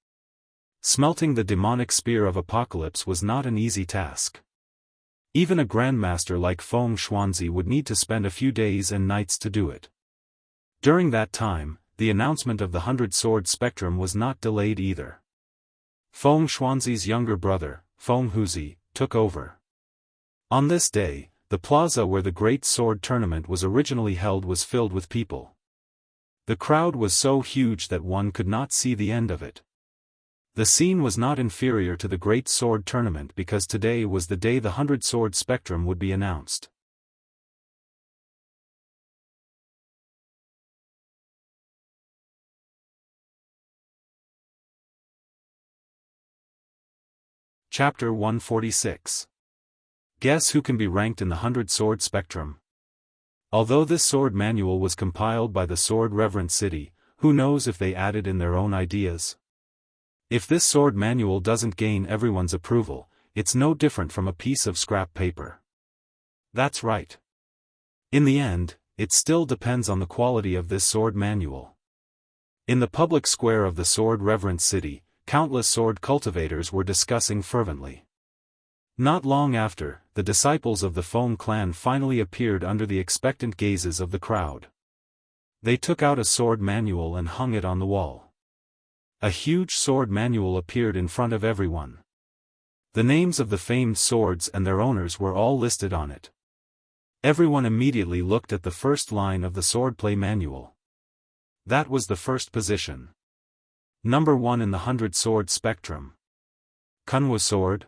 Smelting the demonic spear of apocalypse was not an easy task. Even a grandmaster like Feng Xuanzi would need to spend a few days and nights to do it. During that time, the announcement of the 100-sword spectrum was not delayed either. Feng Xuanzi's younger brother, Feng Huzi, took over. On this day, the plaza where the Great Sword Tournament was originally held was filled with people. The crowd was so huge that one could not see the end of it. The scene was not inferior to the Great Sword Tournament because today was the day the 100-sword spectrum would be announced. Chapter 146. Guess who can be ranked in the 100-sword spectrum? Although this sword manual was compiled by the sword-reverent city, who knows if they added in their own ideas? If this sword manual doesn't gain everyone's approval, it's no different from a piece of scrap paper. That's right. In the end, it still depends on the quality of this sword manual. In the public square of the sword-reverent city, countless sword cultivators were discussing fervently. Not long after, the disciples of the Feng clan finally appeared under the expectant gazes of the crowd. They took out a sword manual and hung it on the wall. A huge sword manual appeared in front of everyone. The names of the famed swords and their owners were all listed on it. Everyone immediately looked at the first line of the swordplay manual. That was the first position. Number 1 in the 100-sword spectrum. Kunwa sword?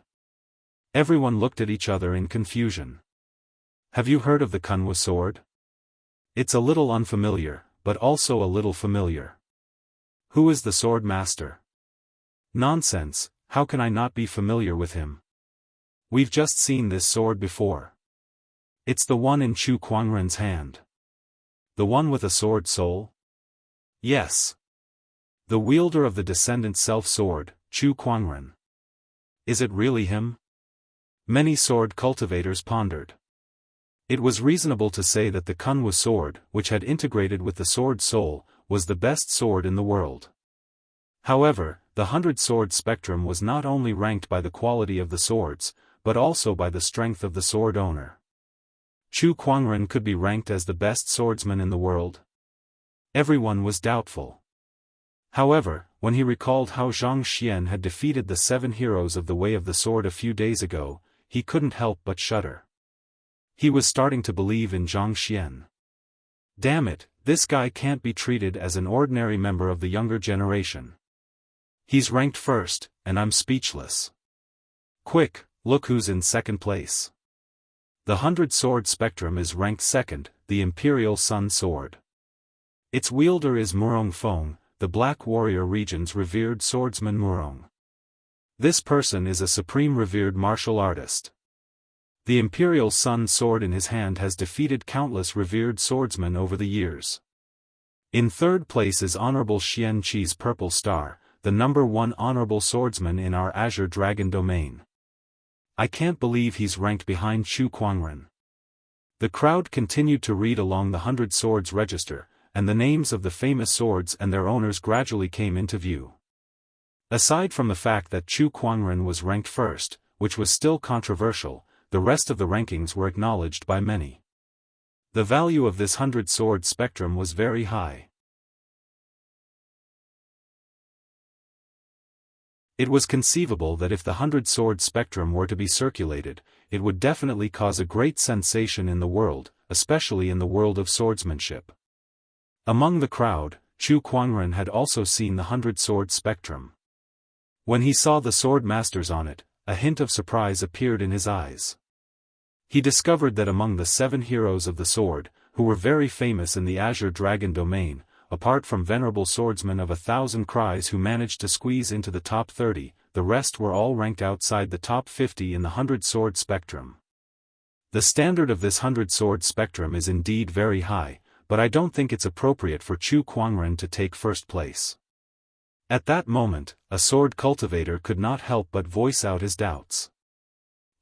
Everyone looked at each other in confusion. Have you heard of the Kunwa sword? It's a little unfamiliar, but also a little familiar. Who is the sword master? Nonsense, how can I not be familiar with him? We've just seen this sword before. It's the one in Chu Kuangren's hand. The one with a sword soul? Yes. The wielder of the Descendant Self-Sword, Chu Kuangren. Is it really him? Many sword cultivators pondered. It was reasonable to say that the Kunwa sword, which had integrated with the sword soul, was the best sword in the world. However, the 100-sword spectrum was not only ranked by the quality of the swords, but also by the strength of the sword owner. Chu Kuangren could be ranked as the best swordsman in the world? Everyone was doubtful. However, when he recalled how Zhang Xian had defeated the 7 heroes of the Way of the Sword a few days ago, he couldn't help but shudder. He was starting to believe in Zhang Xian. Damn it, this guy can't be treated as an ordinary member of the younger generation. He's ranked first, and I'm speechless. Quick, look who's in second place. The 100-sword spectrum is ranked second, the Imperial Sun Sword. Its wielder is Murong Feng, the Black Warrior region's revered swordsman Murong. This person is a supreme revered martial artist. The Imperial Sun Sword in his hand has defeated countless revered swordsmen over the years. In third place is Honorable Xian Qi's Purple Star, the #1 honorable swordsman in our Azure Dragon domain. I can't believe he's ranked behind Chu Kuangren. The crowd continued to read along the 100 swords register, and the names of the famous swords and their owners gradually came into view. Aside from the fact that Chu Kuangren was ranked first, which was still controversial, the rest of the rankings were acknowledged by many. The value of this 100-sword spectrum was very high. It was conceivable that if the 100-sword spectrum were to be circulated, it would definitely cause a great sensation in the world, especially in the world of swordsmanship. Among the crowd, Chu Kuangren had also seen the 100-sword spectrum. When he saw the sword masters on it, a hint of surprise appeared in his eyes. He discovered that among the 7 heroes of the sword, who were very famous in the Azure Dragon domain, apart from venerable swordsmen of 1,000 cries who managed to squeeze into the top 30, the rest were all ranked outside the top 50 in the 100-sword spectrum. The standard of this 100-sword spectrum is indeed very high, but I don't think it's appropriate for Chu Kuangren to take first place. At that moment, a sword cultivator could not help but voice out his doubts.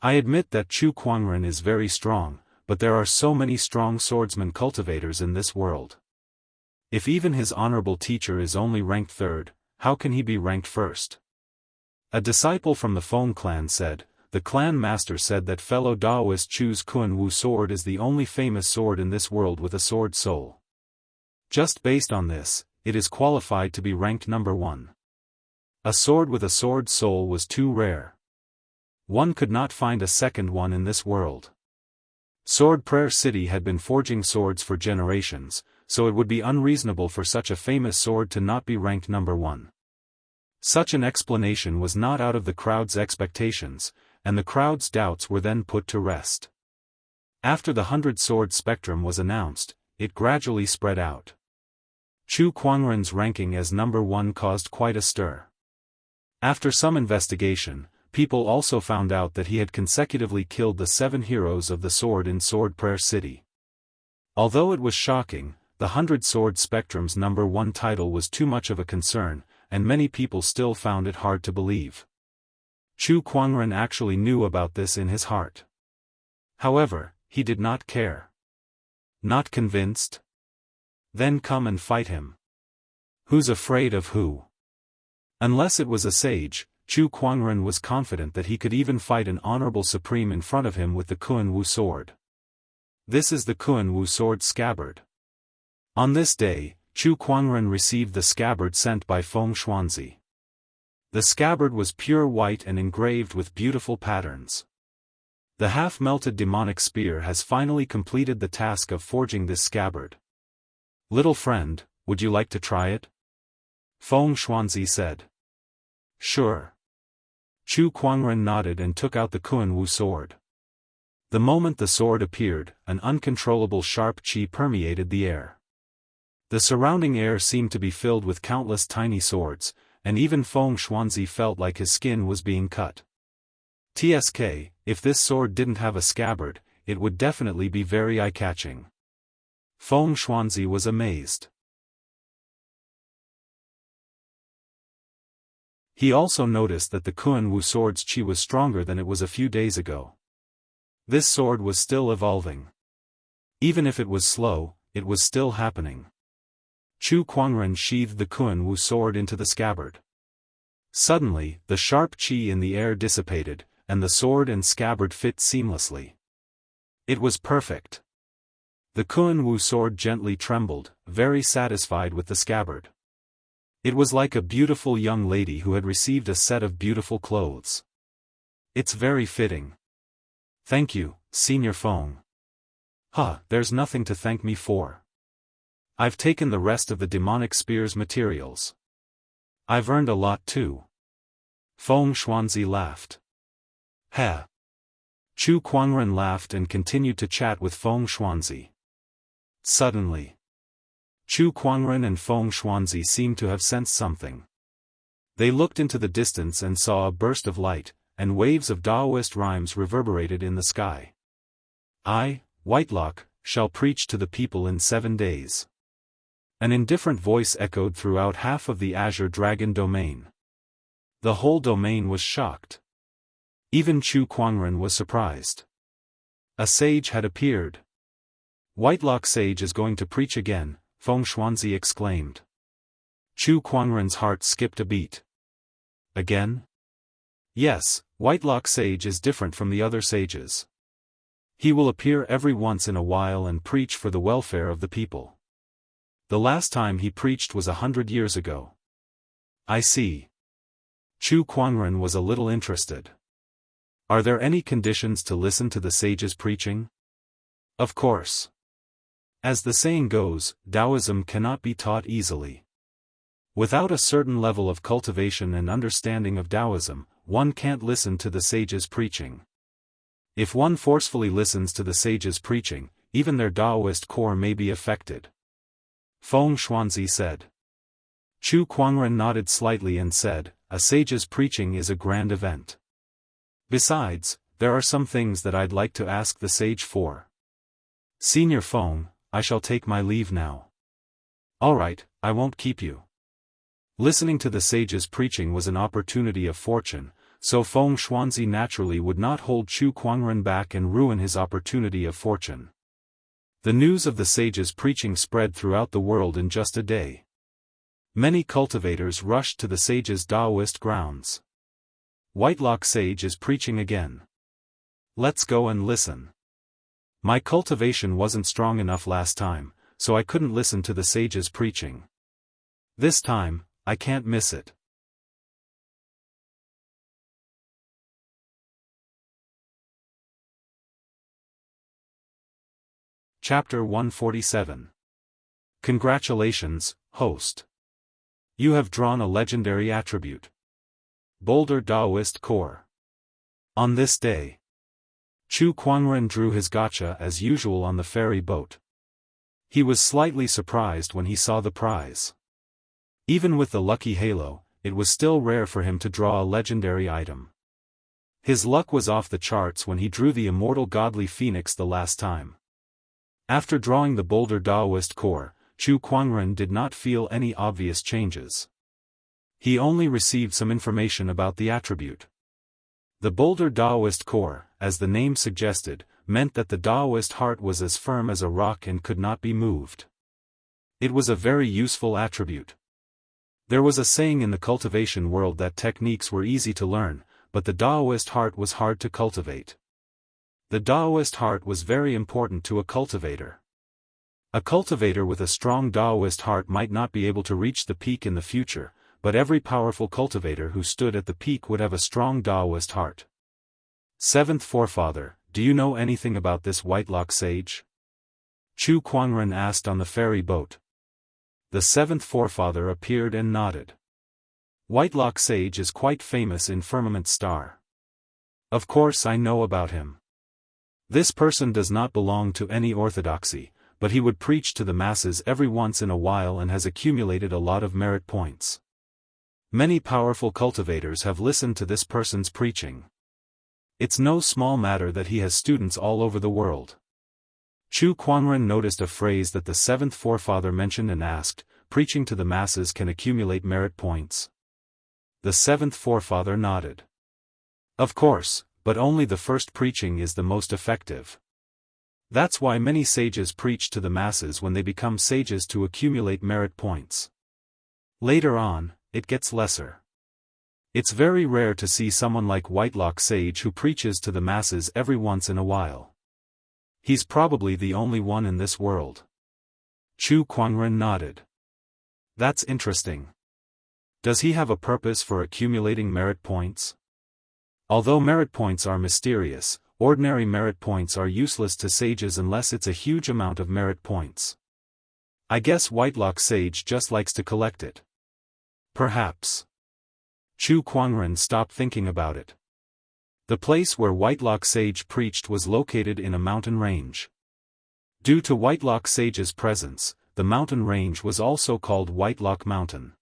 I admit that Chu Kuangren is very strong, but there are so many strong swordsman cultivators in this world. If even his honorable teacher is only ranked third, how can he be ranked first? A disciple from the Feng clan said, the clan master said that fellow Daoist Chu's Kun Wu sword is the only famous sword in this world with a sword soul. Just based on this, it is qualified to be ranked #1. A sword with a sword soul was too rare. One could not find a second one in this world. Sword Prayer City had been forging swords for generations, so it would be unreasonable for such a famous sword to not be ranked #1. Such an explanation was not out of the crowd's expectations, and the crowd's doubts were then put to rest. After the 100-sword spectrum was announced, it gradually spread out. Chu Kuangren's ranking as #1 caused quite a stir. After some investigation, people also found out that he had consecutively killed the 7 heroes of the sword in Sword Prayer City. Although it was shocking, the 100-sword spectrum's #1 title was too much of a concern, and many people still found it hard to believe. Chu Kuangren actually knew about this in his heart. However, he did not care. Not convinced? Then come and fight him. Who's afraid of who? Unless it was a sage, Chu Kuangren was confident that he could even fight an honorable supreme in front of him with the Kun Wu sword. This is the Kun Wu sword scabbard. On this day, Chu Kuangren received the scabbard sent by Feng Xuanzi. The scabbard was pure white and engraved with beautiful patterns. The half-melted demonic spear has finally completed the task of forging this scabbard. Little friend, would you like to try it? Feng Xuanzi said. Sure. Chu Kuangren nodded and took out the Kun Wu sword. The moment the sword appeared, an uncontrollable sharp qi permeated the air. The surrounding air seemed to be filled with countless tiny swords, and even Feng Xuanzi felt like his skin was being cut. TSK, if this sword didn't have a scabbard, it would definitely be very eye-catching. Feng Xuanzi was amazed. He also noticed that the Kun Wu sword's qi was stronger than it was a few days ago. This sword was still evolving. Even if it was slow, it was still happening. Chu Kuangren sheathed the Kun Wu sword into the scabbard. Suddenly, the sharp qi in the air dissipated, and the sword and scabbard fit seamlessly. It was perfect. The Kun Wu sword gently trembled, very satisfied with the scabbard. It was like a beautiful young lady who had received a set of beautiful clothes. It's very fitting. Thank you, Senior Feng. There's nothing to thank me for. I've taken the rest of the demonic spear's materials. I've earned a lot too. Feng Xuanzi laughed. Heh. Chu Kuangren laughed and continued to chat with Feng Xuanzi. Suddenly, Chu Kuangren and Feng Xuanzi seemed to have sensed something. They looked into the distance and saw a burst of light, and waves of Daoist rhymes reverberated in the sky. I, Whitelock, shall preach to the people in 7 days. An indifferent voice echoed throughout half of the Azure Dragon domain. The whole domain was shocked. Even Chu Kuangren was surprised. A sage had appeared. Whitelock Sage is going to preach again, Feng Xuanzi exclaimed. Chu Kuangren's heart skipped a beat. Again? Yes, Whitelock Sage is different from the other sages. He will appear every once in a while and preach for the welfare of the people. The last time he preached was 100 years ago. I see. Chu Kuangren was a little interested. Are there any conditions to listen to the sage's preaching? Of course. As the saying goes, Taoism cannot be taught easily. Without a certain level of cultivation and understanding of Taoism, one can't listen to the sage's preaching. If one forcefully listens to the sage's preaching, even their Daoist core may be affected. Feng Xuanzi said. Chu Kuangren nodded slightly and said, a sage's preaching is a grand event. Besides, there are some things that I'd like to ask the sage for. Senior Feng, I shall take my leave now. All right, I won't keep you. Listening to the sage's preaching was an opportunity of fortune, so Feng Xuanzi naturally would not hold Chu Kuangren back and ruin his opportunity of fortune. The news of the sage's preaching spread throughout the world in just a day. Many cultivators rushed to the sage's Daoist grounds. Whitelock Sage is preaching again. Let's go and listen. My cultivation wasn't strong enough last time, so I couldn't listen to the sage's preaching. This time, I can't miss it. Chapter 147. Congratulations, host. You have drawn a legendary attribute. Boulder Daoist Core. On this day, Chu Kuangren drew his gacha as usual on the ferry boat. He was slightly surprised when he saw the prize. Even with the lucky halo, it was still rare for him to draw a legendary item. His luck was off the charts when he drew the immortal godly phoenix the last time. After drawing the Boulder Daoist Core, Chu Kuangren did not feel any obvious changes. He only received some information about the attribute. The Boulder Daoist Core, as the name suggested, meant that the Daoist heart was as firm as a rock and could not be moved. It was a very useful attribute. There was a saying in the cultivation world that techniques were easy to learn, but the Daoist heart was hard to cultivate. The Daoist heart was very important to a cultivator. A cultivator with a strong Daoist heart might not be able to reach the peak in the future, but every powerful cultivator who stood at the peak would have a strong Daoist heart. Seventh Forefather, do you know anything about this Whitelock Sage? Chu Kuangren asked on the ferry boat. The seventh Forefather appeared and nodded. Whitelock Sage is quite famous in Firmament Star. Of course I know about him. This person does not belong to any orthodoxy, but he would preach to the masses every once in a while and has accumulated a lot of merit points. Many powerful cultivators have listened to this person's preaching. It's no small matter that he has students all over the world. Chu Kuangren noticed a phrase that the seventh Forefather mentioned and asked, preaching to the masses can accumulate merit points. The seventh Forefather nodded. Of course, but only the first preaching is the most effective. That's why many sages preach to the masses when they become sages to accumulate merit points. Later on, it gets lesser. It's very rare to see someone like Whitelock Sage who preaches to the masses every once in a while. He's probably the only one in this world. Chu Kuangren nodded. That's interesting. Does he have a purpose for accumulating merit points? Although merit points are mysterious, ordinary merit points are useless to sages unless it's a huge amount of merit points. I guess Whitelock Sage just likes to collect it. Perhaps. Chu Kuangren stopped thinking about it. The place where Whitelock Sage preached was located in a mountain range. Due to Whitelock Sage's presence, the mountain range was also called Whitelock Mountain.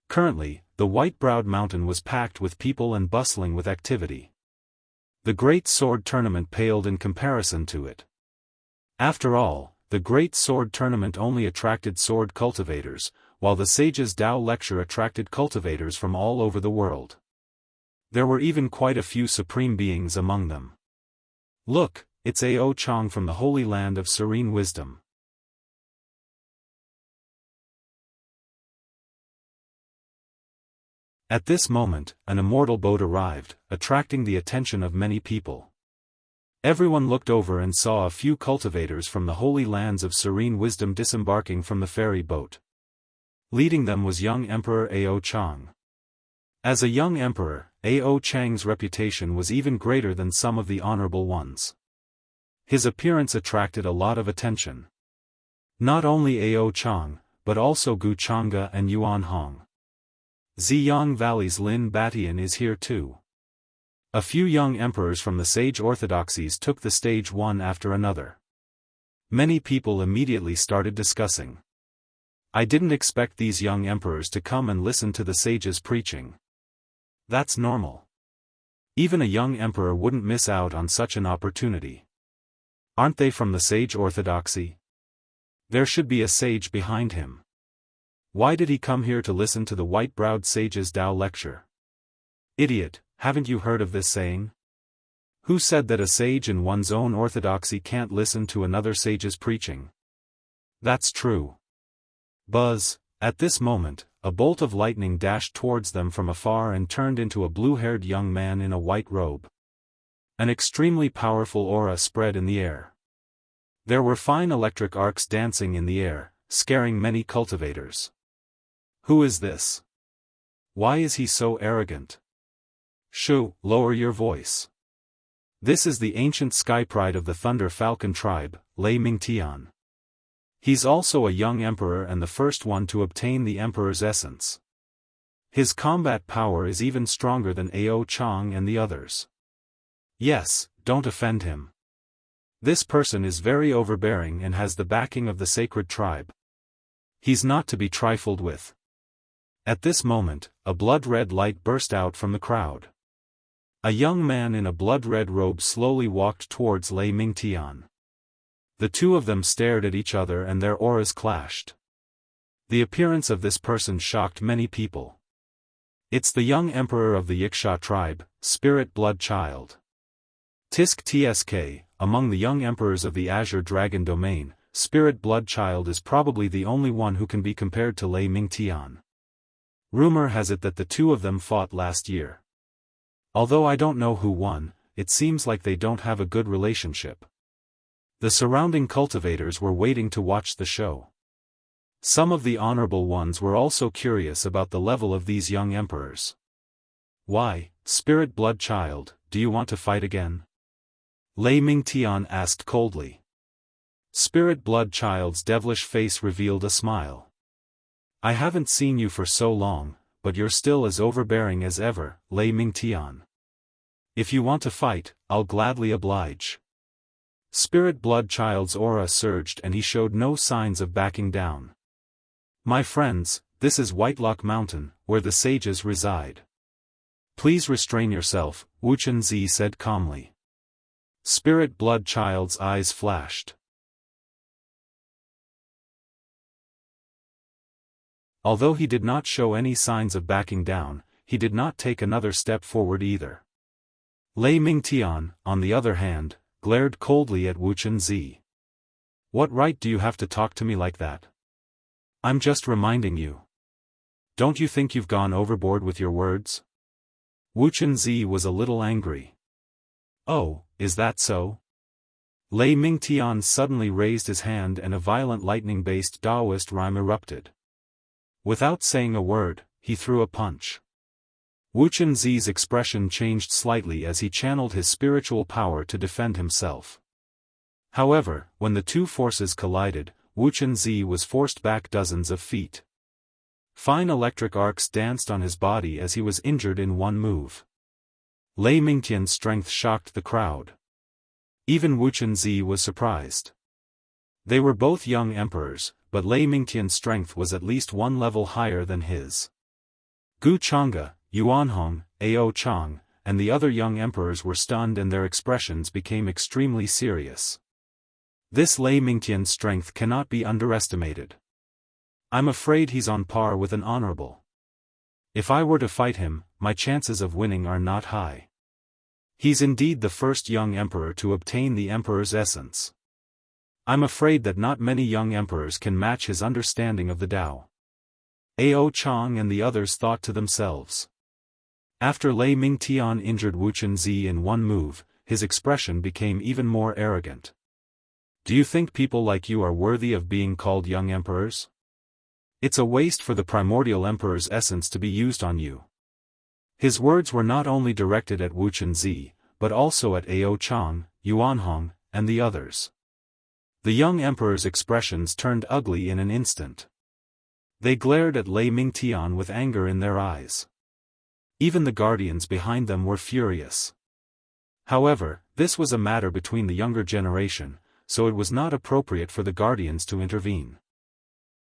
Currently, the White-Browed Mountain was packed with people and bustling with activity. The Great Sword Tournament paled in comparison to it. After all, the Great Sword Tournament only attracted sword cultivators, while the Sage's Tao lecture attracted cultivators from all over the world. There were even quite a few supreme beings among them. Look, it's Ao Chang from the Holy Land of Serene Wisdom. At this moment, an immortal boat arrived, attracting the attention of many people. Everyone looked over and saw a few cultivators from the Holy Lands of Serene Wisdom disembarking from the ferry boat. Leading them was young Emperor Ao Chang. As a young emperor, Ao Chang's reputation was even greater than some of the honorable ones. His appearance attracted a lot of attention. Not only Ao Chang, but also Gu Chang'e and Yuan Hong. Ziyang Valley's Lin Batian is here too. A few young emperors from the sage orthodoxies took the stage one after another. Many people immediately started discussing. I didn't expect these young emperors to come and listen to the sages preaching. That's normal. Even a young emperor wouldn't miss out on such an opportunity. Aren't they from the sage orthodoxy? There should be a sage behind him. Why did he come here to listen to the white-browed sage's Tao lecture? Idiot, haven't you heard of this saying? Who said that a sage in one's own orthodoxy can't listen to another sage's preaching? That's true. Buzz, at this moment, a bolt of lightning dashed towards them from afar and turned into a blue-haired young man in a white robe. An extremely powerful aura spread in the air. There were fine electric arcs dancing in the air, scaring many cultivators. Who is this? Why is he so arrogant? Shu, lower your voice. This is the ancient sky pride of the Thunder Falcon tribe, Lei Mingtian. He's also a young emperor and the first one to obtain the emperor's essence. His combat power is even stronger than Ao Chang and the others. Yes, don't offend him. This person is very overbearing and has the backing of the sacred tribe. He's not to be trifled with. At this moment, a blood-red light burst out from the crowd. A young man in a blood-red robe slowly walked towards Lei Mingtian. The two of them stared at each other and their auras clashed. The appearance of this person shocked many people. It's the young emperor of the Yiksha tribe, Spirit Blood Child. Tisk Tsk, among the young emperors of the Azure Dragon domain, Spirit Blood Child is probably the only one who can be compared to Lei Mingtian. Rumor has it that the two of them fought last year. Although I don't know who won, it seems like they don't have a good relationship. The surrounding cultivators were waiting to watch the show. Some of the honorable ones were also curious about the level of these young emperors. Why, Spirit Blood Child, do you want to fight again? Lei Mingtian asked coldly. Spirit Blood Child's devilish face revealed a smile. I haven't seen you for so long, but you're still as overbearing as ever, Lei Mingtian. If you want to fight, I'll gladly oblige. Spirit Blood Child's aura surged and he showed no signs of backing down. My friends, this is Whitelock Mountain, where the sages reside. Please restrain yourself, Wu Chunzi said calmly. Spirit Blood Child's eyes flashed. Although he did not show any signs of backing down, he did not take another step forward either. Lei Mingtian, on the other hand, glared coldly at Wu Chunzi. What right do you have to talk to me like that? I'm just reminding you. Don't you think you've gone overboard with your words? Wu Chunzi was a little angry. Oh, is that so? Lei Mingtian suddenly raised his hand and a violent lightning-based Daoist rhyme erupted. Without saying a word, he threw a punch. Wuchen Zi's expression changed slightly as he channeled his spiritual power to defend himself. However, when the two forces collided, Wuchen Zi was forced back dozens of feet. Fine electric arcs danced on his body as he was injured in one move. Lei Mingtian's strength shocked the crowd. Even Wuchen Zi was surprised. They were both young emperors, but Lei Mingtian's strength was at least one level higher than his. Gu Chang'e, Yuanhong, Ao Chang, and the other young emperors were stunned and their expressions became extremely serious. This Lei Mingtian's strength cannot be underestimated. I'm afraid he's on par with an honorable. If I were to fight him, my chances of winning are not high. He's indeed the first young emperor to obtain the emperor's essence. I'm afraid that not many young emperors can match his understanding of the Tao. Ao Chang and the others thought to themselves. After Lei Mingtian injured Wuchen Zi in one move, his expression became even more arrogant. Do you think people like you are worthy of being called young emperors? It's a waste for the primordial emperor's essence to be used on you. His words were not only directed at Wuchen Zi, but also at Ao Chang, Yuanhong, and the others. The young emperor's expressions turned ugly in an instant. They glared at Lei Mingtian with anger in their eyes. Even the guardians behind them were furious. However, this was a matter between the younger generation, so it was not appropriate for the guardians to intervene.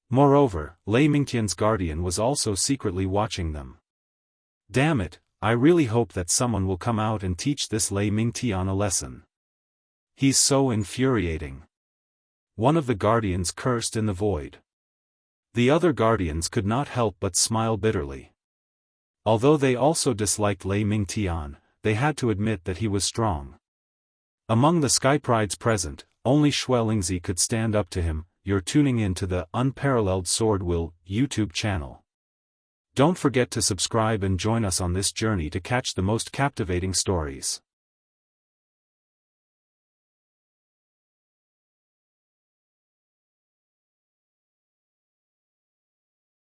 Moreover, Lei Mingtian's guardian was also secretly watching them. Damn it, I really hope that someone will come out and teach this Lei Mingtian a lesson. He's so infuriating. One of the guardians cursed in the void. The other guardians could not help but smile bitterly. Although they also disliked Lei Mingtian, they had to admit that he was strong. Among the Sky Prides present, only Xuelingzi could stand up to him. You're tuning in to the Unparalleled SwordWill YouTube channel. Don't forget to subscribe and join us on this journey to catch the most captivating stories.